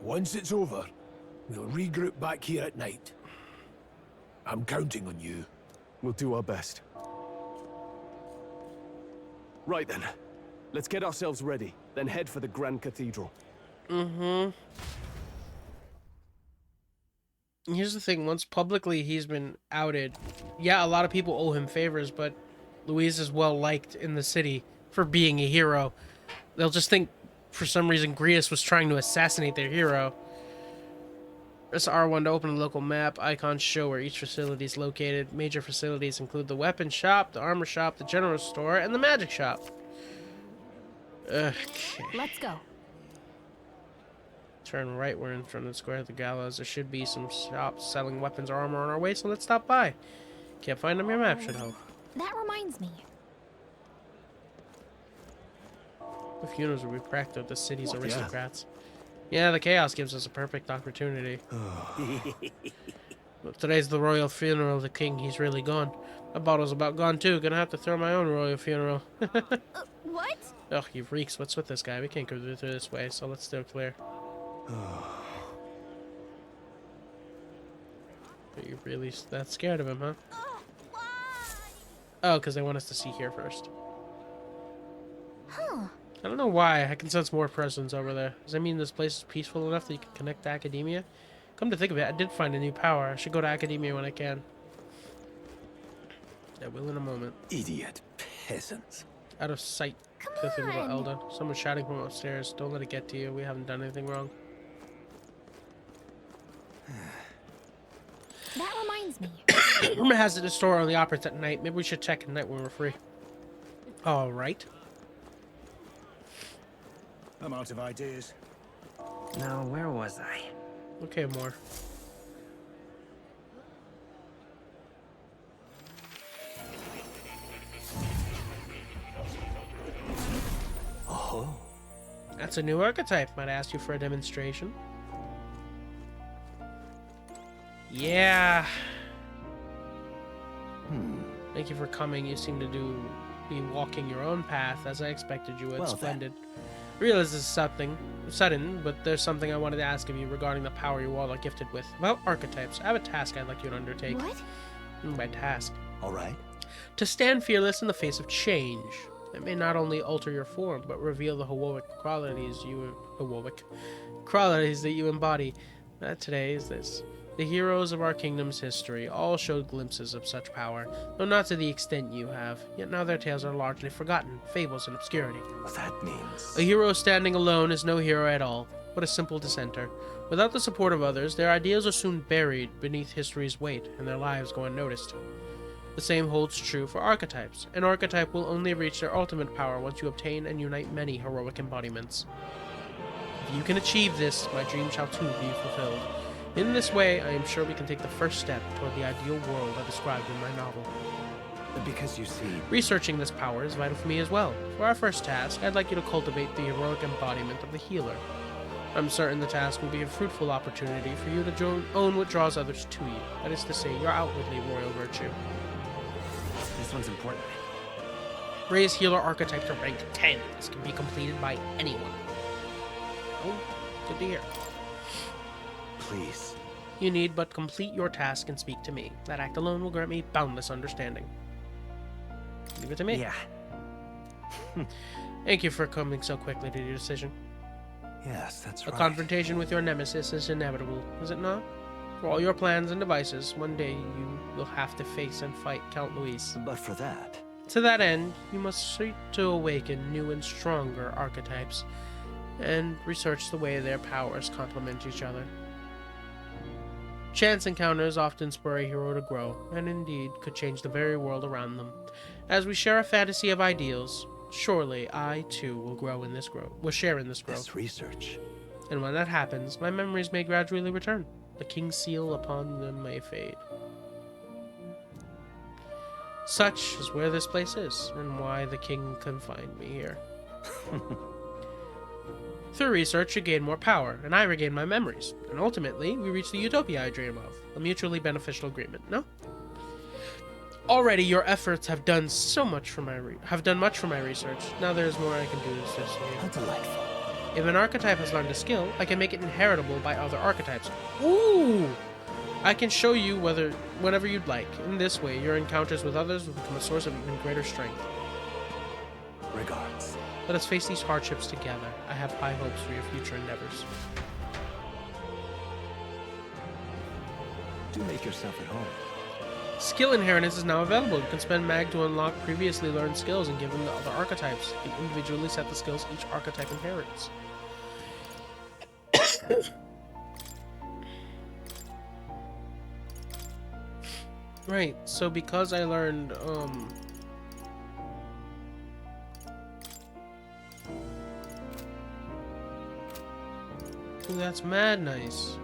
Once it's over, we'll regroup back here at night. I'm counting on you. We'll do our best. Right then. Let's get ourselves ready, then head for the Grand Cathedral. Here's the thing, once publicly he's been outed, yeah, a lot of people owe him favors, but Luis is well liked in the city for being a hero. They'll just think, for some reason, Grius was trying to assassinate their hero. Press R1 to open a local map. Icons show where each facility is located. Major facilities include the weapon shop, the armor shop, the general store, and the magic shop. Okay. Let's go. Turn right, we're in front of the square of the gallows. There should be some shops selling weapons or armor on our way, so let's stop by. Can't find them, your map should help. That reminds me. The funerals will be cracked at the city's aristocrats. Yeah, the chaos gives us a perfect opportunity. But today's the royal funeral of the king. He's really gone. My bottle's about gone too. Gonna have to throw my own royal funeral. What? Ugh, you freaks. What's with this guy? We can't go through this way, so let's steer clear. Are you really that scared of him, huh? Oh, because they want us to see here first. Huh. I don't know why. I can sense more presence over there. Does that mean this place is peaceful enough that you can connect to academia? Come to think of it, I did find a new power. I should go to academia when I can. I will in a moment. Idiot peasants. Out of sight. Good thing about Elda. Someone's shouting from upstairs. Don't let it get to you. We haven't done anything wrong. That reminds me. Rumor has it a store only operates at night. Maybe we should check at night when we're free. Alright. I'm out of ideas. Now, where was I? Okay, more. Oh. That's a new archetype. Might I ask you for a demonstration? Yeah. Thank you for coming. You seem to be walking your own path, as I expected you would. Well, Splendid. Realize this is something sudden, but there's something I wanted to ask of you regarding the power you all are gifted with. About archetypes, I have a task I'd like you to undertake. What? By task. All right. To stand fearless in the face of change. It may not only alter your form, but reveal the heroic qualities that you embody. That today is this. The heroes of our kingdom's history all showed glimpses of such power, though not to the extent you have, yet now their tales are largely forgotten, fables and obscurity. That means... A hero standing alone is no hero at all, but a simple dissenter. Without the support of others, their ideas are soon buried beneath history's weight, and their lives go unnoticed. The same holds true for archetypes. An archetype will only reach their ultimate power once you obtain and unite many heroic embodiments. If you can achieve this, my dream shall too be fulfilled. In this way, I am sure we can take the first step toward the ideal world I described in my novel. Because you see... Researching this power is vital for me as well. For our first task, I'd like you to cultivate the heroic embodiment of the healer. I'm certain the task will be a fruitful opportunity for you to own what draws others to you. That is to say, your outwardly royal virtue. This one's important. Raise healer archetype to rank 10. This can be completed by anyone. Oh, good to hear. Please. You need but complete your task and speak to me. That act alone will grant me boundless understanding. Leave it to me. Yeah. Thank you for coming so quickly to your decision. Yes, that's A right. confrontation with your nemesis is inevitable, is it not? For all your plans and devices, one day you will have to face and fight Count Luis. But for that... To that end, you must seek to awaken new and stronger archetypes, and research the way their powers complement each other. Chance encounters often spur a hero to grow, and indeed could change the very world around them. As we share a fantasy of ideals, surely I too will share in this growth. This research. And when that happens, my memories may gradually return. The king's seal upon them may fade. Such is where this place is, and why the king confined me here. Through research, you gain more power, and I regain my memories, and ultimately, we reach the utopia I dream of, a mutually beneficial agreement, no? Already, your efforts have done much for my research. Now there is more I can do to assist you. How delightful. If an archetype has learned a skill, I can make it inheritable by other archetypes. Ooh! I can show you whenever you'd like. In this way, your encounters with others will become a source of even greater strength. Regards. Let us face these hardships together. I have high hopes for your future endeavors. Do make yourself at home. Skill inheritance is now available. You can spend mag to unlock previously learned skills and give them to other archetypes. You can individually set the skills each archetype inherits. Right, so because I learned, ooh, that's mad nice.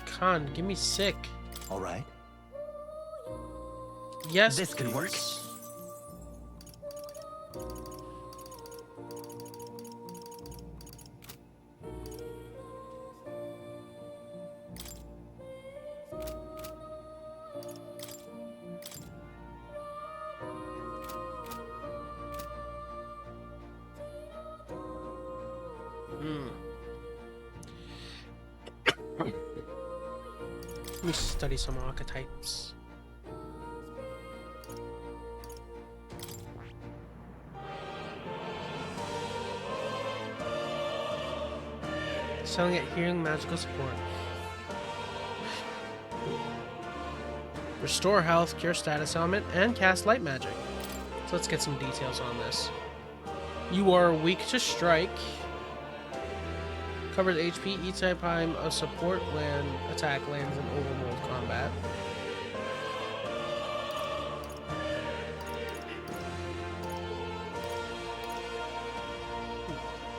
Khan, give me sick. All right. Yes, this could work. me study some archetypes. Selling at healing magical support. Restore health, cure status element, and cast light magic. So let's get some details on this. You are weak to strike. Covers HP each time a support when attack lands in overworld combat.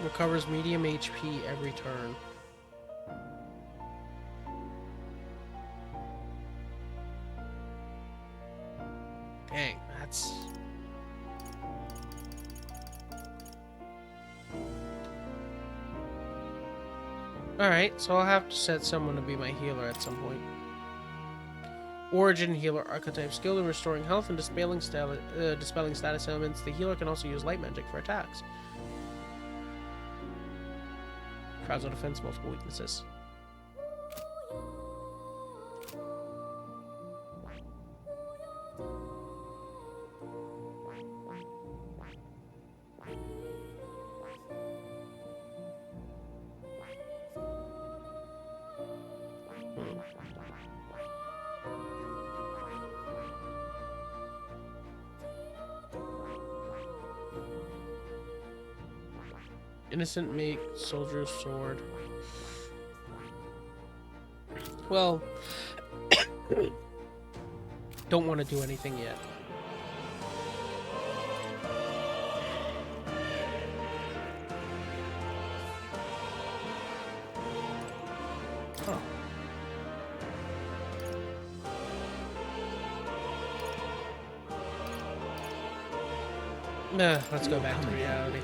Recovers medium HP every turn. Dang, that's... Alright, so I'll have to set someone to be my healer at some point. Origin healer archetype. Skilled in restoring health and dispelling status elements. The healer can also use light magic for attacks. Crowds on defense, multiple weaknesses. Innocent make soldier's sword. Well, don't want to do anything yet. Oh. Let's go back to reality.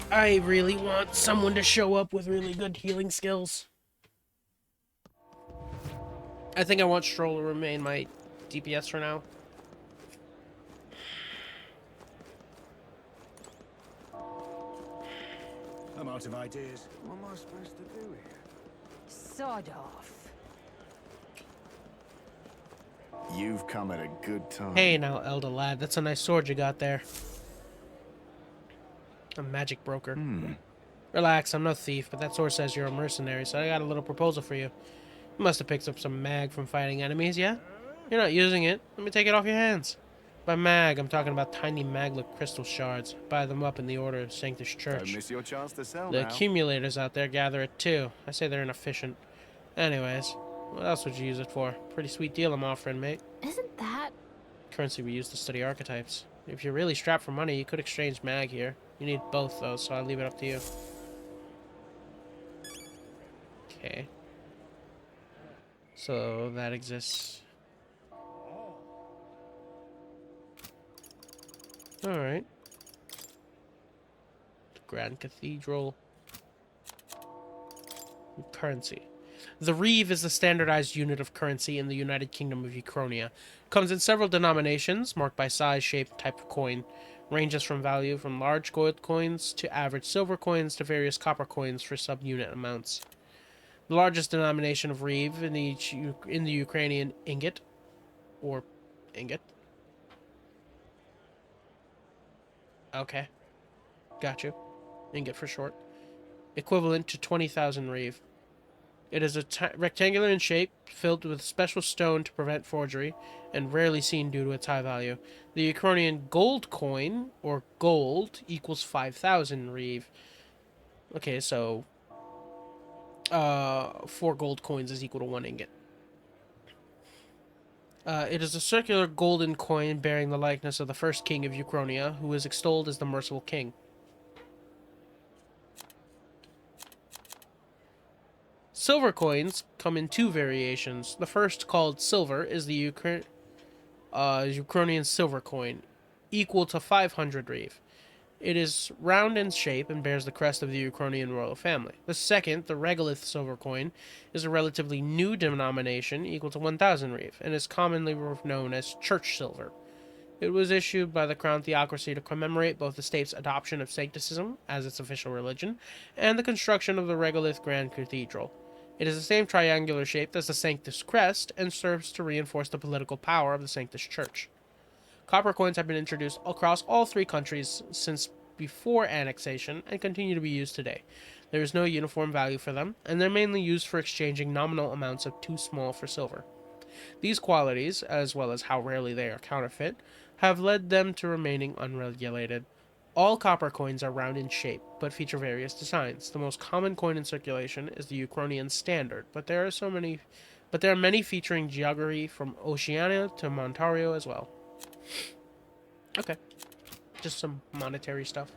I really want someone to show up with really good healing skills. I think I want Stroll to remain my DPS for now. I'm out of ideas. What am I supposed to do here? Sod off. You've come at a good time. Hey now, Elder lad, that's a nice sword you got there. A magic broker. Relax, I'm no thief, but that sword says you're a mercenary, so I got a little proposal for you. You must have picked up some mag from fighting enemies, yeah? You're not using it. Let me take it off your hands. By mag, I'm talking about tiny maglet crystal shards. Buy them up in the Order of Sanctus Church. Don't miss your chance to sell The now. accumulators out there gather it too. I say they're inefficient. Anyways, what else would you use it for? Pretty sweet deal I'm offering, mate. Isn't that... Currency we use to study archetypes. If you're really strapped for money, you could exchange mag here. You need both, though, so I'll leave it up to you. Okay. So, that exists. Alright. The Grand Cathedral. Currency. The reeve is the standardized unit of currency in the United Kingdom of Uchronia. Comes in several denominations, marked by size, shape, type of coin. Ranges from value from large gold coins to average silver coins to various copper coins for sub-unit amounts. The largest denomination of reeve in the Ukrainian ingot, or ingot. Okay, got you. Ingot for short. Equivalent to 20,000 reeve. It is rectangular in shape, filled with special stone to prevent forgery, and rarely seen due to its high value. The Ukrainian gold coin, or gold, equals 5,000 reeve. Okay, so 4 gold coins is equal to 1 ingot. It is a circular golden coin bearing the likeness of the first king of Uchronia, who is extolled as the merciful king. Silver coins come in 2 variations. The first, called silver, is the Ukrainian silver coin, equal to 500 reeve. It is round in shape and bears the crest of the Ukrainian royal family. The second, the regolith silver coin, is a relatively new denomination equal to 1,000 reeve, and is commonly known as church silver. It was issued by the Crown Theocracy to commemorate both the state's adoption of Sancticism as its official religion, and the construction of the regolith Grand Cathedral. It is the same triangular shape as the Sanctus crest and serves to reinforce the political power of the Sanctus Church. Copper coins have been introduced across all 3 countries since before annexation and continue to be used today. There is no uniform value for them, and they're mainly used for exchanging nominal amounts of too small for silver. These qualities, as well as how rarely they are counterfeit, have led them to remaining unregulated. All copper coins are round in shape, but feature various designs. The most common coin in circulation is the Ukrainian standard, but there are many featuring geography from Oceania to Montario as well. Okay. Just some monetary stuff.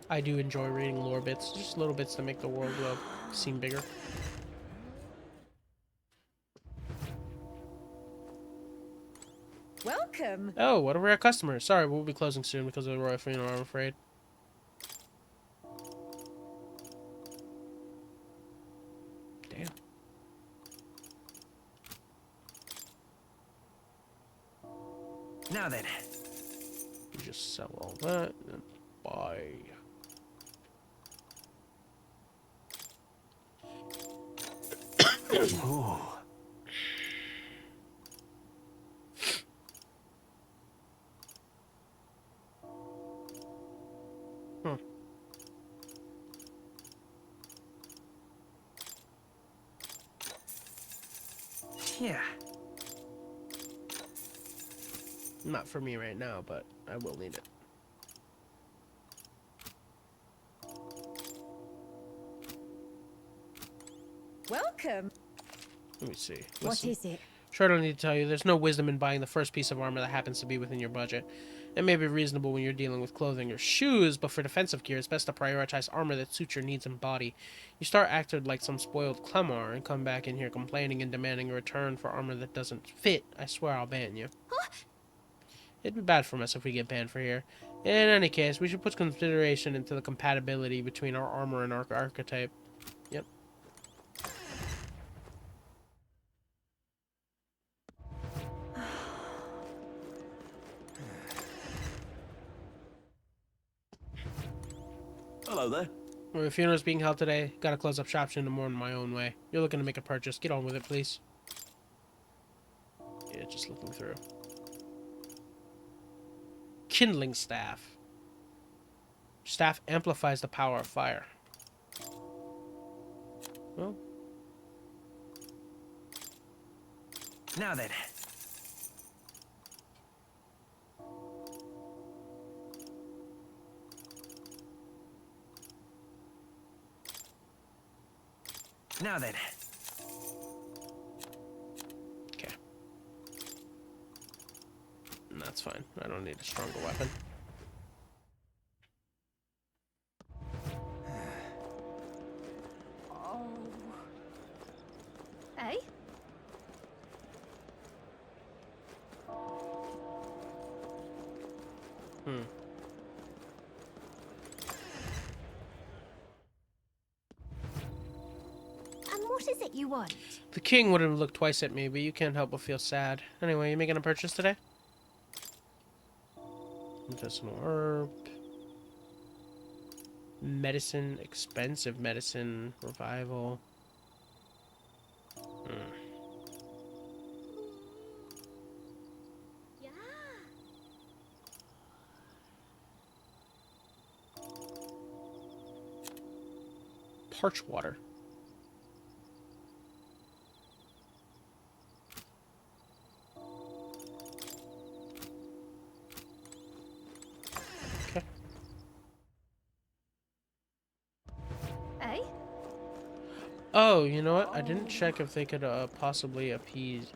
I do enjoy reading lore bits, just little bits that make the world seem bigger. Welcome. Oh, what a rare customer. Sorry, we'll be closing soon because of the royal funeral, I'm afraid. Damn. Now then. You just sell all that and buy. Oh. Yeah. Not for me right now, but I will need it. Welcome. Let me see. What Listen. is it? Sure, I don't need to tell you, there's no wisdom in buying the first piece of armor that happens to be within your budget. It may be reasonable when you're dealing with clothing or shoes, but for defensive gear, it's best to prioritize armor that suits your needs and body. You start acting like some spoiled Clemar and come back in here complaining and demanding a return for armor that doesn't fit, I swear I'll ban you. Huh? It'd be bad for us if we get banned for here. In any case, we should put consideration into the compatibility between our armor and our archetype. Yep. Hello there. Well, the funeral is being held today. Gotta close up shop soon tomorrow in my own way. You're looking to make a purchase. Get on with it, please. Yeah, just looking through. Kindling staff. Staff amplifies the power of fire. Well. Now then. Now then. Okay. That's fine. I don't need a stronger weapon. Oh. Eh? And what is it you want? The king wouldn't look twice at me, but you can't help but feel sad. Anyway, you making a purchase today? Medicinal herb. Medicine, expensive medicine, revival. Yeah. Parch water. Okay. Eh? Oh, you know what? I didn't check if they could possibly appraise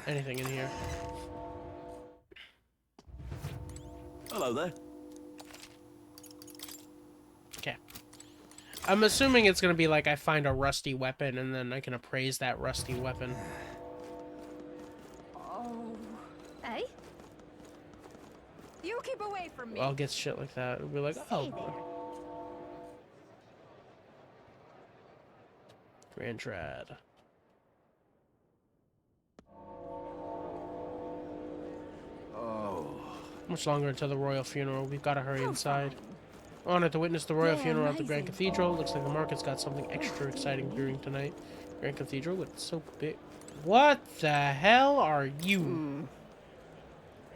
anything in here. Hello there. Okay. I'm assuming it's gonna be like I find a rusty weapon and then I can appraise that rusty weapon. Oh. Eh? You keep away from me. I'll get shit like that. It'll be like, oh. Grand Trad. Oh. Much longer until the royal funeral. We've got to hurry inside. Honored to witness the royal funeral at the Grand Cathedral. Looks like the market's got something extra exciting brewing tonight. Grand Cathedral with so big. What the hell are you?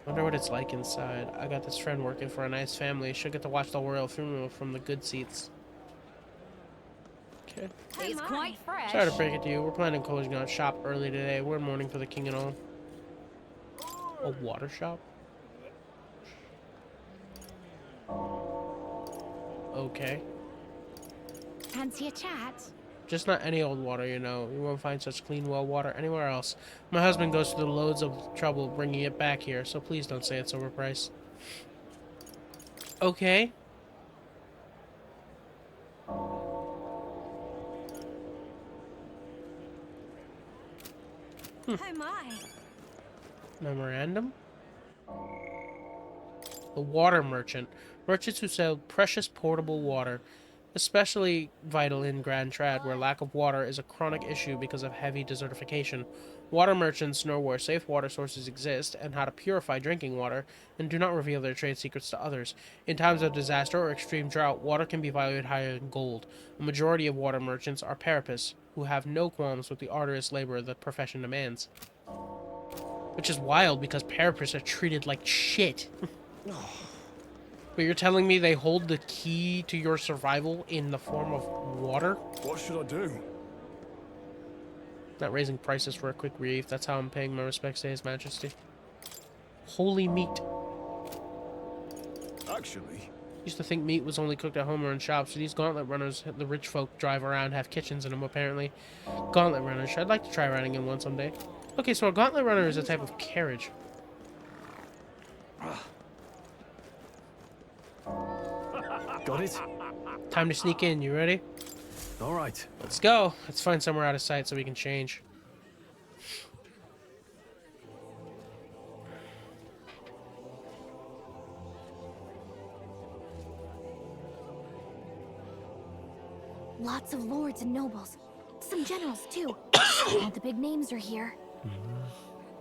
Wonder what it's like inside. I got this friend working for a nice family. Should get to watch the royal funeral from the good seats. Okay. It's quite fresh. Sorry to break it to you. We're planning on closing out shop early today. We're mourning for the king and all. A water shop? Okay. Fancy a chat? Just not any old water, you know. You won't find such clean well water anywhere else. My husband goes through loads of trouble bringing it back here, so please don't say it's overpriced. Okay. Oh my. Memorandum? The water merchant. Merchants who sell precious portable water. Especially vital in Grand Trad, where lack of water is a chronic issue because of heavy desertification. Water merchants know where safe water sources exist and how to purify drinking water, and do not reveal their trade secrets to others. In times of disaster or extreme drought, water can be valued higher than gold. A majority of water merchants are parapists, who have no qualms with the arduous labor the profession demands. Which is wild, because parapists are treated like shit. But you're telling me they hold the key to your survival in the form of water? What should I do? Not raising prices for a quick reef. That's how I'm paying my respects to His Majesty. Holy meat. Actually... Used to think meat was only cooked at home or in shops, so these gauntlet runners the rich folk drive around have kitchens in them, apparently. Gauntlet runners. I'd like to try riding in one someday. Okay, so a gauntlet runner is a type of carriage. Got it? Time to sneak in. You ready? All right. Let's go. Let's find somewhere out of sight so we can change. Lots of lords and nobles. Some generals, too. All the big names are here.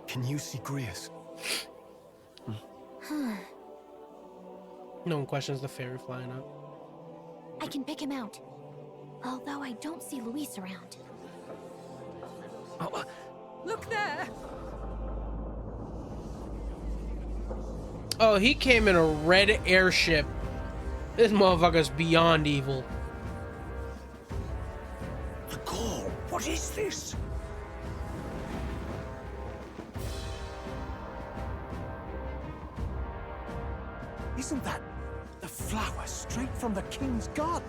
Can you see Grius? No one questions the fairy flying up. I can pick him out. Although I don't see Luis around. Look there! Oh, he came in a red airship. This motherfucker's beyond evil. The call. What is this? Isn't that the flower straight from the king's garden?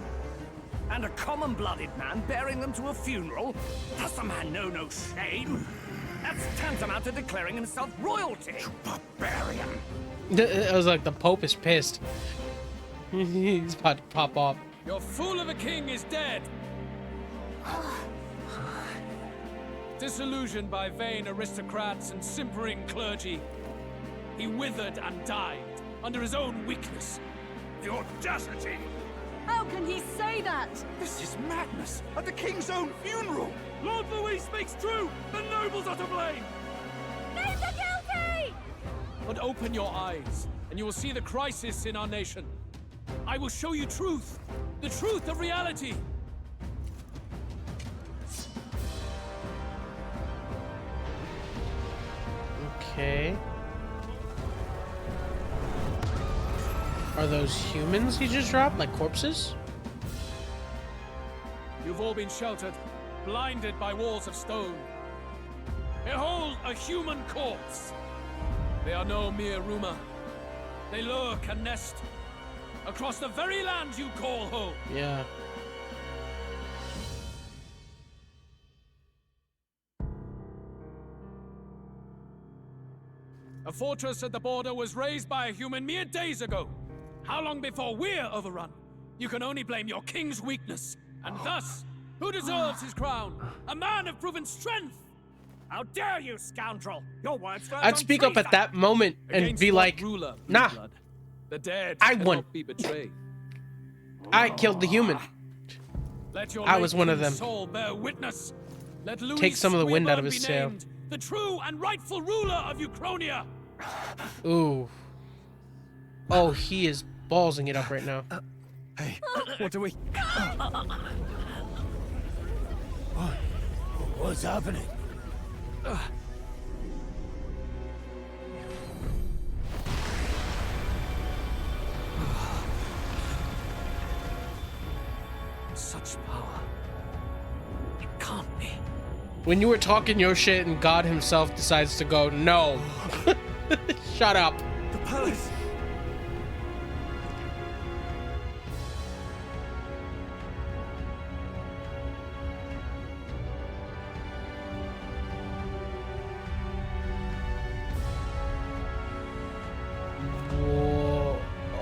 And a common-blooded man bearing them to a funeral? Does the man know no shame? That's tantamount to declaring himself royalty. You barbarian! It was like the Pope is pissed. He's about to pop off. Your fool of a king is dead. Disillusioned by vain aristocrats and simpering clergy, he withered and died under his own weakness. The audacity! How can he say that? This is madness! At the king's own funeral! Lord Louis speaks true! The nobles are to blame! Name the guilty! But open your eyes, and you will see the crisis in our nation. I will show you truth, the truth of reality. Okay. Are those humans he just dropped, like corpses? You've all been sheltered, blinded by walls of stone. Behold a human corpse! They are no mere rumor. They lurk and nest across the very land you call home. Yeah. A fortress at the border was raised by a human mere days ago. How long before we're overrun? You can only blame your king's weakness. And thus, who deserves his crown? A man of proven strength! How dare you, scoundrel! Your words verge I'd on speak up treason. at that moment and Against be what like, ruler, nah, Blueblood? The dead I cannot won. be betrayed. I killed the human. Let your I was late one of king's them. soul bear witness. Let Louis Take some of the wind out of Squeerbun his be sail. named the true and rightful ruler of Uchronia. Ooh. Oh, he is ballsing it up right now. Hey, what do we... What's happening? Such power. It can't be. When you were talking your shit and God himself decides to go, no. Shut up. The palace.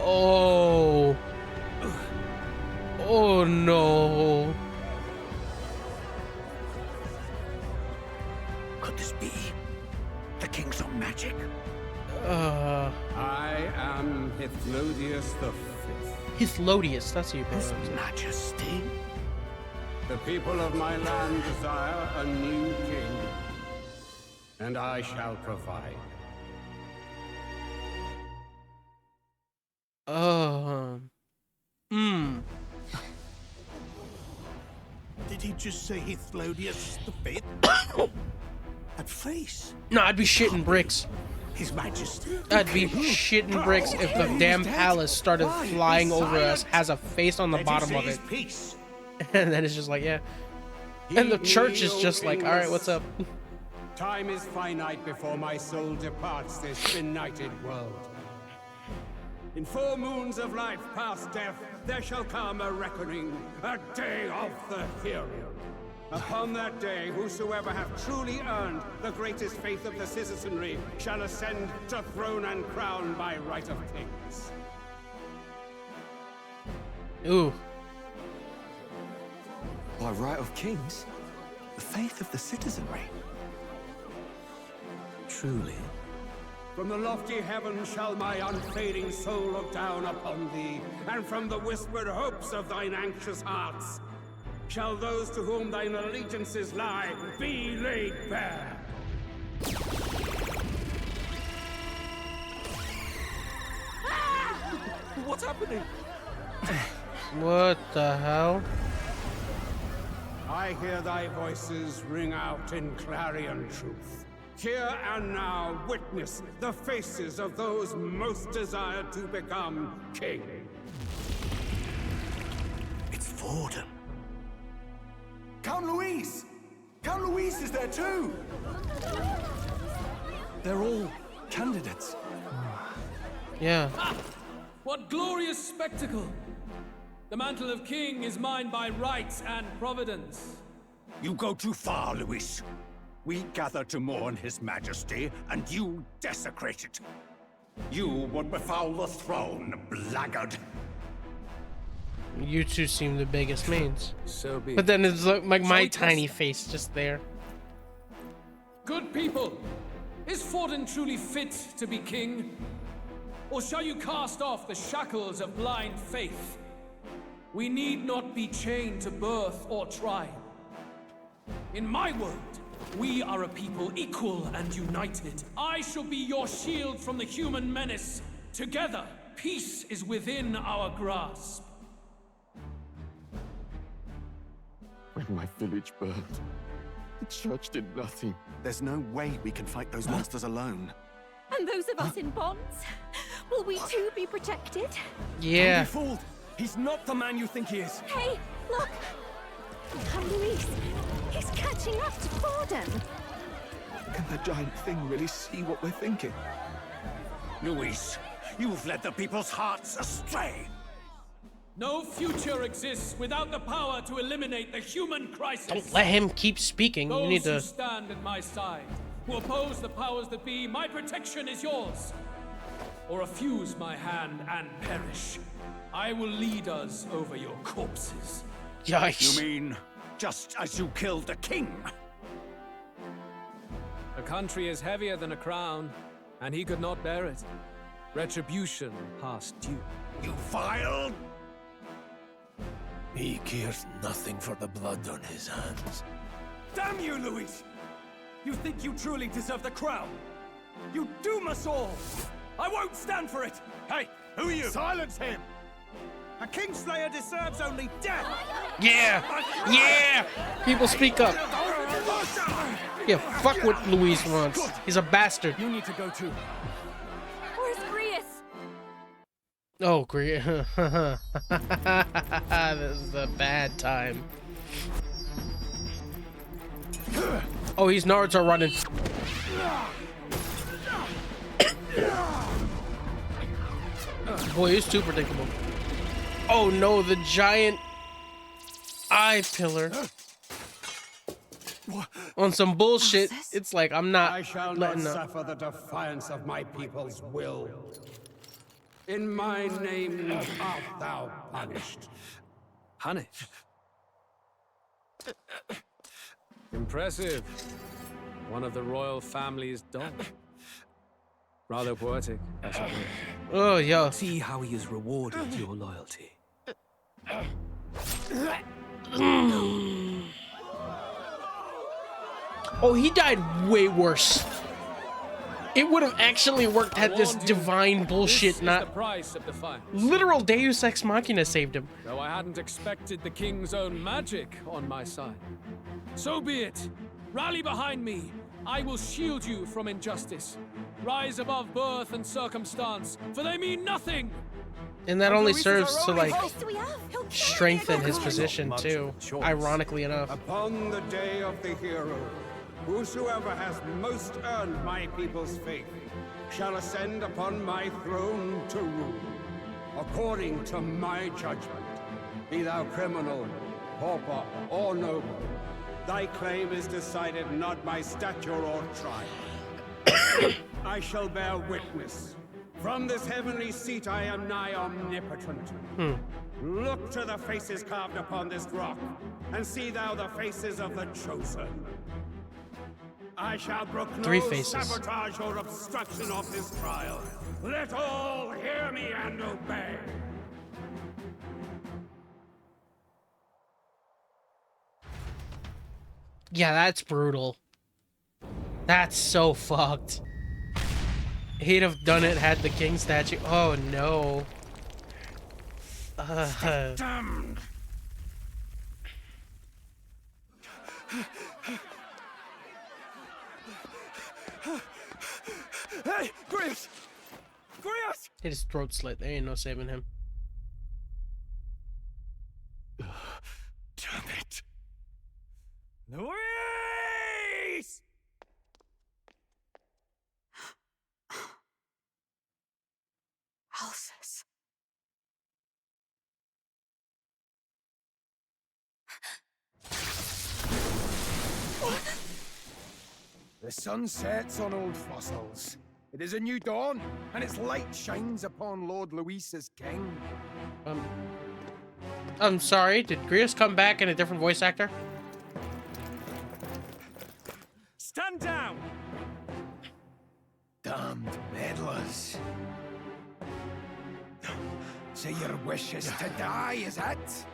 Oh. Oh no. Could this be the king's own magic? I am Hithlodius the Fifth. Hithlodius, that's you, bro. His Majesty? The people of my land desire a new king, and I shall provide. Did he just say Hithlodius the Fifth? That face. No, I'd be shitting bricks. His Majesty. I'd be shitting bricks if the damn palace started flying over us, has a face on the bottom of it. And then it's just like, yeah. And the church is just like, all right, what's up? Time is finite before my soul departs this benighted world. In 4 moons of life past death, there shall come a reckoning, a day of the hero. Upon that day, whosoever hath truly earned the greatest faith of the citizenry shall ascend to throne and crown by right of kings. Ooh. By right of kings? The faith of the citizenry? Truly? From the lofty heavens shall my unfading soul look down upon thee, and from the whispered hopes of thine anxious hearts shall those to whom thine allegiances lie be laid bare. What's happening? What the hell? I hear thy voices ring out in clarion truth. Here and now, witness the faces of those most desired to become king. It's Vorden. Count Louise! Count Louise is there too! They're all candidates. Yeah. Ah, what glorious spectacle! The mantle of king is mine by rights and providence. You go too far, Louis. We gather to mourn his majesty, and you desecrate it. You would befoul the throne, blackguard. You two seem the biggest mains. So be it. But then it's like my Shall we tiny test? face just there. Good people, is Vorden truly fit to be king? Or shall you cast off the shackles of blind faith? We need not be chained to birth or tribe. In my world, we are a people equal and united. I shall be your shield from the human menace. Together, peace is within our grasp. When my village burned, the church did nothing. There's no way we can fight those monsters alone. And those of us in bonds? Will we too be protected? Yeah. Don't be fooled! He's not the man you think he is! Hey, look! Count Luis, he's catching up to Vorden. Can the giant thing really see what we're thinking? Luis, you've led the people's hearts astray. No future exists without the power to eliminate the human crisis. Don't let him keep speaking. Those You need who to. stand at my side, who oppose the powers that be, my protection is yours. Or refuse my hand and perish. I will lead us over your corpses. Yikes. You mean just as you killed the king? A country is heavier than a crown, and he could not bear it. Retribution past due. You vile! He cares nothing for the blood on his hands. Damn you, Luis! You think you truly deserve the crown? You doom us all! I won't stand for it! Hey, who are you? Silence him! A Kingslayer deserves only death! Yeah! Yeah! People speak up. Yeah, fuck what Luis wants. He's a bastard. You need to go too. Where's Grius? Oh, great. This is a bad time. Oh, he's Naruto running. Boy, he's too predictable. Oh no, the giant eye pillar. On some bullshit. It's like, I'm not I shall letting not up. suffer the defiance of my people's will. In my name art thou punished. Punished? Impressive. One of the royal family's dog. Rather poetic, I suppose. Oh, yeah. See how he has rewarded your loyalty. Oh, he died way worse. It would have actually worked had this divine bullshit This not... is the price of defiance. Literal Deus Ex Machina saved him. Though I hadn't expected the king's own magic on my side. So be it. Rally behind me. I will shield you from injustice. Rise above birth and circumstance, for they mean nothing. And that only serves to, like, strengthen his position, too. Ironically enough. Upon the day of the hero, whosoever has most earned my people's faith shall ascend upon my throne to rule, according to my judgment. Be thou criminal, pauper, or noble, thy claim is decided not by stature or tribe. I shall bear witness. From this heavenly seat I am nigh omnipotent. Look to the faces carved upon this rock, and see thou the faces of the chosen. I shall brook no sabotage or obstruction of this trial. Let all hear me and obey. Yeah, that's brutal. That's so fucked. He'd have done it had the king statue. Oh no. Hey, Grius! Grius! Hit his throat slit. There ain't no saving him. Damn it. Luis! Alsus. The sun sets on old fossils. It is a new dawn, and its light shines upon Lord Luis's king. I'm sorry, did Grius come back in a different voice actor? Stand down! Damned meddlers. So your wish is to die, is it?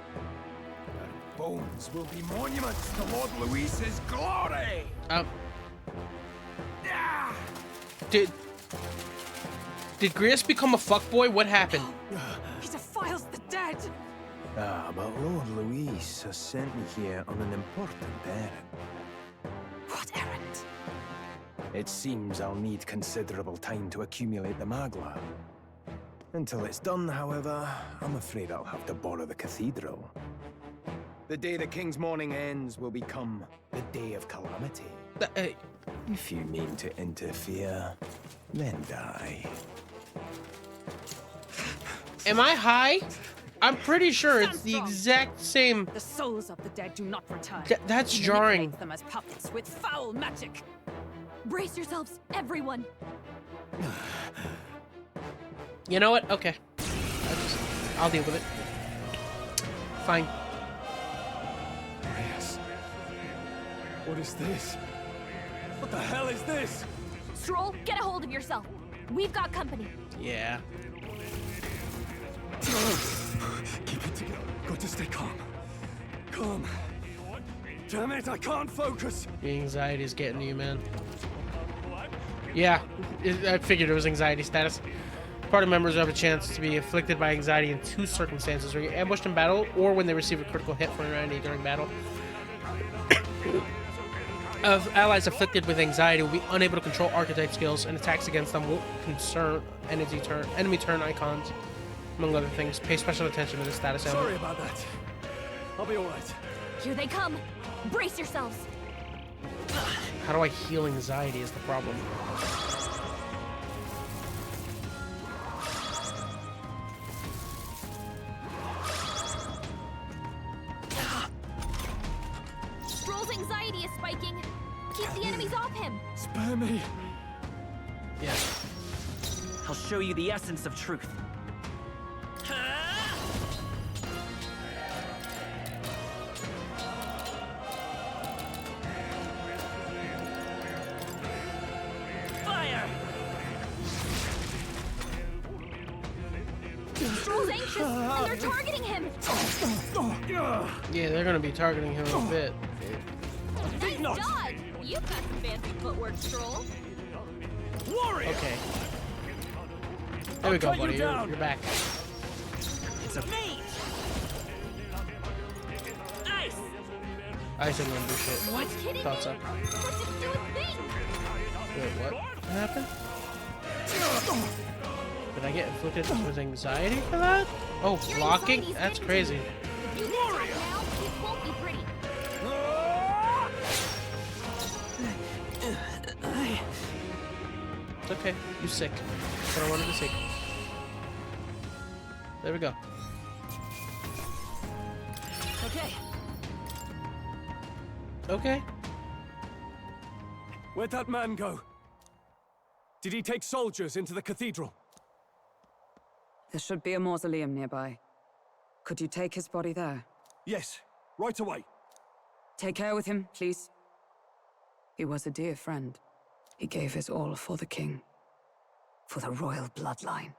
Your bones will be monuments to Lord Luis's glory! Did Grius become a fuckboy? What happened? He defiles the dead! But Lord Luis has sent me here on an important errand. What errand? It seems I'll need considerable time to accumulate the Magla. Until it's done, however, I'm afraid I'll have to borrow the cathedral. The day the king's mourning ends will become the day of calamity. If you mean to interfere, then die. Am I high? I'm pretty sure it's the exact same. The souls of the dead do not return. That's He jarring. manipulates them as puppets with foul magic. Brace yourselves, everyone. You know what? Okay. I'll deal with it. Fine. Yes. What is this? What the hell is this? Stroll, get a hold of yourself. We've got company. Yeah. Keep it together. Got to stay calm. Calm. Damn it, I can't focus. The anxiety's getting to you, man. Yeah, I figured it was anxiety status. Party members have a chance to be afflicted by anxiety in two circumstances: where you're ambushed in battle, or when they receive a critical hit from an enemy during battle. Of allies afflicted with anxiety will be unable to control archetype skills, and attacks against them won't concern enemy turn icons, among other things. Pay special attention to the status element. Sorry about that. I'll be alright. Here they come. Brace yourselves. How do I heal anxiety is the problem. Stroll's anxiety is spiking. Keep the enemies off him. Spare me. Yeah. I'll show you the essence of truth. Fire! Stroll's anxious, and they're targeting him. Yeah, they're gonna be targeting him a bit. Nice dodge. You've got some fancy footwork, Stroll. Warrior! Okay. There we go, cut you buddy. down. You're back. It's a mate! Ice! Ice ain't gonna do shit. What? Kidding Thought so. me? Let him do a thing. Wait, what happened? Did I get inflicted with anxiety for that? Oh, Your blocking? anxiety's That's getting crazy. to you. If you get attacked now, it won't be pretty. It's okay. You sick. That's what I wanted to see. There we go. Okay. Okay. Where'd that man go? Did he take soldiers into the cathedral? There should be a mausoleum nearby. Could you take his body there? Yes, right away. Take care with him, please. He was a dear friend. He gave his all for the king. For the royal bloodline.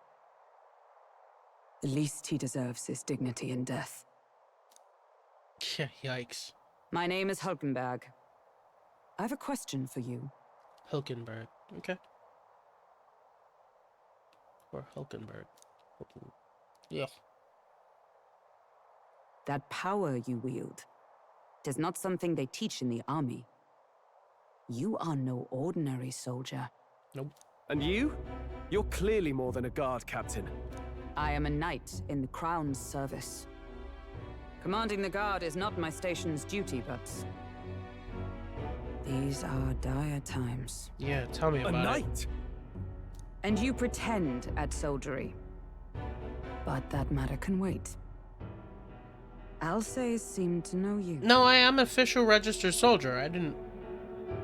The least he deserves is dignity in death. Yikes. My name is Hulkenberg. I have a question for you. Hulkenberg. Okay. Or Hulkenberg. Yeah. That power you wield is not something they teach in the army. You are no ordinary soldier. Nope. And you? You're clearly more than a guard captain. I am a knight in the Crown's service. Commanding the guard is not my station's duty, but these are dire times. Yeah, tell me about it. A knight? And you pretend at soldiery. But that matter can wait. Alsace seemed to know you. No, I am official registered soldier. I didn't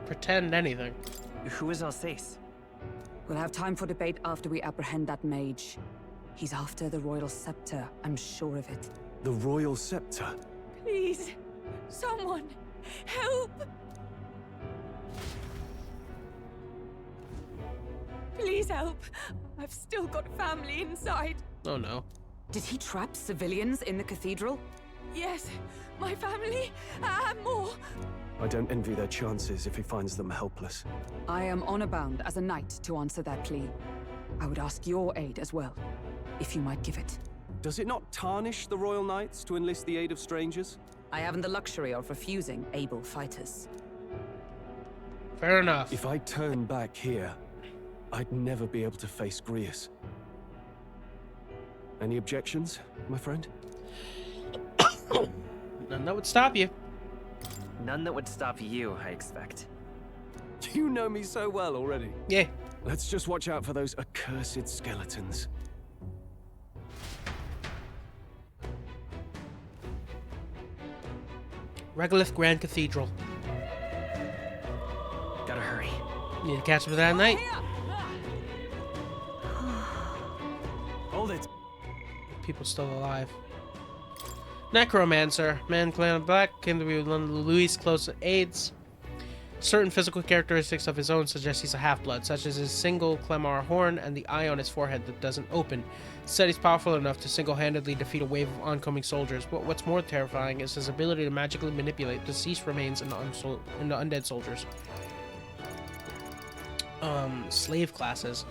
pretend anything. Who is Alsace? We'll have time for debate after we apprehend that mage. He's after the royal scepter, I'm sure of it. The royal scepter? Please, someone, help! Please help. I've still got family inside. Oh no. Did he trap civilians in the cathedral? Yes, my family and more. I don't envy their chances if he finds them helpless. I am honor-bound as a knight to answer that plea. I would ask your aid as well, if you might give it. Does it not tarnish the royal knights to enlist the aid of strangers? I haven't the luxury of refusing able fighters. Fair enough. If I turn back here, I'd never be able to face Grius. Any objections, my friend? None that would stop you. None that would stop you, I expect. You know me so well already. Yeah. Let's just watch out for those accursed skeletons. Regolith Grand Cathedral. Gotta hurry. Need to catch up with that night. Hold it. People still alive. Necromancer. Man clan of black came to be one of Louis' close aides. Certain physical characteristics of his own suggest he's a half-blood, such as his single Clemar horn and the eye on his forehead that doesn't open. Said he's powerful enough to single-handedly defeat a wave of oncoming soldiers, but what's more terrifying is his ability to magically manipulate deceased remains in the undead soldiers. Slave classes.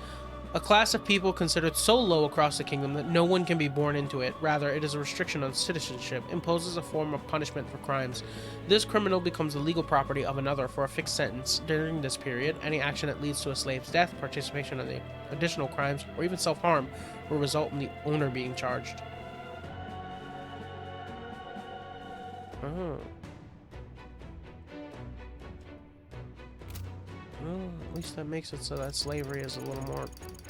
A class of people considered so low across the kingdom that no one can be born into it. Rather, it is a restriction on citizenship, imposes a form of punishment for crimes. This criminal becomes the legal property of another for a fixed sentence. During this period, any action that leads to a slave's death, participation in the additional crimes, or even self-harm will result in the owner being charged. Oh. Well, at least that makes it so that slavery is a little more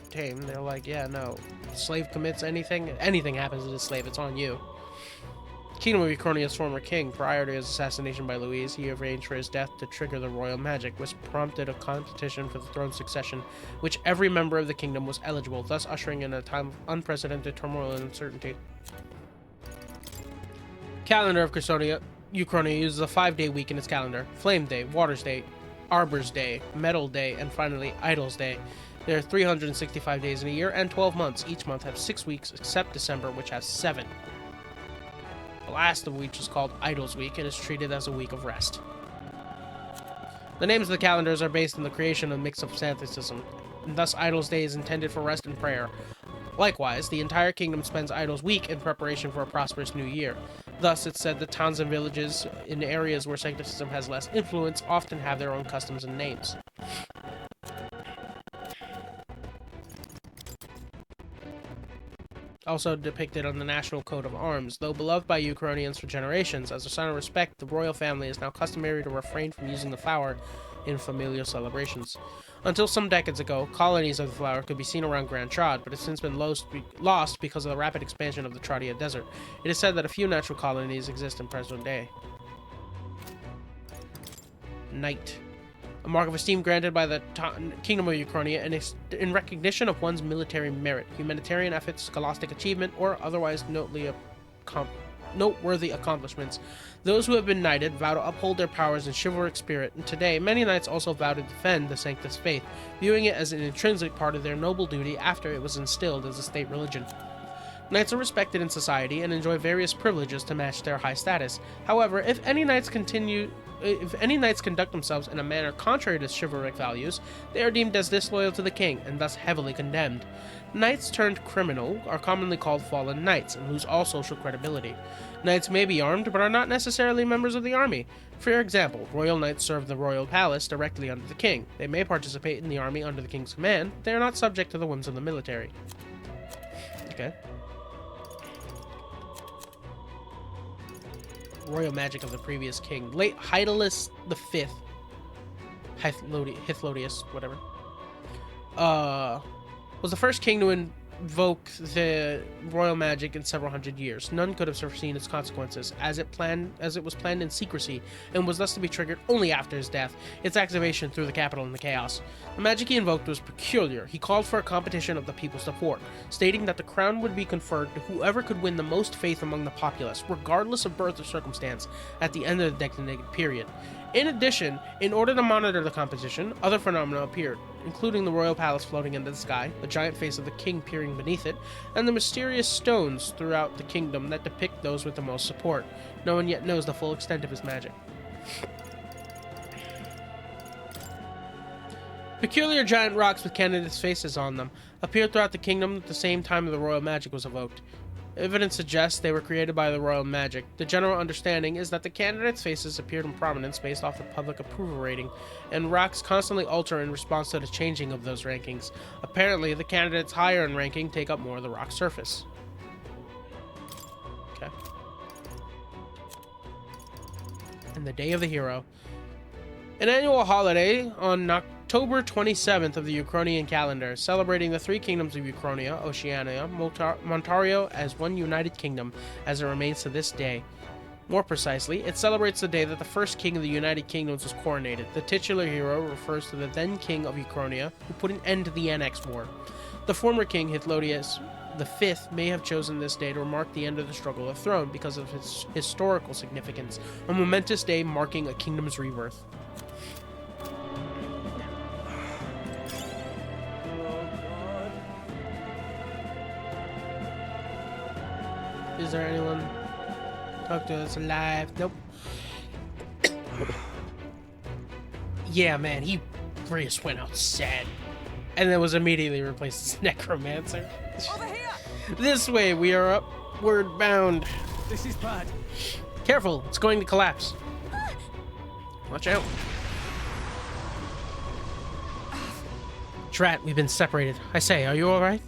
tame. They're like, yeah, no. Slave commits anything happens to the slave, it's on you. Kingdom of Ucronia's former king, prior to his assassination by Louise, he arranged for his death to trigger the royal magic, which prompted a competition for the throne's succession, which every member of the kingdom was eligible, thus ushering in a time of unprecedented turmoil and uncertainty. Calendar of Ucronia uses a 5-day week in its calendar. Flame Day, Water's Day, Arbor's Day, Metal Day, and finally Idol's Day. There are 365 days in a year and 12 months. Each month has 6 weeks, except December, which has 7. The last of which is called Idol's Week and is treated as a week of rest. The names of the calendars are based on the creation of a mix of Santheticism, and thus Idol's Day is intended for rest and prayer. Likewise, the entire kingdom spends Idol's Week in preparation for a prosperous new year. Thus, it's said that towns and villages in areas where Sancticism has less influence often have their own customs and names. Also depicted on the national coat of arms. Though beloved by Ucronians for generations, as a sign of respect, the royal family is now customary to refrain from using the flower in familial celebrations. Until some decades ago, colonies of the flower could be seen around Grand Trad, but it's since been lost because of the rapid expansion of the Tradia Desert. It is said that a few natural colonies exist in present day. Knight. A mark of esteem granted by the Kingdom of Ucronia in recognition of one's military merit, humanitarian efforts, scholastic achievement, or otherwise noteworthy accomplishments. Those who have been knighted vow to uphold their powers in chivalric spirit, and today many knights also vow to defend the Sanctus faith, viewing it as an intrinsic part of their noble duty after it was instilled as a state religion. Knights are respected in society and enjoy various privileges to match their high status. However, if any knights conduct themselves in a manner contrary to chivalric values, they are deemed as disloyal to the king and thus heavily condemned. Knights turned criminal are commonly called fallen knights and lose all social credibility. Knights may be armed but are not necessarily members of the army. For example, royal knights serve the royal palace directly under the king. They may participate in the army under the king's command, but they are not subject to the whims of the military. Okay. Royal magic of the previous king. Late Hydalis V, Hythlodius, whatever, was the first king to invoke the royal magic in several hundred years. None could have foreseen its consequences, as it was planned in secrecy, and was thus to be triggered only after his death. Its activation threw the capital into chaos. The magic he invoked was peculiar. He called for a competition of the people's support, stating that the crown would be conferred to whoever could win the most faith among the populace, regardless of birth or circumstance, at the end of the designated period. In addition, in order to monitor the competition, other phenomena appeared, including the royal palace floating into the sky, the giant face of the king peering beneath it, and the mysterious stones throughout the kingdom that depict those with the most support. No one yet knows the full extent of his magic. Peculiar giant rocks with candidates' faces on them appeared throughout the kingdom at the same time the royal magic was evoked. Evidence suggests they were created by the royal magic. The general understanding is that the candidates' faces appeared in prominence based off the public approval rating, and rocks constantly alter in response to the changing of those rankings. Apparently, the candidates higher in ranking take up more of the rock's surface. Okay. And the Day of the Hero. An annual holiday on October 27th of the Ucronian calendar, celebrating the three kingdoms of Ucronia, Oceania, Montario as one united kingdom, as it remains to this day. More precisely, it celebrates the day that the first king of the United Kingdoms was coronated. The titular hero refers to the then king of Ucronia, who put an end to the Annex War. The former king, Hythlodius V, may have chosen this day to mark the end of the struggle of the throne because of its historical significance, a momentous day marking a kingdom's rebirth. Is there anyone? Talk to us alive. Nope. Yeah, man, he just went out sad. And then was immediately replaced as necromancer. This way, we are upward bound. This is bad. Careful, it's going to collapse. Watch out. Drat, we've been separated. I say, are you alright?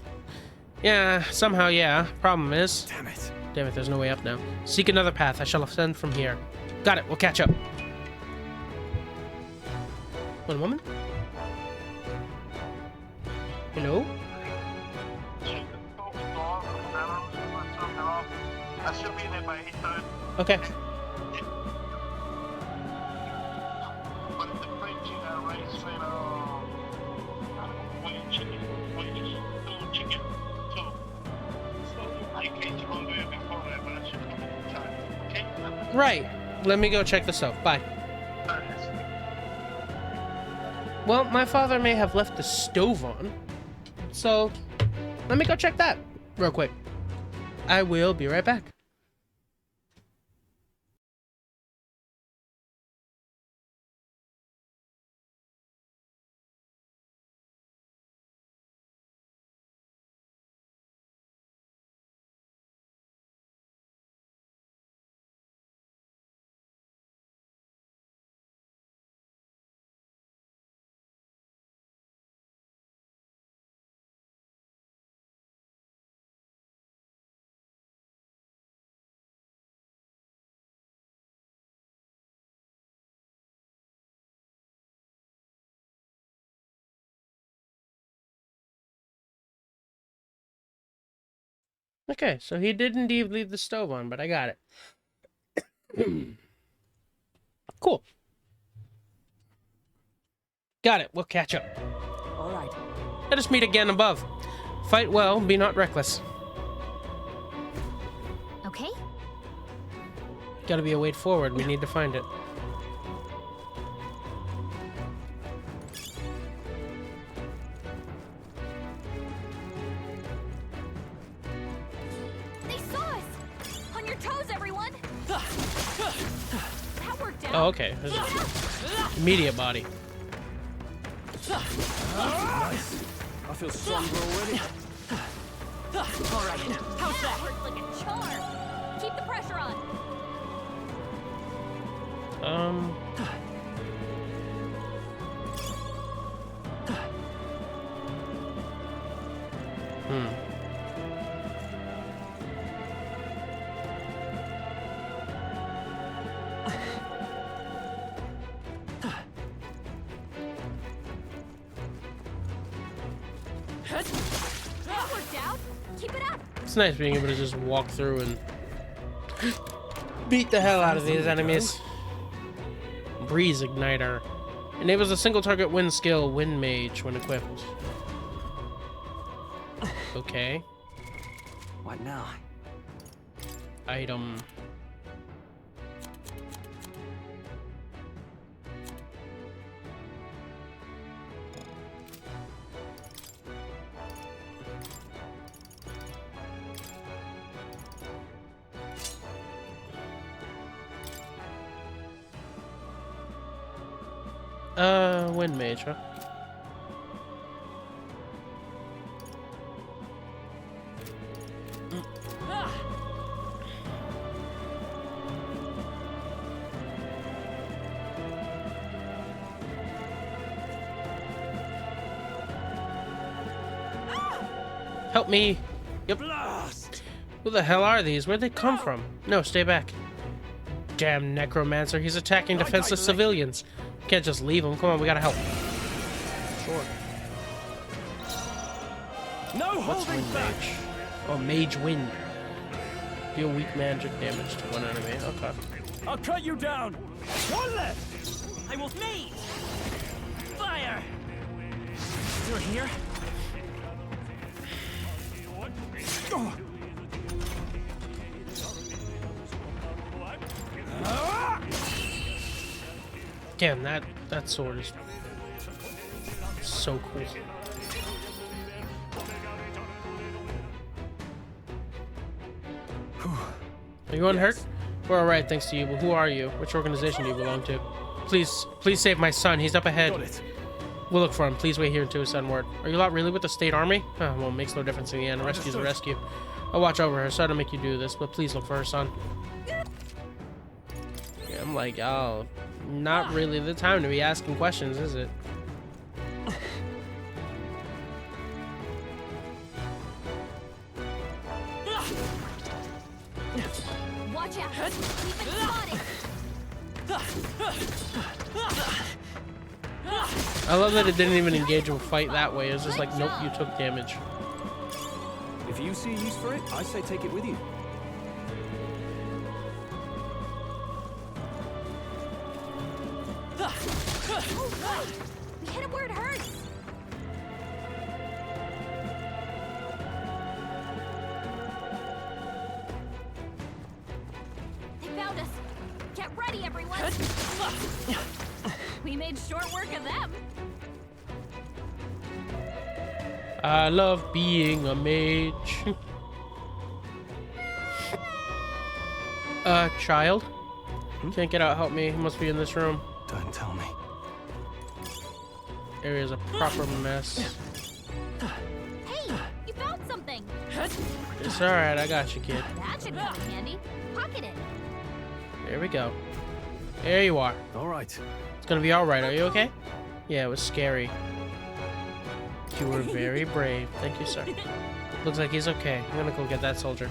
Yeah, somehow, yeah. Problem is... Damn it. Damn it, there's no way up now. Seek another path. I shall ascend from here. Got it, we'll catch up. One moment. Hello? I should be there by 8:30. Okay. But the French race said, chicken. So I can't go there before that, but I should come in time. Okay? Right. Let me go check this out. Bye. Well, my father may have left the stove on, so let me go check that real quick. I will be right back. Okay, so he did indeed leave the stove on, but I got it. Cool. Got it. We'll catch up. All right. Let us meet again above. Fight well, be not reckless. Okay? Gotta be a way forward. We need to find it. They saw us! On your toes, everyone! That worked out. Oh, okay. Immediate body. Nice. I feel stronger already. All right. How's that? Worked like a charm. Keep the pressure on. That worked out. Keep it up. It's nice being able to just walk through and beat the hell out of these enemies. Breeze Igniter. Enables a single target wind skill, Wind Mage, when equipped. Okay. What now? Item. Wind Mage, huh? Help me! Yep. Blast! Who the hell are these? Where'd they come from? No, stay back. Damn necromancer, he's attacking defenseless civilians. Can't just leave him. Come on, we gotta help. Sure. No What's holding Wind back. Mage? Oh, Mage Wind. Deal weak magic damage to one enemy. Okay. I'll cut you down. One left. I will mate. Fire. Still here? Oh. Damn, that sword is so cool. Are you unhurt? We're alright, thanks to you, but who are you? Which organization do you belong to? Please save my son, he's up ahead. Got it. We'll look for him. Please wait here until we send word. Are you lot really with the state army? Oh, well, it makes no difference in the end. A rescue's a rescue. I'll watch over her. Sorry to make you do this, but please look for her son. Yeah, I'm like, oh, not really the time to be asking questions, is it? Watch out! Keep it spotted! I love that it didn't even engage in fight that way. It was just like, nope, you took damage. If you see use for it, I say take it with you. Oh, we hit it where it hurts! They found us! Get ready, everyone! We made short work of them! I love being a mage. Child? Can't get out, help me. He must be in this room. Don't tell me. Area's a proper mess. Hey! You found something! It's alright, I got you, kid. That should come in handy. Pocket it. There we go. There you are. Alright. It's gonna be alright, are you okay? Yeah, it was scary. You were very brave. Thank you, sir. Looks like he's okay. I'm gonna go get that soldier.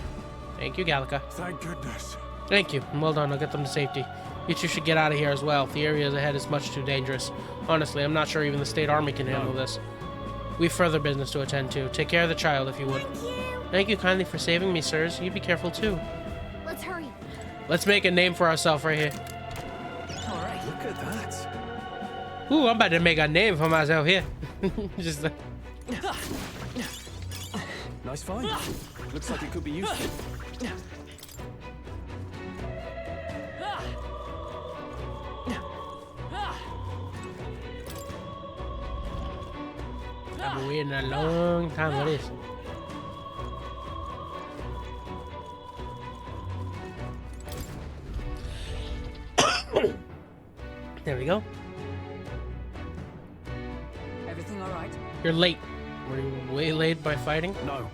Thank you, Gallica. Thank goodness. Thank you. Well done. I'll get them to safety. You two should get out of here as well. The area ahead is much too dangerous. Honestly, I'm not sure even the state army can handle this. We've further business to attend to. Take care of the child, if you would. Thank you kindly for saving me, sirs. You be careful, too. Let's hurry. Let's make a name for ourselves right here. Alright, look at that. Ooh, I'm about to make a name for myself here. Just Nice find. Looks like it could be useful. I've been waiting a long time for this. There we go. Everything all right? You're late. Were you waylaid by fighting? No.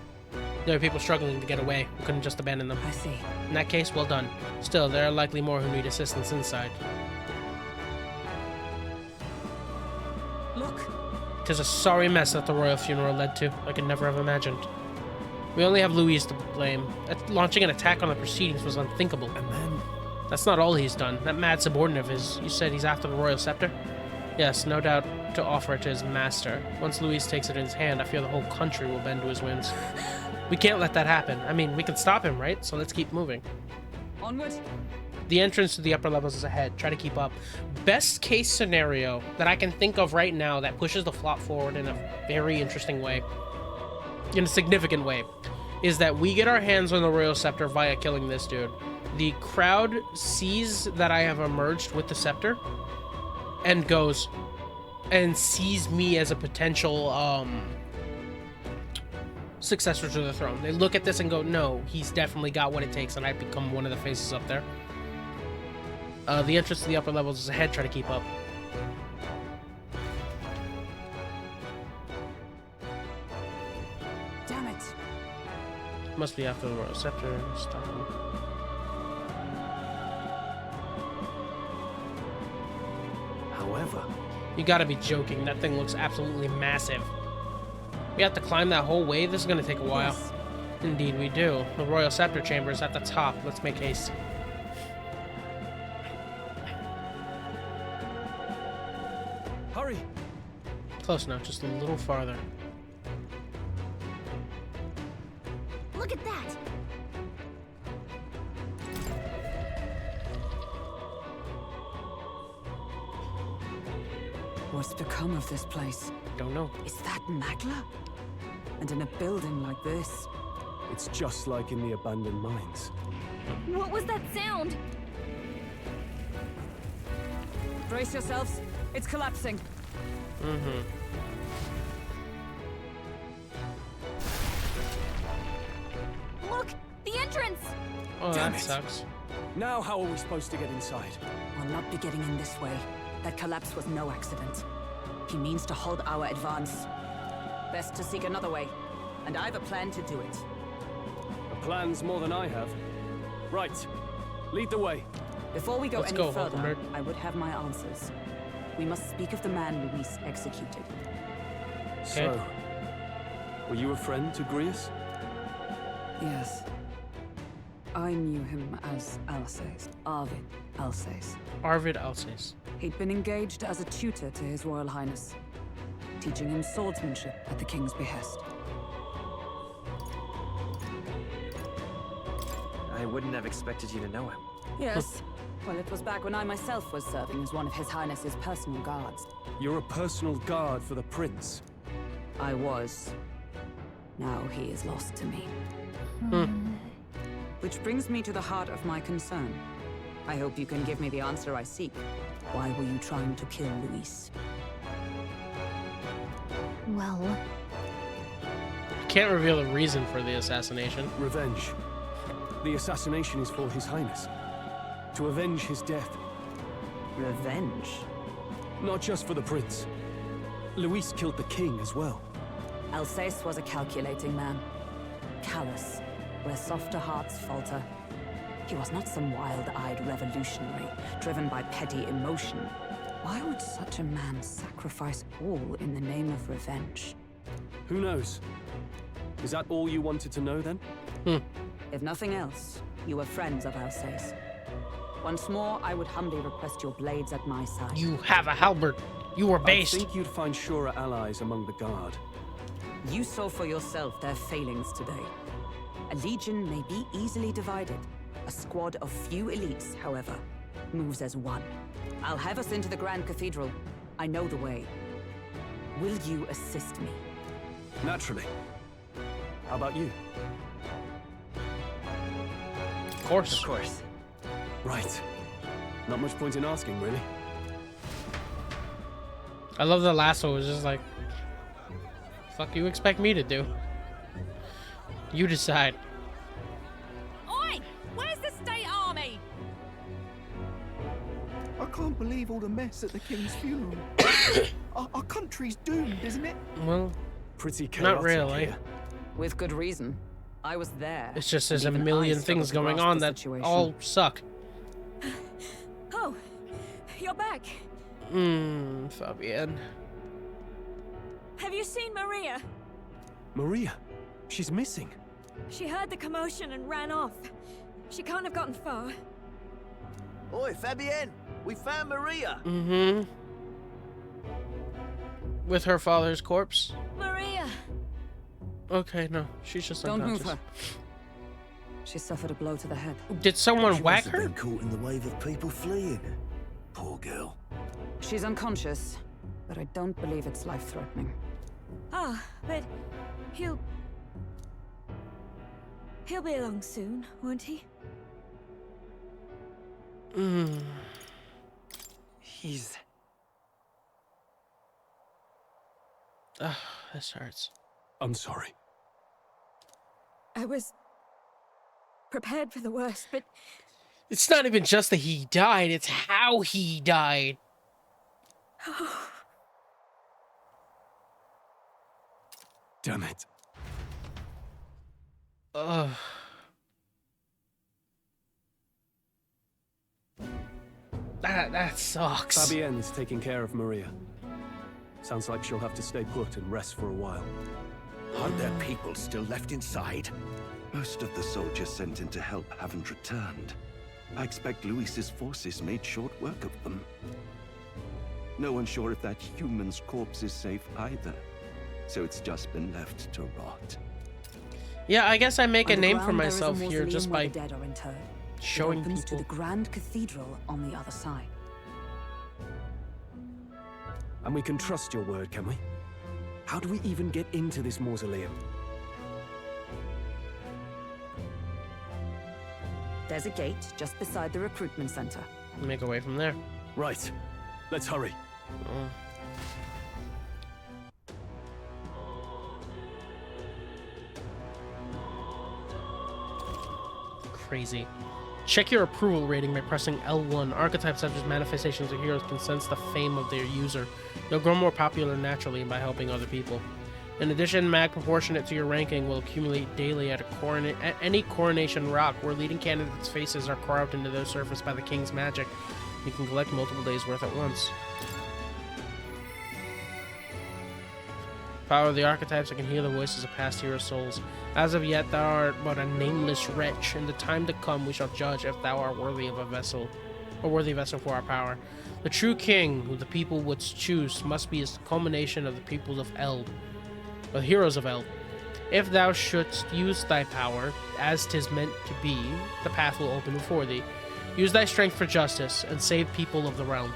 There are people struggling to get away. We couldn't just abandon them. I see. In that case, well done. Still, there are likely more who need assistance inside. Look. 'Tis a sorry mess that the royal funeral led to. I could never have imagined. We only have Louise to blame. Launching an attack on the proceedings was unthinkable. And then... That's not all he's done. That mad subordinate of his, you said he's after the royal scepter? Yes, no doubt to offer it to his master. Once Louise takes it in his hand, I fear the whole country will bend to his whims. We can't let that happen. I mean, we can stop him, right? So let's keep moving. Onward. The entrance to the upper levels is ahead. Try to keep up. Best case scenario that I can think of right now that pushes the plot forward in a very interesting way, in a significant way, is that we get our hands on the royal scepter via killing this dude. The crowd sees that I have emerged with the scepter and goes and sees me as a potential successor to the throne. They look at this and go, no, he's definitely got what it takes, and I become one of the faces up there. The entrance to the upper levels is ahead. Try to keep up. Damn it. Must be after the royal scepter. Stop him. However... You gotta be joking. That thing looks absolutely massive. We have to climb that whole way? This is gonna take a while. Yes. Indeed we do. The royal scepter chamber is at the top. Let's make haste. Hurry! Close now, just a little farther. Look at that! What's become of this place? Don't know. Is that Magla? And in a building like this? It's just like in the abandoned mines. What was that sound? Brace yourselves. It's collapsing. Mm-hmm. Look! The entrance! Oh, Damn that it. sucks. Now how are we supposed to get inside? We'll not be getting in this way. That collapse was no accident. He means to halt our advance. Best to seek another way, and I've a plan to do it. A plan's more than I have. Right. Lead the way. Before we go Let's any go, further, Hulkenberg. I would have my answers. We must speak of the man Luis executed. So, were you a friend to Grius? Yes. I knew him as Alsace. Arvid Alsace. Arvid Alsace. He'd been engaged as a tutor to His Royal Highness, teaching him swordsmanship at the king's behest. I wouldn't have expected you to know him. Yes. Well, it was back when I myself was serving as one of His Highness's personal guards. You're a personal guard for the prince. I was. Now he is lost to me. Which brings me to the heart of my concern. I hope you can give me the answer I seek. Why were you trying to kill Luis? Well, Can't reveal the reason for the assassination. Revenge. The assassination is for His Highness. To avenge his death. Revenge? Not just for the prince. Luis killed the king as well. Alsace was a calculating man. Callous, where softer hearts falter. He was not some wild-eyed revolutionary, driven by petty emotion. Why would such a man sacrifice all in the name of revenge? Who knows? Is that all you wanted to know then? If nothing else, you were friends of Alsace. Once more, I would humbly request your blades at my side. You have a halberd. You were based. I think you'd find surer allies among the guard. You saw for yourself their failings today. A legion may be easily divided. A squad of few elites, however, moves as one. I'll have us into the Grand Cathedral. I know the way. Will you assist me? Naturally. How about you? Of course. Of course. Right. Not much point in asking, really. I love the lasso was just like, fuck you expect me to do? You decide. Oi! Where's the state army? I can't believe all the mess at the king's funeral. our country's doomed, isn't it? Well, pretty chaotic not really. here. With good reason. I was there. It's just there's a and even million I things struggled to going on grasp the that situation. all suck. Oh, you're back. Fabienne. Have you seen Maria? Maria? She's missing. She heard the commotion and ran off. She can't have gotten far. Oi, Fabienne! We found Maria! With her father's corpse? Maria! Okay, no. She's just Don't unconscious. move her. She suffered a blow to the head. Did someone She whack must have her? been caught in the wave of people fleeing. Poor girl. She's unconscious, but I don't believe it's life-threatening. Ah, but he'll be along soon, won't he? He's... This hurts. I'm sorry. I was prepared for the worst, but It's not even just that he died, it's how he died. Damn it. Ugh. That sucks. Fabienne's taking care of Maria. Sounds like she'll have to stay put and rest for a while. Aren't there people still left inside? Most of the soldiers sent in to help haven't returned. I expect Luis's forces made short work of them. No one's sure if that human's corpse is safe either, so it's just been left to rot. Yeah, I guess I make a name for Underground, there is a myself here mausoleum just where by the dead are interred. showing It opens people. to the Grand Cathedral on the other side. And we can trust your word, can we? How do we even get into this mausoleum? There's a gate just beside the recruitment center. Make our way from there. Right. Let's hurry. Crazy. Check your approval rating by pressing L1. Archetypes such as manifestations or heroes can sense the fame of their user. They'll grow more popular naturally by helping other people. In addition, mag proportionate to your ranking will accumulate daily at any coronation rock where leading candidates' faces are carved into their surface by the king's magic. You can collect multiple days' worth at once. Power of the archetypes, I can hear the voices of past hero souls. As of yet, thou art but a nameless wretch. In the time to come, we shall judge if thou art worthy of a worthy vessel for our power. The true king, who the people would choose, must be a culmination of the people of Eld, or the heroes of Eld. If thou shouldst use thy power, as 'tis meant to be, the path will open before thee. Use thy strength for justice, and save people of the realm.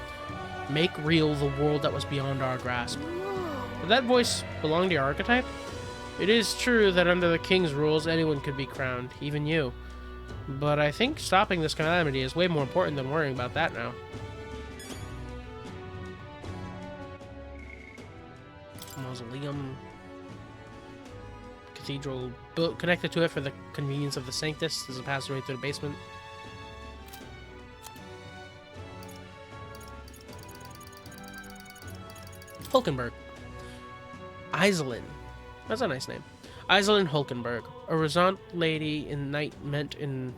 Make real the world that was beyond our grasp. Did that voice belong to your archetype? It is true that under the king's rules, anyone could be crowned, even you. But I think stopping this calamity is way more important than worrying about that now. Mausoleum. Cathedral. Built, connected to it for the convenience of the Sanctus. There's a passageway through the basement. Hulkenberg. Iselin. That's a nice name. Iselin Hulkenberg, a Rosant lady in knight meant in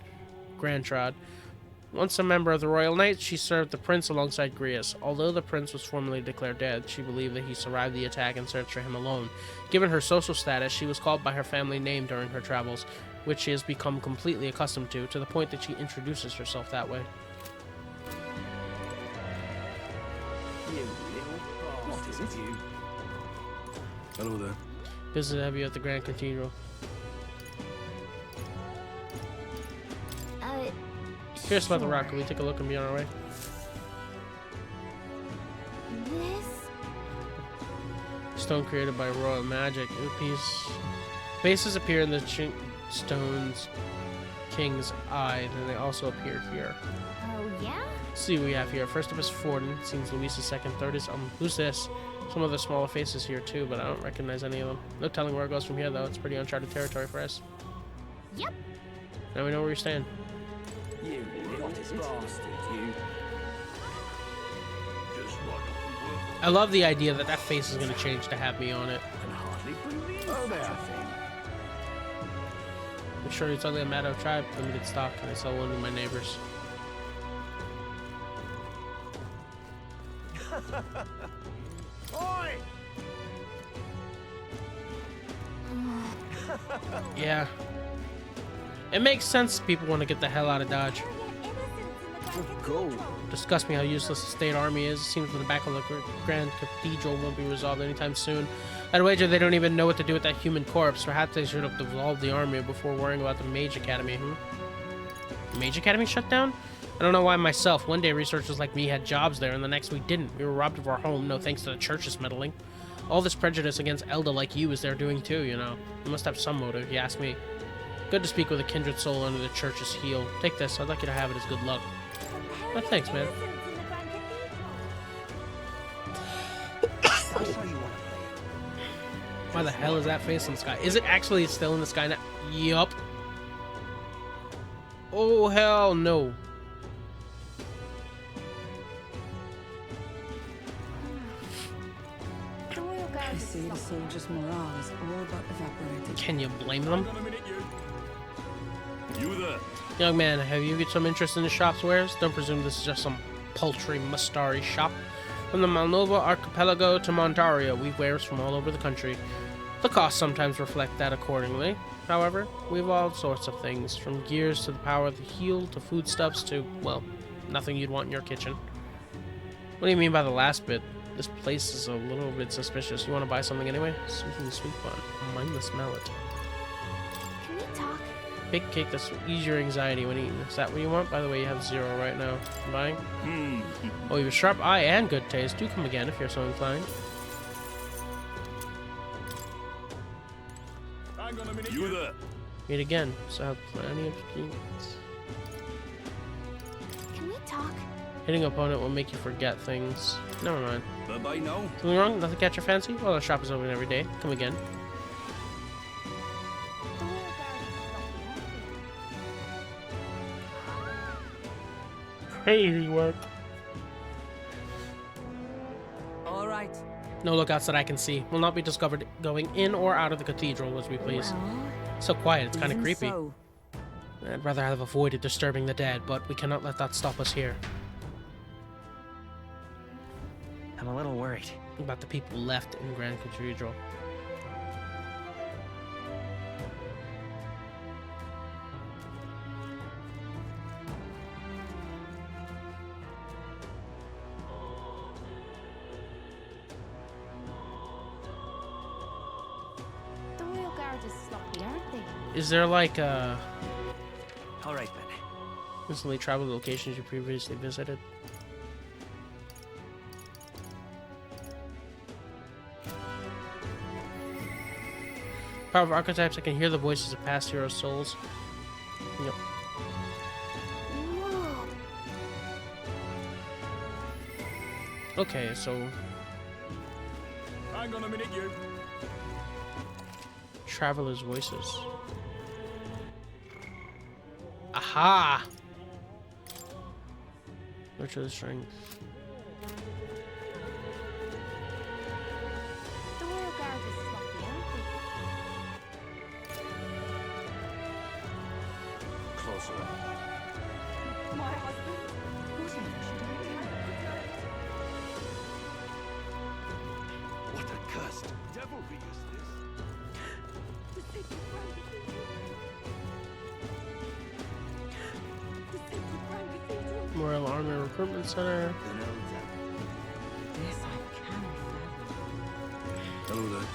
Grandtrod. Once a member of the Royal Knights, she served the prince alongside Grius. Although the prince was formally declared dead, she believed that he survived the attack and searched for him alone. Given her social status, she was called by her family name during her travels, which she has become completely accustomed to the point that she introduces herself that way. What is it, you? Hello there. Business have you at the Grand Cathedral. Curious about the rock. Can we take a look and be on our way? This? Stone created by royal magic. Bases appear in the stone's king's eye, and they also appear here. Oh, yeah? Let's see what we have here. First up is Forden. Seems Luis's second. Third is, who's this? Some of the smaller faces here too, but I don't recognize any of them. No telling where it goes from here, though. It's pretty uncharted territory for us. Yep. Now we know where you're staying. You little bastard, you. I love the idea that that face is going to change to have me on it. Oh, there. Make sure it's only a Maddow tribe. Limited stock, and I sell one to my neighbors. Oi! Yeah. It makes sense people want to get the hell out of Dodge. Go. Discuss me how useless the state army is. It seems that the back of the Grand Cathedral won't be resolved anytime soon. I'd wager they don't even know what to do with that human corpse. Perhaps they should have dissolved the army before worrying about the Mage Academy, The Mage Academy shut down? I don't know why myself. One day researchers like me had jobs there, and the next we didn't. We were robbed of our home, no thanks to the church's meddling. All this prejudice against Elda like you is they're doing too, you know. You must have some motive, you ask me. Good to speak with a kindred soul under the church's heel. Take this, I'd like you to have it as good luck. Oh, thanks, man. Why the hell is that face in the sky? Is it actually still in the sky now? Yup. Oh, hell no. I see the soldiers' morale is all but evaporated. Can you blame them? You there? Young man, have you got some interest in the shop's wares? Don't presume this is just some paltry Mustari shop. From the Malnova archipelago to Montaria, we've wares from all over the country. The costs sometimes reflect that accordingly. However, we've all sorts of things, from gears to the power of the heel, to foodstuffs to, well, nothing you'd want in your kitchen. What do you mean by the last bit? This place is a little bit suspicious. You want to buy something anyway? Something sweet fun. Mind the smell it. Can we talk? Big cake to ease your anxiety when eating. Is that what you want? By the way, you have 0 right now. Buying? Oh, you have a sharp eye and good taste. Do come again if you're so inclined. Hang on a minute. You there? Meet again. So I have plenty of keys. Can we talk? Hitting an opponent will make you forget things. Never mind. Bye-bye now. Something wrong? Nothing catch your fancy? Well, the shop is open every day. Come again. Crazy work. All right. No lookouts that I can see. Will not be discovered going in or out of the cathedral as we please. So quiet, it's kind of creepy. So. I'd rather have avoided disturbing the dead, but we cannot let that stop us here. I'm a little worried. About the people left in Grand Cathedral. The Royal Guard is sloppy, aren't they? Is there like All right, then. instantly travel locations you previously visited? Power of archetypes, I can hear the voices of past hero souls. Yep. Whoa. Okay, so Hang on a minute, you. travelers' voices. Aha! Nurture the strength. The Royal Guard is sloppy, aren't they? Closer up. My husband? What a cursed devilry is this? Royal Army Recruitment Center. This I can Hello there.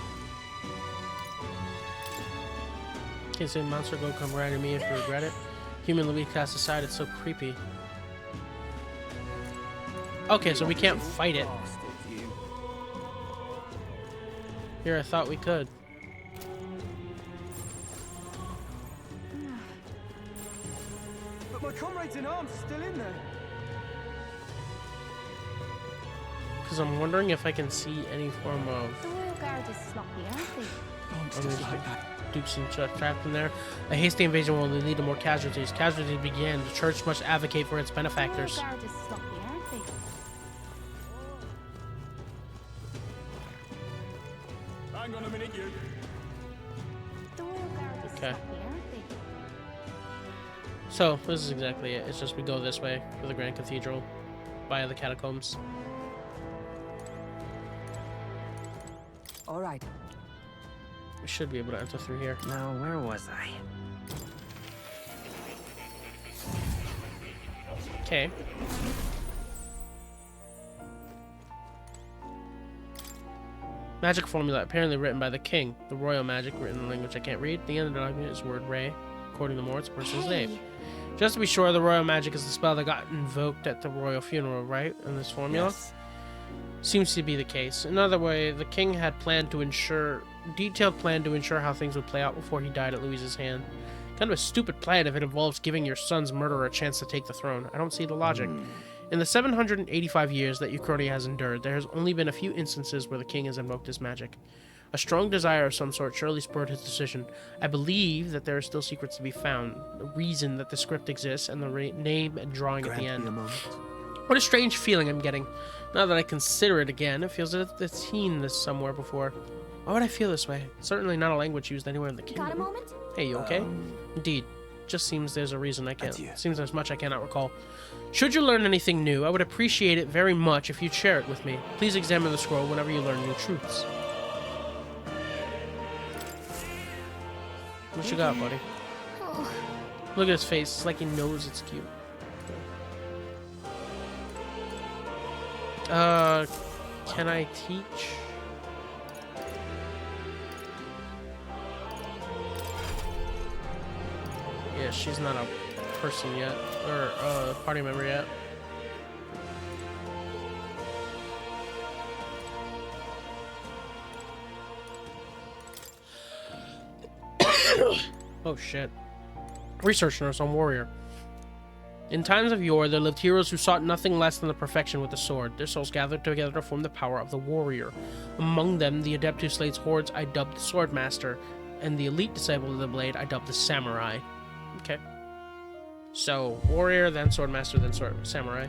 Can't say monster go come right at me if you regret it. Human will be cast aside, it's so creepy. Okay, so we can't fight it. Here, I thought we could. But my comrades in arms are still in there. Because I'm wondering if I can see any form of... The Royal Guard is sloppy, aren't they? Monsters like that. Dukes and trapped in there. A hasty invasion will lead to more casualties. Casualties begin. The church must advocate for its benefactors. The Royal Guard is sloppy, aren't they? Hang on a minute, you. The Royal Guard is Okay. sloppy, aren't they? So, this is exactly it. It's just we go this way to the Grand Cathedral via the catacombs. All right. We should be able to enter through here. Now, where was I? Okay. Magic formula apparently written by the king. The royal magic written in a language I can't read. The end of the document is word Ray. According to more, it's a person's name. Just to be sure, the royal magic is the spell that got invoked at the royal funeral, right? In this formula? Yes. Seems to be the case. Another way, the king had detailed plan to ensure how things would play out before he died at Louise's hand. Kind of a stupid plan if it involves giving your son's murderer a chance to take the throne. I don't see the logic. In the 785 years that Ukraine has endured, there has only been a few instances where the king has invoked his magic. A strong desire of some sort surely spurred his decision. I believe that there are still secrets to be found, the reason that the script exists, and the name and drawing at the end. What a strange feeling I'm getting. Now that I consider it again, it feels as if I've seen this somewhere before. Why would I feel this way? Certainly not a language used anywhere in the kingdom. Got a moment? Hey, you okay? Indeed. Just seems there's a reason I can't. Seems there's much I cannot recall. Should you learn anything new, I would appreciate it very much if you'd share it with me. Please examine the scroll whenever you learn new truths. What you got, buddy? Oh. Look at his face. It's like he knows it's cute. Can I teach? Yeah, she's not a person yet, or a party member yet. Oh shit. Research nurse on warrior. In times of yore, there lived heroes who sought nothing less than the perfection with the sword. Their souls gathered together to form the power of the warrior. Among them, the adept who slays hordes I dubbed the swordmaster, and the elite disciple of the blade I dubbed the samurai. Okay. So, warrior, then swordmaster, then samurai.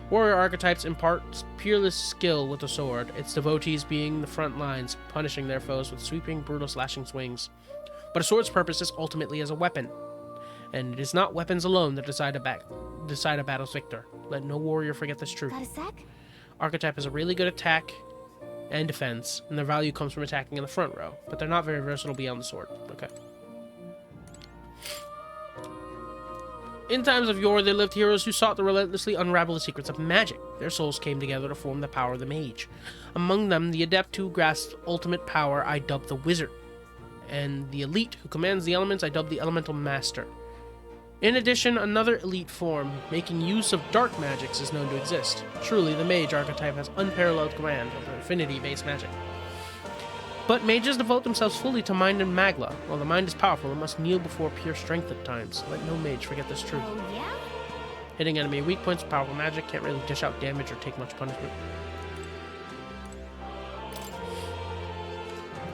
Warrior archetypes impart peerless skill with the sword, its devotees being the front lines, punishing their foes with sweeping, brutal slashing swings. But a sword's purpose is ultimately as a weapon, and it is not weapons alone that decide a battle's victor. Let no warrior forget this truth. Got a sec? Archetype has a really good attack and defense, and their value comes from attacking in the front row, but they're not very versatile beyond the sword. Okay. In times of yore, there lived heroes who sought to relentlessly unravel the secrets of magic. Their souls came together to form the power of the mage. Among them, the adept who grasped ultimate power I dubbed the wizard, and the elite who commands the elements I dubbed the elemental master. In addition, another elite form, making use of dark magics, is known to exist. Truly, the mage archetype has unparalleled command of affinity-based magic. But mages devote themselves fully to mind and magla. While the mind is powerful, it must kneel before pure strength at times. Let no mage forget this truth. Oh, yeah? Hitting enemy weak points with powerful magic can't really dish out damage or take much punishment.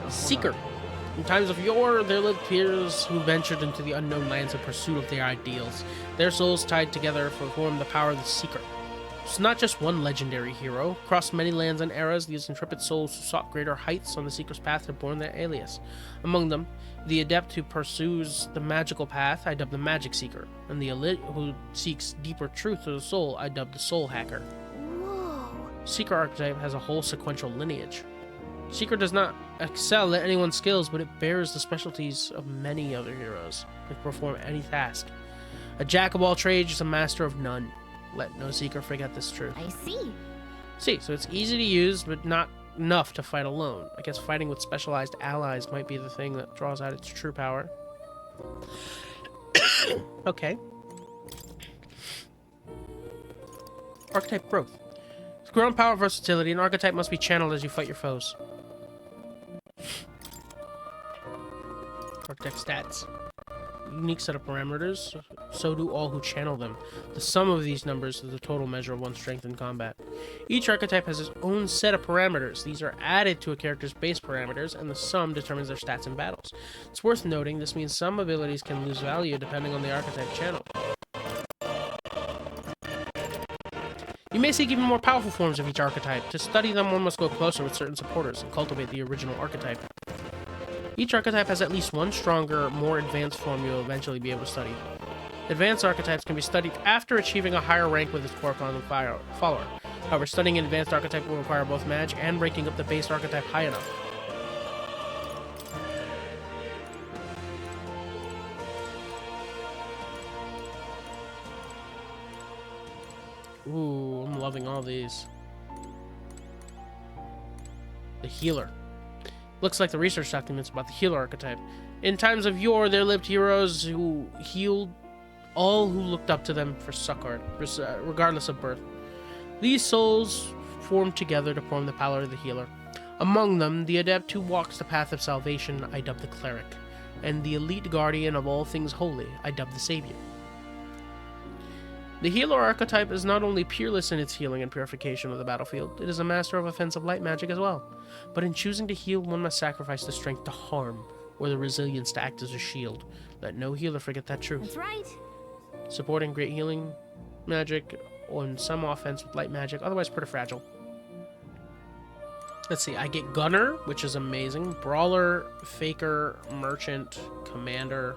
Seeker. In times of yore, there lived peers who ventured into the unknown lands in pursuit of their ideals. Their souls tied together formed the power of the Seeker. It's not just one legendary hero. Across many lands and eras, these intrepid souls who sought greater heights on the Seeker's path have borne their alias. Among them, the adept who pursues the magical path, I dub the Magic Seeker, and the elite who seeks deeper truth to the soul, I dub the Soul Hacker. Whoa. Seeker archetype has a whole sequential lineage. Seeker does not excel at anyone's skills, but it bears the specialties of many other heroes. It can perform any task. A jack of all trades is a master of none. Let no Seeker forget this truth. I see. See, so it's easy to use, but not enough to fight alone. I guess fighting with specialized allies might be the thing that draws out its true power. Okay. Archetype growth. To grow in power and versatility, an archetype must be channeled as you fight your foes. Archetype stats. Unique set of parameters, so do all who channel them. The sum of these numbers is the total measure of one's strength in combat. Each archetype has its own set of parameters. These are added to a character's base parameters, and the sum determines their stats in battles. It's worth noting this means some abilities can lose value depending on the archetype channel. You may seek even more powerful forms of each archetype. To study them, one must go closer with certain supporters and cultivate the original archetype. Each archetype has at least one stronger, more advanced form you'll eventually be able to study. Advanced archetypes can be studied after achieving a higher rank with its corresponding follower. However, studying an advanced archetype will require both magic and ranking up the base archetype high enough. Ooh, I'm loving all these. The Healer. Looks like the research documents about the healer archetype. In times of yore, there lived heroes who healed all who looked up to them for succor, regardless of birth. These souls formed together to form the power of the healer. Among them, the adept who walks the path of salvation, I dub the cleric, and the elite guardian of all things holy, I dub the savior. The healer archetype is not only peerless in its healing and purification of the battlefield, it is a master of offensive light magic as well. But in choosing to heal, one must sacrifice the strength to harm, or the resilience to act as a shield. Let no healer forget that truth. That's right. Supporting great healing magic on some offense with light magic, otherwise pretty fragile. Let's see, I get Gunner, which is amazing. Brawler, Faker, Merchant, Commander.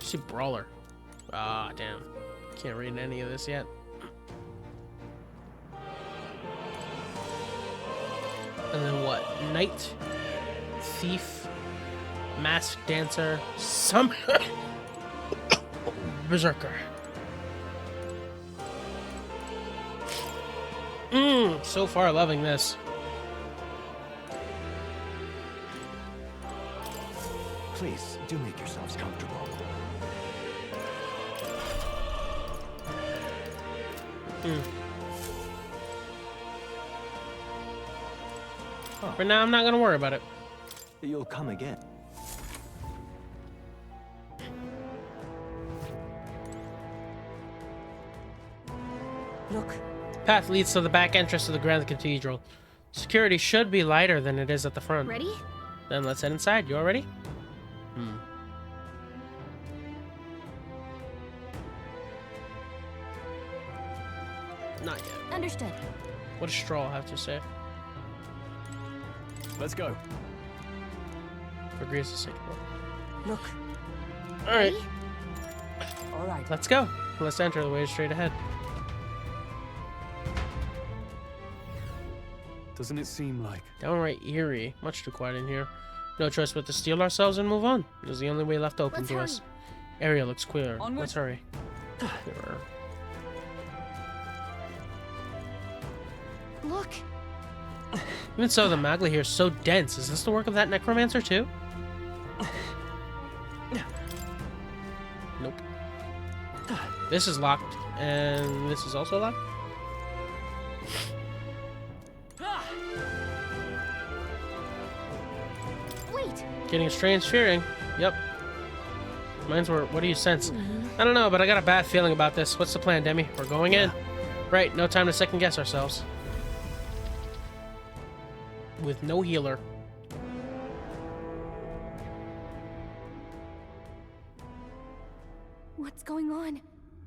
See Brawler. Ah, damn. Can't read any of this yet. And then what? Knight, Thief, Masked Dancer, Summoner, Berserker. So far loving this. Please, do make yourselves comfortable. For now, I'm not gonna worry about it. You'll come again. Look. Path leads to the back entrance of the Grand Cathedral. Security should be lighter than it is at the front. Ready? Then let's head inside. You all ready? Not yet. Understood. What does Straw have to say? Let's go. Agrees to say. Look. All right. All right. Let's go. Let's enter. The way is straight ahead. Doesn't it seem like? Downright eerie. Much too quiet in here. No choice but to steel ourselves and move on. It is the only way left open to us. Area looks clear. Onward. Let's hurry. Clearer. Look. Even so, the Magla here is so dense. Is this the work of that necromancer too? Nope. This is locked, and this is also locked. Wait. Getting a strange feeling. Yep. Mine's were. What do you sense? I don't know, but I got a bad feeling about this. What's the plan, Demi? We're going in. Right. No time to second guess ourselves. With no healer. What's going on?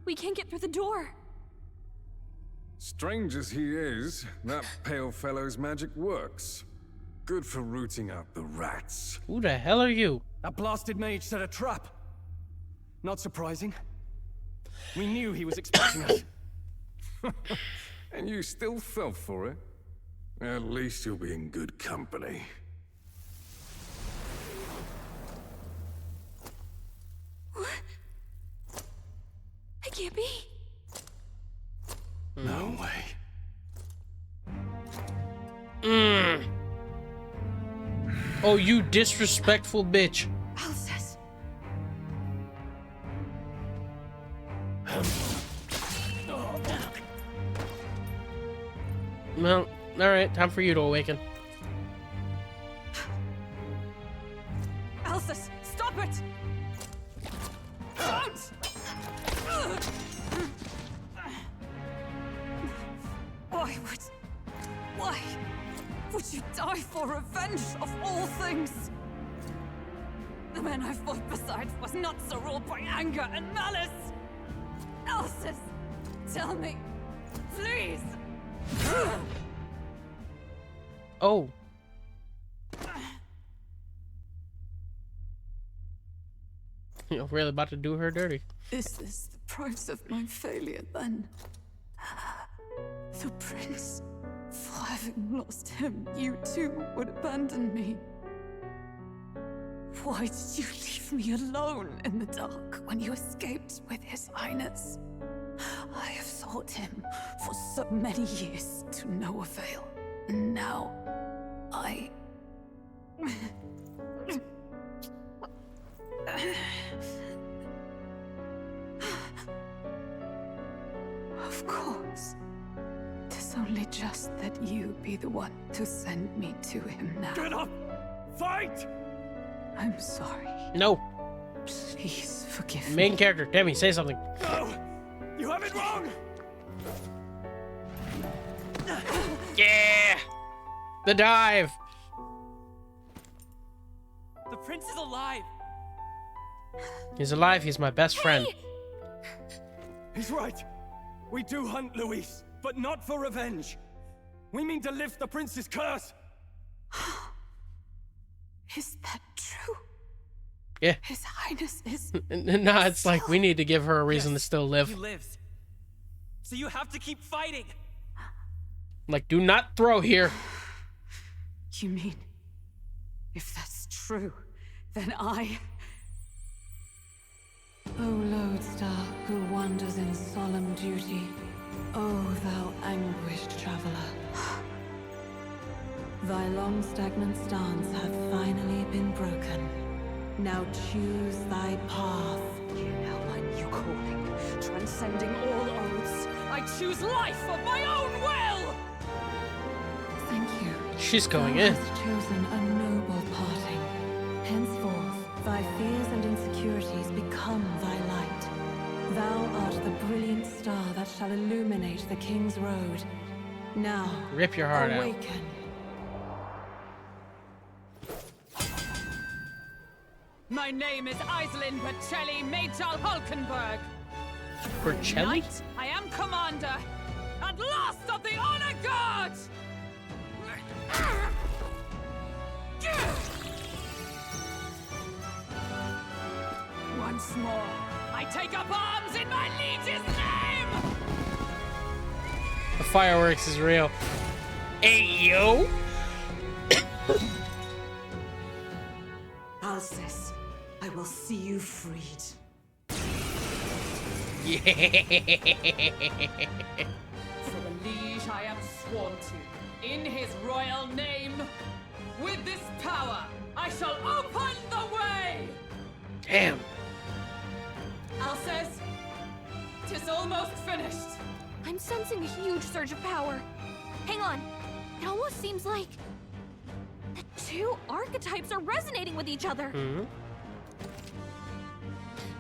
We can't get through the door. Strange as he is, that pale fellow's magic works. Good for rooting out the rats. Who the hell are you? That blasted mage set a trap. Not surprising. We knew he was expecting us. And you still fell for it? At least you'll be in good company. I can't be. No way. Oh, you disrespectful bitch. Alcest. Well, alright, time for you to awaken. Alcest, stop it! Don't! Why would you die for revenge of all things? The man I fought beside was not so ruled by anger and malice. Alcest, tell me, please. Oh. You're really about to do her dirty. Is this the price of my failure, then? The prince, for having lost him, you too would abandon me. Why did you leave me alone in the dark when you escaped with his highness? I have sought him for so many years to no avail, and now I... Of course. 'Tis only just that you be the one to send me to him now. Get up! Fight! I'm sorry. No. Please forgive me. Main character, Demi, say something. No! You have it wrong! Yeah! The dive! The prince is alive! He's alive, he's my best friend. He's right. We do hunt Luis, but not for revenge. We mean to lift the prince's curse. Is that true? Yeah. His highness is... No, it's like we need to give her a reason to still live. He lives. So you have to keep fighting. Like, do not throw here. You mean, if that's true, then I... O lodestar who wanders in solemn duty, O thou anguished traveler. Thy long stagnant stance hath finally been broken. Now choose thy path. Now my new calling, transcending all oaths, I choose life of my own will! Thank you. She's going Thou in. hast chosen a noble parting. Henceforth, thy fears and insecurities become thy light. Thou art the brilliant star that shall illuminate the King's Road. Now, Rip your heart out. awaken. My name is Iselin Pacelli Majal Hulkenberg. Pacelli? Tonight, I am commander and last of the Honor Guard! Once more, I take up arms in my liege's name! The fireworks is real. Hey, yo! Alcest, I will see you freed. Yeah. For the liege I am sworn to, in his royal name, with this power, I shall open the way! Damn. Alcest, 'tis almost finished. I'm sensing a huge surge of power. Hang on. It almost seems like the two archetypes are resonating with each other. Mm-hmm.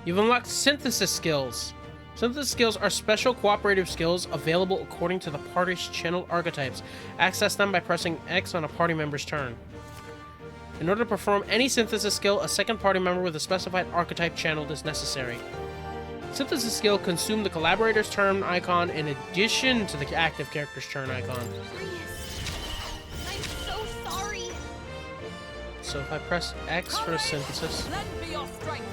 You've unlocked synthesis skills. Synthesis skills are special cooperative skills available according to the party's channeled archetypes. Access them by pressing X on a party member's turn. In order to perform any synthesis skill, a second party member with a specified archetype channeled is necessary. Synthesis skill consume the collaborator's turn icon in addition to the active character's turn icon. I'm so sorry. So if I press X for synthesis, Lend me your strength.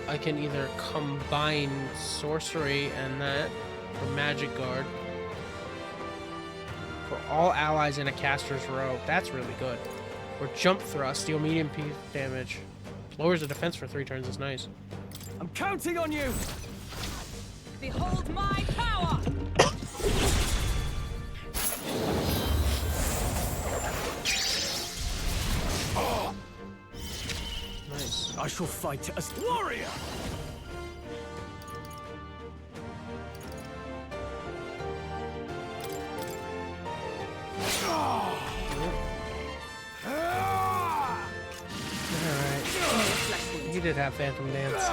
I can either combine sorcery and that for magic guard for all allies in a caster's row. That's really good. Or jump thrust, deal medium piece damage. Lowers the defense for 3 turns. Is nice. I'm counting on you! Behold my power! Nice. I shall fight as warrior! Alright. He did have Phantom Dance.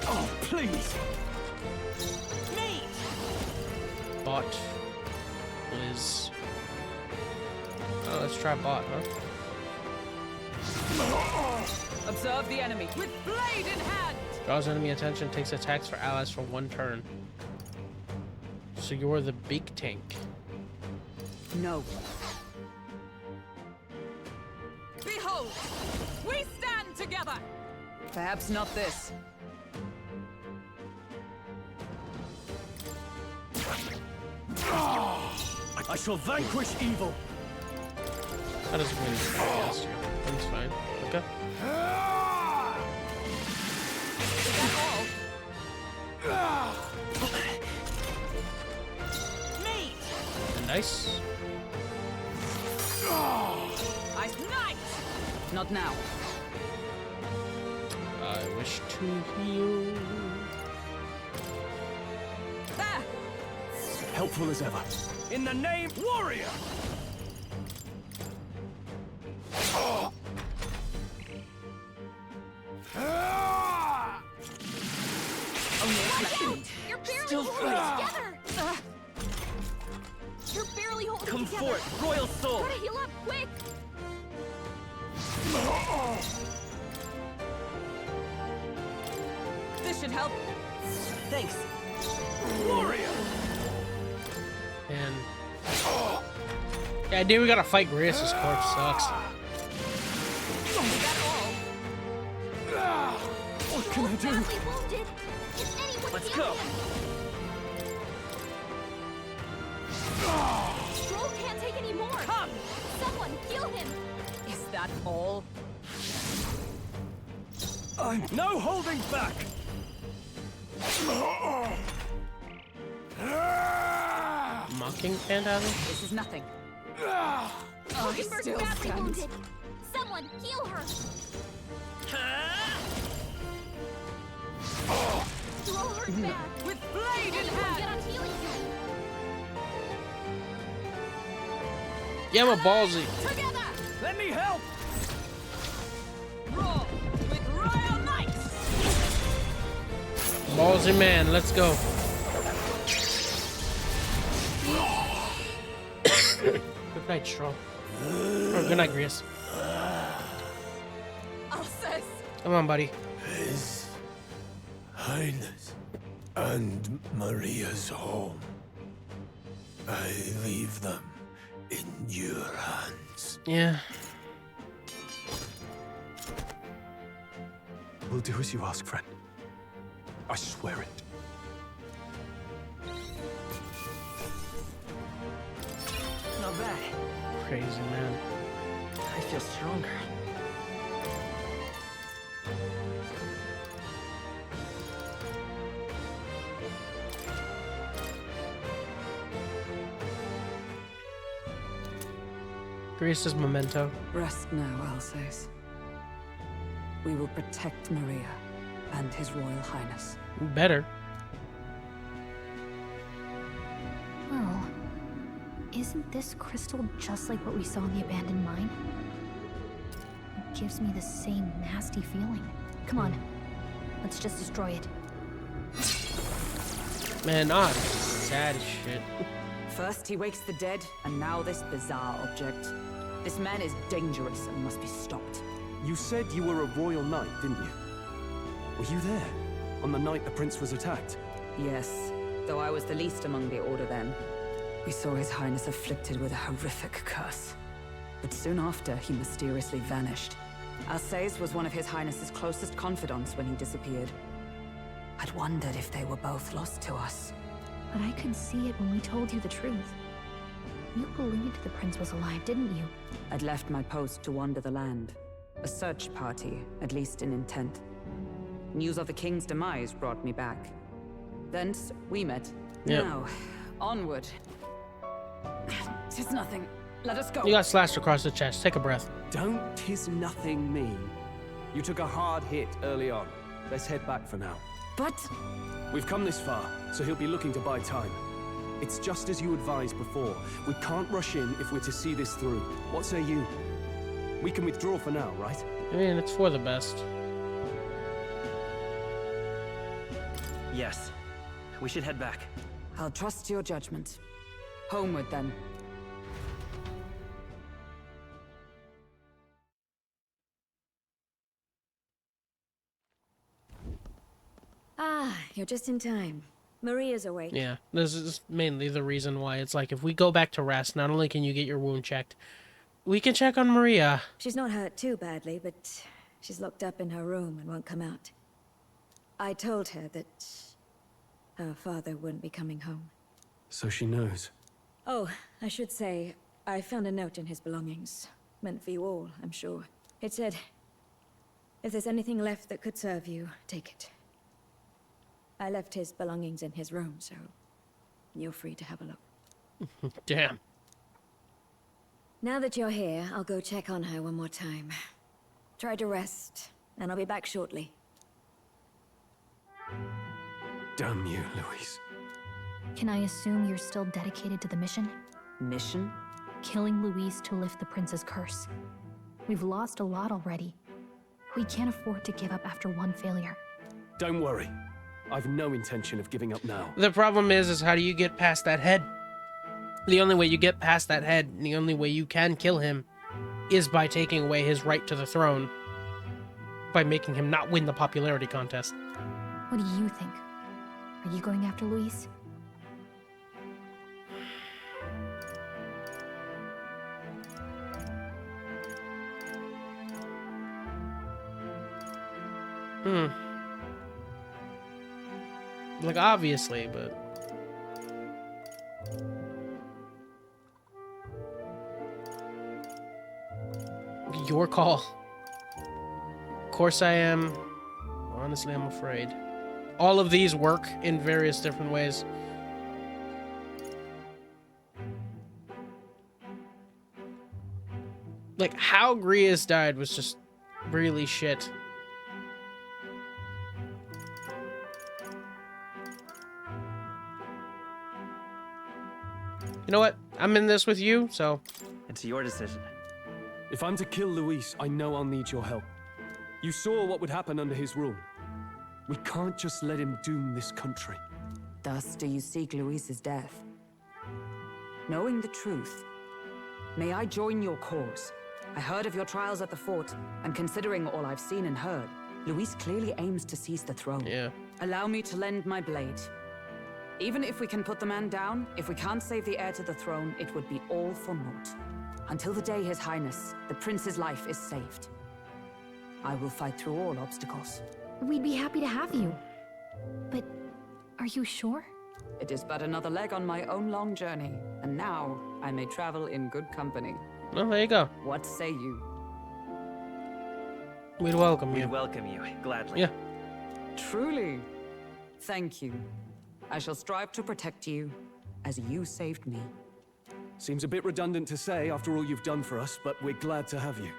Oh, please! Bot. Blizz. Oh, let's try bot, huh? Observe the enemy with blade in hand! Draws enemy attention, takes attacks for allies for 1 turn. So you're the big tank. No. Behold! We stand together! Perhaps not this. I shall vanquish evil! That doesn't really against you. That's fine. Okay. Nice. Ice Knight! Not now. I wish to heal. There! Helpful as ever. In the name, warrior! You're barely Still holding fight. it together. You're barely holding Come it together. forth, royal soul! Gotta heal up quick. This should help. Thanks. Warrior! And yeah, dude, we gotta fight Grace's corpse. Sucks. What can I do? Badly wounded. Can anyone Let's heal go. him? Stroll can't take any more. Come! Someone heal him. Is that all? I'm no holding back! Mocking Phantasm? This is nothing. Hulkenberg's still badly stand. wounded. Someone heal her. Throw her back. With blade in Anyone hand! get on healing you. Yeah, I'm a ballsy. Together! Let me help! Roar with royal might! Ballsy man, let's go. Good night, Stroll. Or good night, Grace. Alcest, Come on, buddy. His Highness and Maria's home. I leave them in your hands. Yeah. We'll do as you ask, friend. I swear it. Not bad. Crazy, man. I feel stronger. Greece's memento. Rest now, Alsace. We will protect Maria and His Royal Highness. Better. Well, isn't this crystal just like what we saw in the abandoned mine? It gives me the same nasty feeling. Come on, let's just destroy it. Man, I'm sad as shit. First he wakes the dead, and now this bizarre object. This man is dangerous and must be stopped. You said you were a royal knight, didn't you? Were you there on the night the prince was attacked? Yes, though I was the least among the Order then. We saw His Highness afflicted with a horrific curse. But soon after, he mysteriously vanished. Alsace was one of His Highness's closest confidants when he disappeared. I'd wondered if they were both lost to us. But I could see it when we told you the truth. You believed the prince was alive, didn't you? I'd left my post to wander the land. A search party, at least in intent. News of the king's demise brought me back. Thence, we met. Yep. Now, onward. 'Tis nothing. Let us go. You got slashed across the chest. Take a breath. Don't tis nothing me. You took a hard hit early on. Let's head back for now. But... We've come this far, so he'll be looking to buy time. It's just as you advised before. We can't rush in if we're to see this through. What say you? We can withdraw for now, right? I mean, it's for the best. Yes. We should head back. I'll trust your judgment. Homeward, then. Ah, you're just in time. Maria's awake. Yeah, this is mainly the reason why. It's like, if we go back to rest, not only can you get your wound checked, we can check on Maria. She's not hurt too badly, but she's locked up in her room and won't come out. I told her that her father wouldn't be coming home. So she knows. Oh, I should say, I found a note in his belongings. Meant for you all, I'm sure. It said, if there's anything left that could serve you, take it. I left his belongings in his room, so you're free to have a look. Damn. Now that you're here, I'll go check on her one more time. Try to rest, and I'll be back shortly. Damn you, Louise. Can I assume you're still dedicated to the mission? Mission? Killing Louise to lift the prince's curse. We've lost a lot already. We can't afford to give up after one failure. Don't worry. I've no intention of giving up now. The problem is how do you get past that head? The only way you get past that head, and the only way you can kill him, is by taking away his right to the throne. By making him not win the popularity contest. What do you think? Are you going after Louise? Like, obviously, but... Your call. Of course I am. Honestly, I'm afraid. All of these work in various different ways. Like, how Grius died was just really shit. You know what? I'm in this with you, so... It's your decision. If I'm to kill Luis, I know I'll need your help. You saw what would happen under his rule. We can't just let him doom this country. Thus do you seek Luis's death. Knowing the truth, may I join your cause? I heard of your trials at the fort, and considering all I've seen and heard, Luis clearly aims to seize the throne. Yeah. Allow me to lend my blade. Even if we can put the man down, if we can't save the heir to the throne, it would be all for naught. Until the day His Highness, the prince's life, is saved. I will fight through all obstacles. We'd be happy to have you. But are you sure? It is but another leg on my own long journey, and now I may travel in good company. Well, there you go. What say you? We'd welcome you. We'd welcome you, gladly. Yeah. Truly. Thank you. I shall strive to protect you, as you saved me. Seems a bit redundant to say after all you've done for us, but we're glad to have you.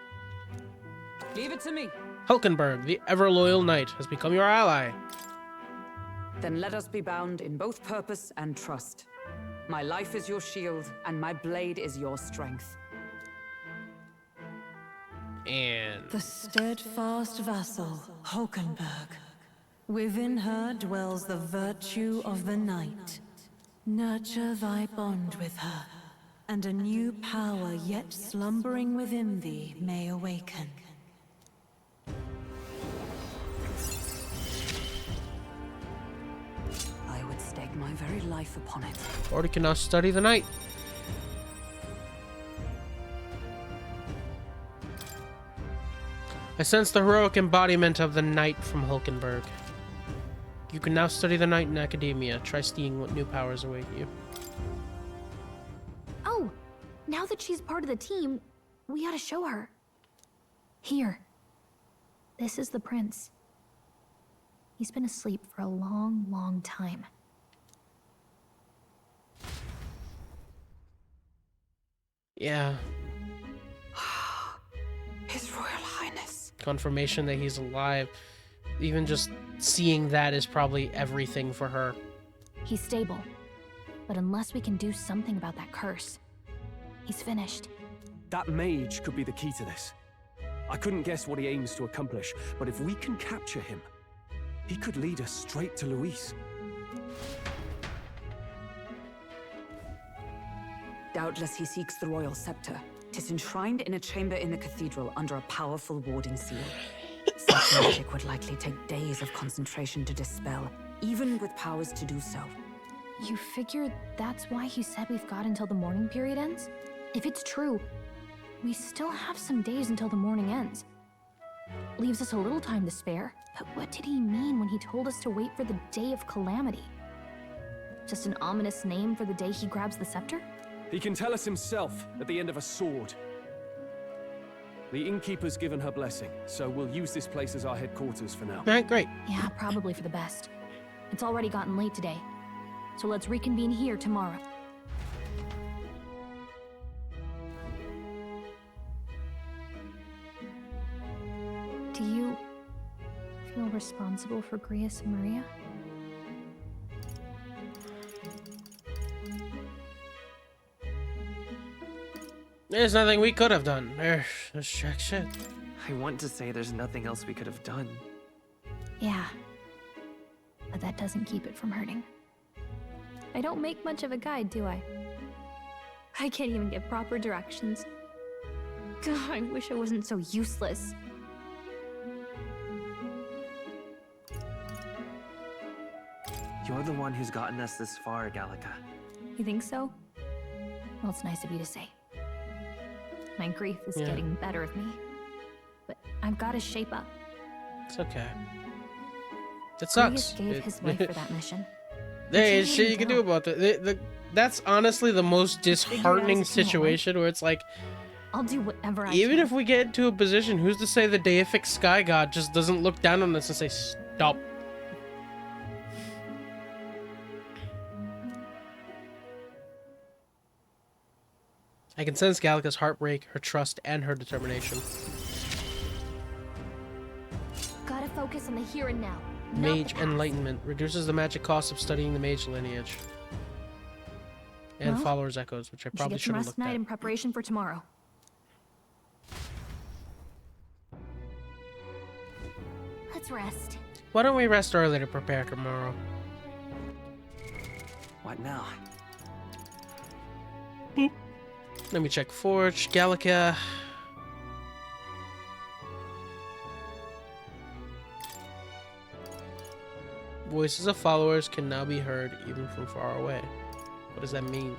Leave it to me. Hulkenberg, the ever-loyal knight, has become your ally. Then let us be bound in both purpose and trust. My life is your shield, and my blade is your strength. And The steadfast vassal, Hulkenberg. Within her dwells the virtue of the knight. Nurture thy bond with her, and a new power yet slumbering within thee may awaken. I would stake my very life upon it. Already can now study the night. I sense the heroic embodiment of the knight from Hulkenberg. You can now study the night in academia. Try seeing what new powers await you. Oh, now that she's part of the team, we ought to show her. Here. This is the prince. He's been asleep for a long, long time. Yeah. His Royal Highness. Confirmation that he's alive. Even just seeing that is probably everything for her. He's stable. But unless we can do something about that curse, he's finished. That mage could be the key to this. I couldn't guess what he aims to accomplish, but if we can capture him, he could lead us straight to Luis. Doubtless he seeks the royal scepter. 'Tis enshrined in a chamber in the cathedral under a powerful warding seal. Such magic would likely take days of concentration to dispel, even with powers to do so. You figure that's why he said we've got until the mourning period ends? If it's true, we still have some days until the mourning ends. Leaves us a little time to spare, but what did he mean when he told us to wait for the day of calamity? Just an ominous name for the day he grabs the scepter? He can tell us himself at the end of a sword. The innkeeper's given her blessing, so we'll use this place as our headquarters for now. Alright, great. Yeah, probably for the best. It's already gotten late today, so let's reconvene here tomorrow. Do you feel responsible for Grius and Maria? There's nothing we could have done. There's jack shit. I want to say there's nothing else we could have done. Yeah. But that doesn't keep it from hurting. I don't make much of a guide, do I? I can't even give proper directions. God, I wish I wasn't so useless. You're the one who's gotten us this far, Gallica. You think so? Well, it's nice of you to say. My grief is getting the better of me. But I've got to shape up. It's okay. It sucks. Grius gave his life for that mission. There is shit you can do about that. That's honestly the most disheartening situation where it's like, I'll do whatever I even can. if we get into a position, who's to say the deific sky god just doesn't look down on us and say, stop. I can sense Gallica's heartbreak, her trust, and her determination. Gotta focus on the here and now. Mage Enlightenment reduces the magic cost of studying the mage lineage. And Well, Follower's Echoes, which I We probably should should get have some rest looked tonight at. in preparation for tomorrow. Let's rest. Why don't we rest early to prepare tomorrow? What now? Let me check Forge, Gallica. voices of followers can now be heard even from far away. What does that mean?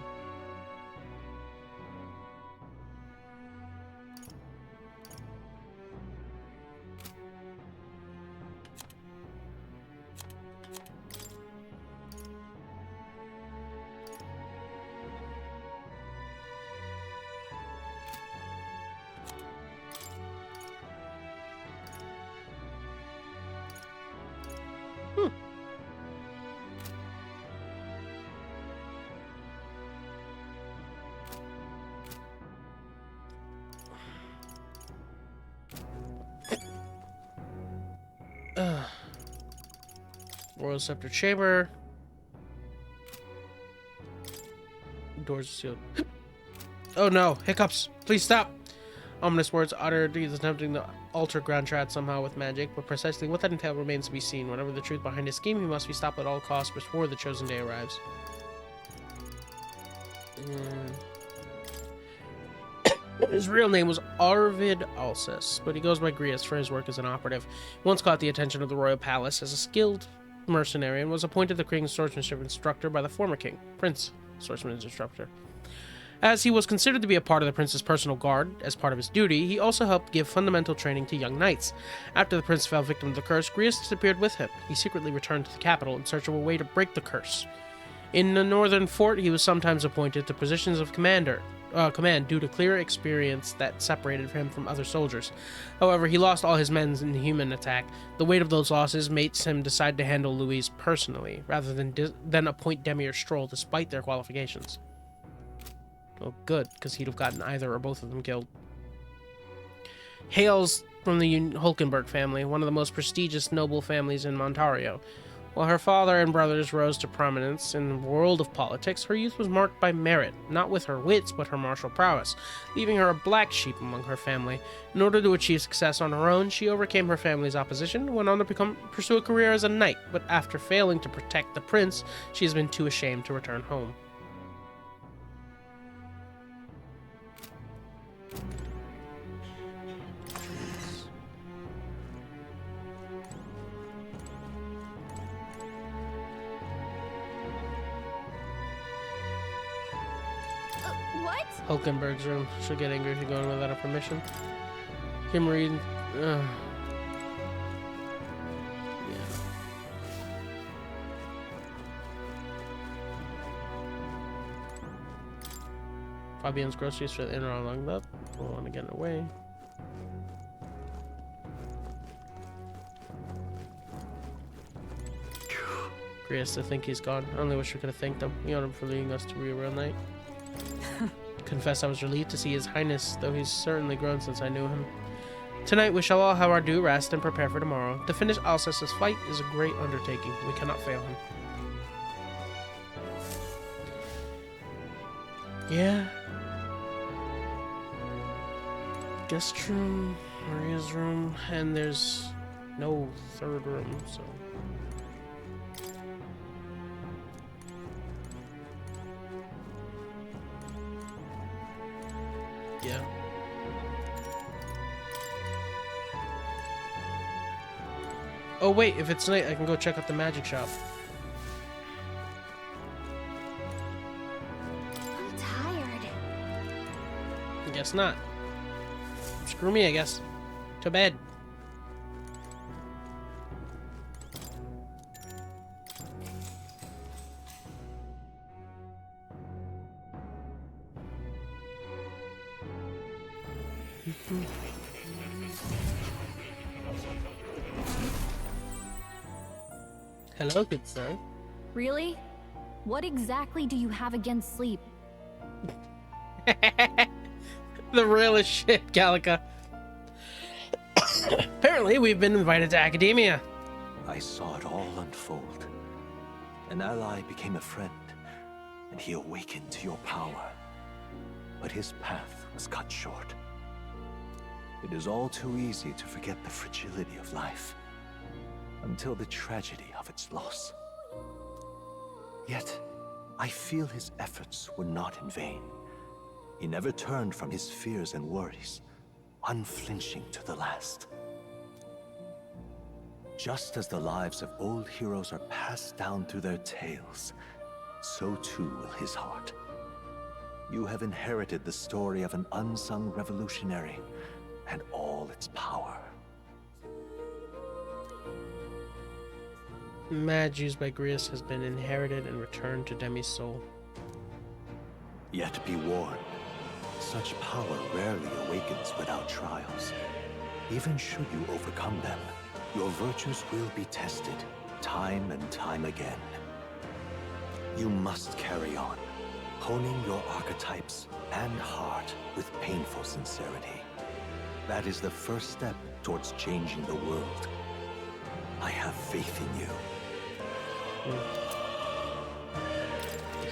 Royal Scepter Chamber. Doors are sealed. Oh no, hiccups! Please stop! Ominous words uttered. He is attempting to alter Grandtrat somehow with magic, but precisely what that entails remains to be seen. Whatever the truth behind his scheme, he must be stopped at all costs before the chosen day arrives. His real name was Arvid Alces, but he goes by Grius for his work as an operative. He once caught the attention of the royal palace as a skilled mercenary and was appointed the king's swordsmanship instructor by the former king, Prince Swordsman's instructor. As he was considered to be a part of the prince's personal guard as part of his duty, he also helped give fundamental training to young knights. After the prince fell victim to the curse, Grius disappeared with him. He secretly returned to the capital in search of a way to break the curse. In the northern fort, he was sometimes appointed to positions of command due to clear experience that separated him from other soldiers. However, he lost all his men in the human attack. The weight of those losses makes him decide to handle Louise personally, rather than appoint Demi or Stroll despite their qualifications. Oh, good, because he'd have gotten either or both of them killed. Hails from the Hulkenberg family, one of the most prestigious noble families in Montario. While her father and brothers rose to prominence in the world of politics, her youth was marked by merit, not with her wits, but her martial prowess, leaving her a black sheep among her family. In order to achieve success on her own, she overcame her family's opposition, went on to pursue a career as a knight, but after failing to protect the prince, she has been too ashamed to return home. What? Hulkenberg's room. She'll get angry if you go in without her permission. Kim Reed. Yeah. Fabian's groceries for the inner are locked up. We'll want to get away. Grius to think he's gone. I only wish we could have thanked him. We owed him for leading us to be a real knight. Confess I was relieved to see his highness, though he's certainly grown since I knew him. Tonight we shall all have our due rest and prepare for tomorrow. To finish Alces's fight is a great undertaking. We cannot fail him. Yeah. Guest room, Maria's room, and there's no third room, so... Yeah. Oh wait, if it's night, I can go check out the magic shop. I'm tired. I guess not. Screw me, I guess. To bed. Hello, good sir. Really? What exactly do you have against sleep? The realest shit, Gallica. Apparently, we've been invited to academia. I saw it all unfold. An ally became a friend, and he awakened to your power. But his path was cut short. It is all too easy to forget the fragility of life, until the tragedy of its loss. Yet, I feel his efforts were not in vain. He never turned from his fears and worries, unflinching to the last. Just as the lives of old heroes are passed down through their tales, so too will his heart. You have inherited the story of an unsung revolutionary and all its power. Magic used by Grius has been inherited and returned to Demi's soul. Yet be warned, such power rarely awakens without trials. Even should you overcome them, your virtues will be tested, time and time again. You must carry on, honing your archetypes and heart with painful sincerity. That is the first step towards changing the world. I have faith in you.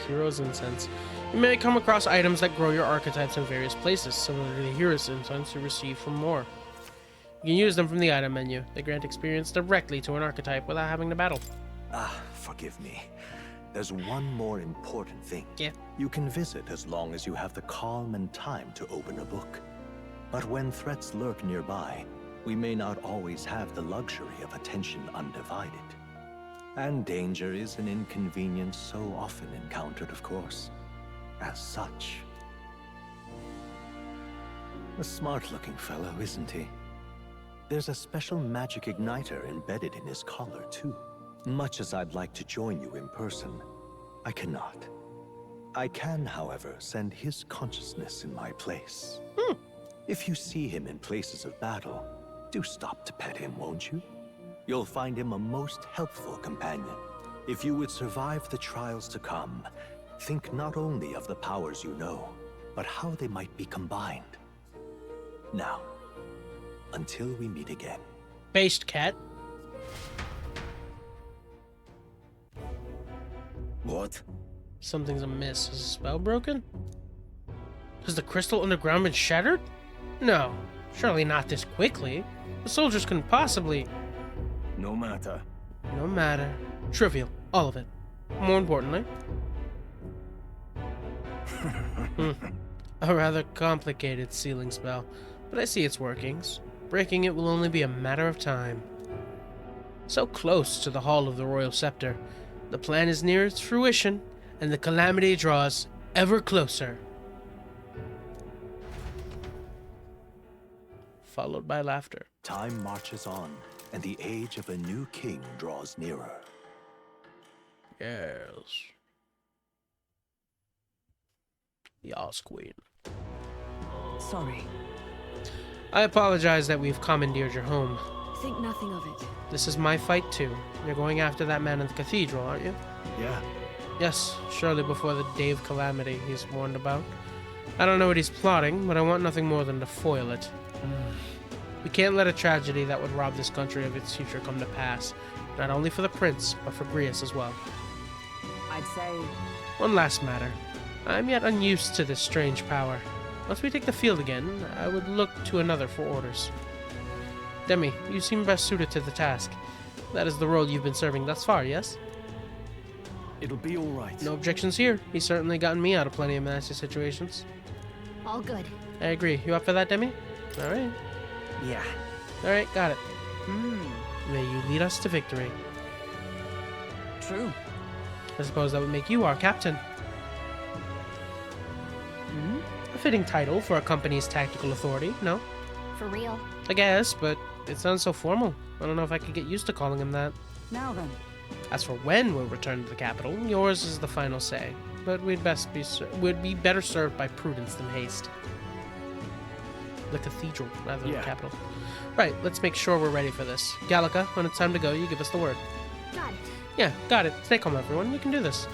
Hero's Incense. You may come across items that grow your archetypes in various places, similar to the Hero's Incense you receive from more. You can use them from the item menu. They grant experience directly to an archetype without having to battle. Forgive me. There's one more important thing. Yeah. You can visit as long as you have the calm and time to open a book. But when threats lurk nearby, we may not always have the luxury of attention undivided. And danger is an inconvenience so often encountered, of course. As such. A smart-looking fellow, isn't he? There's a special magic igniter embedded in his collar, too. Much as I'd like to join you in person, I cannot. I can, however, send his consciousness in my place. If you see him in places of battle, do stop to pet him, won't you? You'll find him a most helpful companion. If you would survive the trials to come, think not only of the powers you know, but how they might be combined. Now, until we meet again. Based cat. What? Something's amiss. Is the spell broken? Has the crystal underground been shattered? No, surely not this quickly. The soldiers couldn't possibly... No matter. No matter. Trivial. All of it. More importantly... A rather complicated sealing spell, but I see its workings. Breaking it will only be a matter of time. So close to the Hall of the Royal Scepter. The plan is near its fruition, and the calamity draws ever closer. Followed by laughter. Time marches on, and the age of a new king draws nearer. Yes. Yas, Queen. Sorry. I apologize that we've commandeered your home. Think nothing of it. This is my fight too. You're going after that man in the cathedral, aren't you? Yeah. Yes, surely before the day of calamity he's warned about. I don't know what he's plotting, but I want nothing more than to foil it. We can't let a tragedy that would rob this country of its future come to pass. Not only for the prince, but for Grius as well. I'd say... One last matter. I'm yet unused to this strange power. Once we take the field again, I would look to another for orders. Demi, you seem best suited to the task. That is the role you've been serving thus far, yes? It'll be all right. No objections here. He's certainly gotten me out of plenty of nasty situations. All good. I agree. You up for that, Demi? All right. Yeah. All right, got it. May you lead us to victory. True. I suppose that would make you our captain. A fitting title for a company's tactical authority, no? For real. I guess, but it sounds so formal. I don't know if I could get used to calling him that. Now then. As for when we'll return to the capital, yours is the final say. But we'd be better served by prudence than haste. The cathedral, rather than the capital. Right, let's make sure we're ready for this. Gallica, when it's time to go, you give us the word. Got it. Yeah, got it. Stay calm, everyone. You can do this.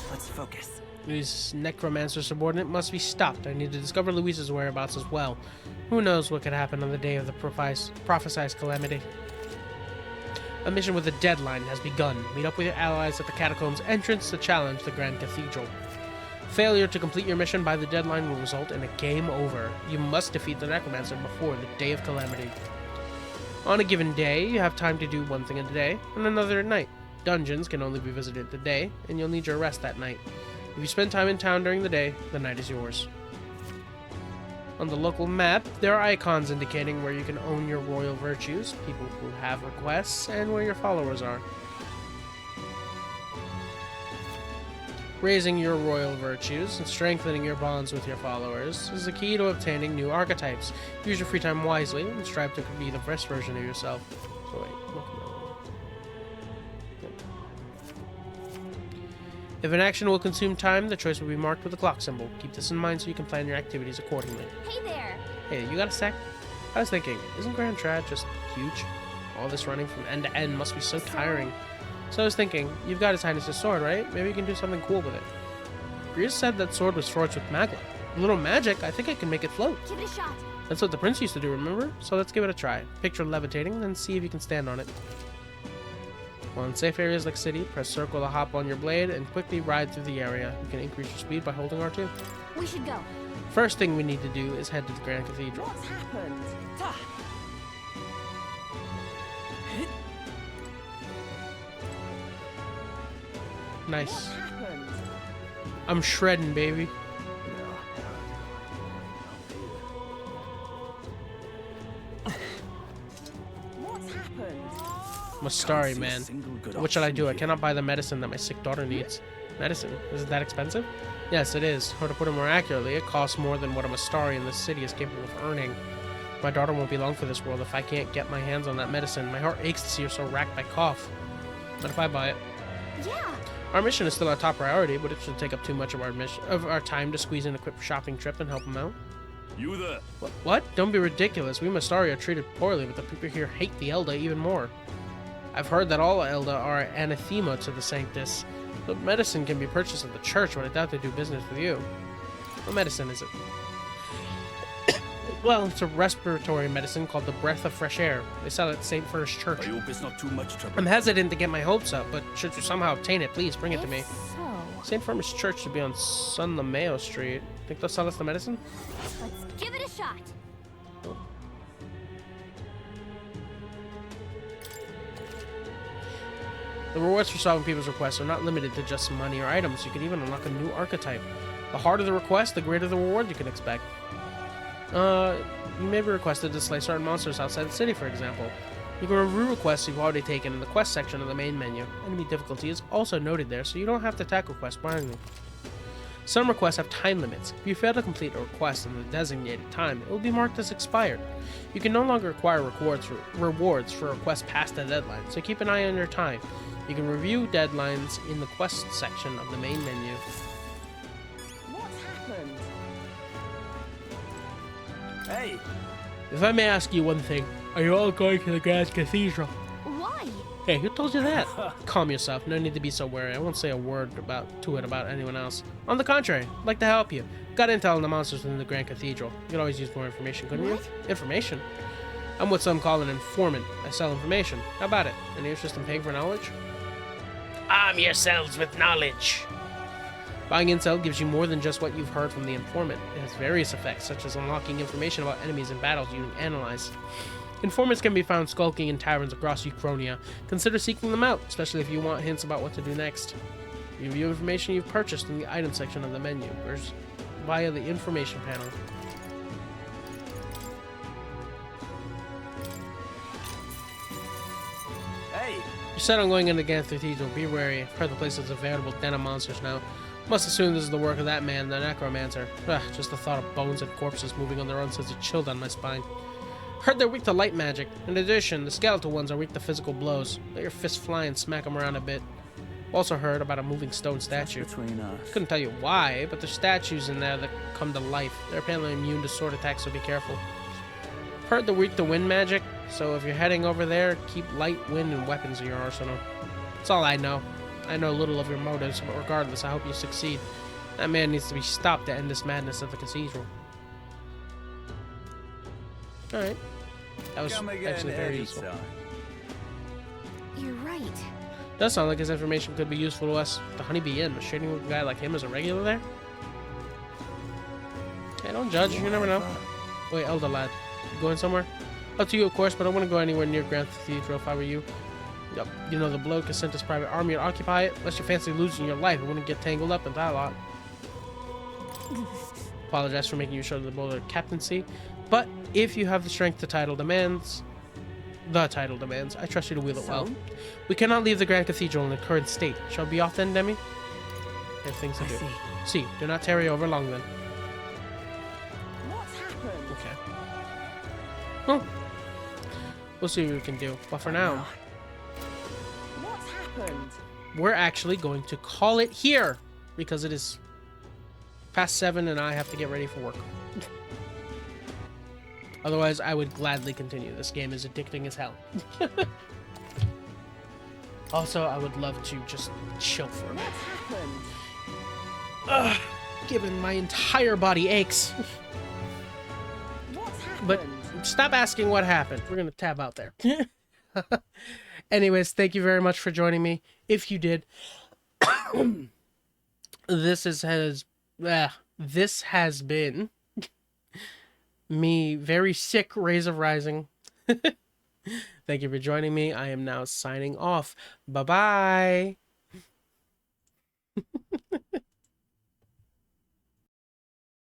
Let's focus. This necromancer subordinate must be stopped. I need to discover Luis's whereabouts as well. Who knows what could happen on the day of the prophesized calamity. A mission with a deadline has begun. Meet up with your allies at the catacombs entrance to challenge the Grand Cathedral. Failure to complete your mission by the deadline will result in a game over. You must defeat the necromancer before the day of calamity. On a given day, you have time to do one thing a day, and another at night. Dungeons can only be visited at the day, and you'll need your rest that night. If you spend time in town during the day, the night is yours. On the local map, there are icons indicating where you can own your royal virtues, people who have requests, and where your followers are. Raising your royal virtues and strengthening your bonds with your followers is the key to obtaining new archetypes. Use your free time wisely and strive to be the best version of yourself. So wait, look. If an action will consume time, the choice will be marked with a clock symbol. Keep this in mind so you can plan your activities accordingly. Hey there! Hey, you got a sec? I was thinking, isn't Grand Trad just huge? All this running from end to end must be so tiring. So I was thinking, you've got His Highness's sword, right? Maybe you can do something cool with it. Grease said that sword was forged with magma. A little magic, I think I can make it float. Give it a shot. That's what the prince used to do, remember? So let's give it a try. Picture levitating, then see if you can stand on it. While in safe areas like city, press circle to hop on your blade and quickly ride through the area. You can increase your speed by holding R2. We should go. First thing we need to do is head to the Grand Cathedral. What's happened? Nice. What happened? I'm shredding, baby. What's happened? I'm sorry, man. What should I do? I cannot buy the medicine that my sick daughter needs. Medicine? Is it that expensive? Yes, it is. Or to put it more accurately, it costs more than what a Mastari in this city is capable of earning. My daughter won't be long for this world if I can't get my hands on that medicine. My heart aches to see her so racked by cough. But if I buy it? Yeah. Our mission is still our top priority, but it should take up too much of our time to squeeze in a quick shopping trip and help him out. You there? What? Don't be ridiculous. We Mastari are treated poorly, but the people here hate the Elda even more. I've heard that all Elda are anathema to the Sanctus. But medicine can be purchased at the church, but I doubt they do business with you. What medicine is it? Well, it's a respiratory medicine called the Breath of Fresh Air. They sell it at St. Furnace Church. I hope it's not too much trouble. I'm hesitant to get my hopes up, but should you somehow obtain it, please bring it to me. So, St. Furnace Church should be on San Lameo Street. Think they'll sell us the medicine? Let's give it a shot. The rewards for solving people's requests are not limited to just money or items. You can even unlock a new archetype. The harder the request, the greater the reward you can expect. You may be requested to slay certain monsters outside the city, for example. You can review requests you've already taken in the quest section of the main menu. Enemy difficulty is also noted there, so you don't have to tackle quests blindly. Some requests have time limits. If you fail to complete a request in the designated time, it will be marked as expired. You can no longer acquire rewards for requests past the deadline, so keep an eye on your time. You can review deadlines in the quest section of the main menu. What's happened? Hey! If I may ask you one thing, are you all going to the Grand Cathedral? Why? Hey, who told you that? Calm yourself. No need to be so wary. I won't say a word about anyone else. On the contrary, I'd like to help you. Got intel on the monsters within the Grand Cathedral. You could always use more information, couldn't you? Information? I'm what some call an informant. I sell information. How about it? Any interest in paying for knowledge? Arm yourselves with knowledge. Buying intel gives you more than just what you've heard from the informant. It has various effects, such as unlocking information about enemies and battles you can analyze. Informants can be found skulking in taverns across Uchronia. Consider seeking them out, especially if you want hints about what to do next. You view information you've purchased in the item section of the menu, or via the information panel. Hey! You're set on going into Grand Cathedral. Be wary. I've heard the place is a veritable den of monsters now. Must assume this is the work of that man, the necromancer. Just the thought of bones and corpses moving on their own sends a chill down my spine. Heard they're weak to light magic. In addition, the skeletal ones are weak to physical blows. Let your fists fly and smack them around a bit. Also heard about a moving stone statue. Couldn't tell you why, but there's statues in there that come to life. They're apparently immune to sword attacks, so be careful. Heard they're weak to wind magic, so if you're heading over there, keep light, wind, and weapons in your arsenal. That's all I know. I know little of your motives, but regardless, I hope you succeed. That man needs to be stopped to end this madness at the cathedral. Alright. That was actually very useful. You're right. Does sound like his information could be useful to us. The Honeybee Inn, a shady looking guy like him is a regular there? Hey, don't judge, you never know. Wait, Elder lad, you going somewhere? Up to you, of course, but I wouldn't go anywhere near Grand Cathedral if I were you. Yep. You know, the bloke has sent his private army to occupy it. Unless you fancy losing your life, it wouldn't get tangled up in that lot. Apologize for making you show the boulder captaincy. But if you have the strength the title demands, I trust you to wield it well. We cannot leave the Grand Cathedral in the current state. Shall we be off then, Demi? I have things to do. See, do not tarry over long then. What's happened? Okay. Well, we'll see what we can do. But for now, What's happened? we're actually going to call it here because it is past 7 and I have to get ready for work. Otherwise, I would gladly continue. This game is addicting as hell. Also, I would love to just chill for a minute. What's happened? Ugh, given my entire body aches. What's happened? But stop asking what happened. We're going to tab out there. Anyways, thank you very much for joining me. If you did, this has been me, very sick, Rays of Rising. Thank you for joining me. I am now signing off. Bye-bye.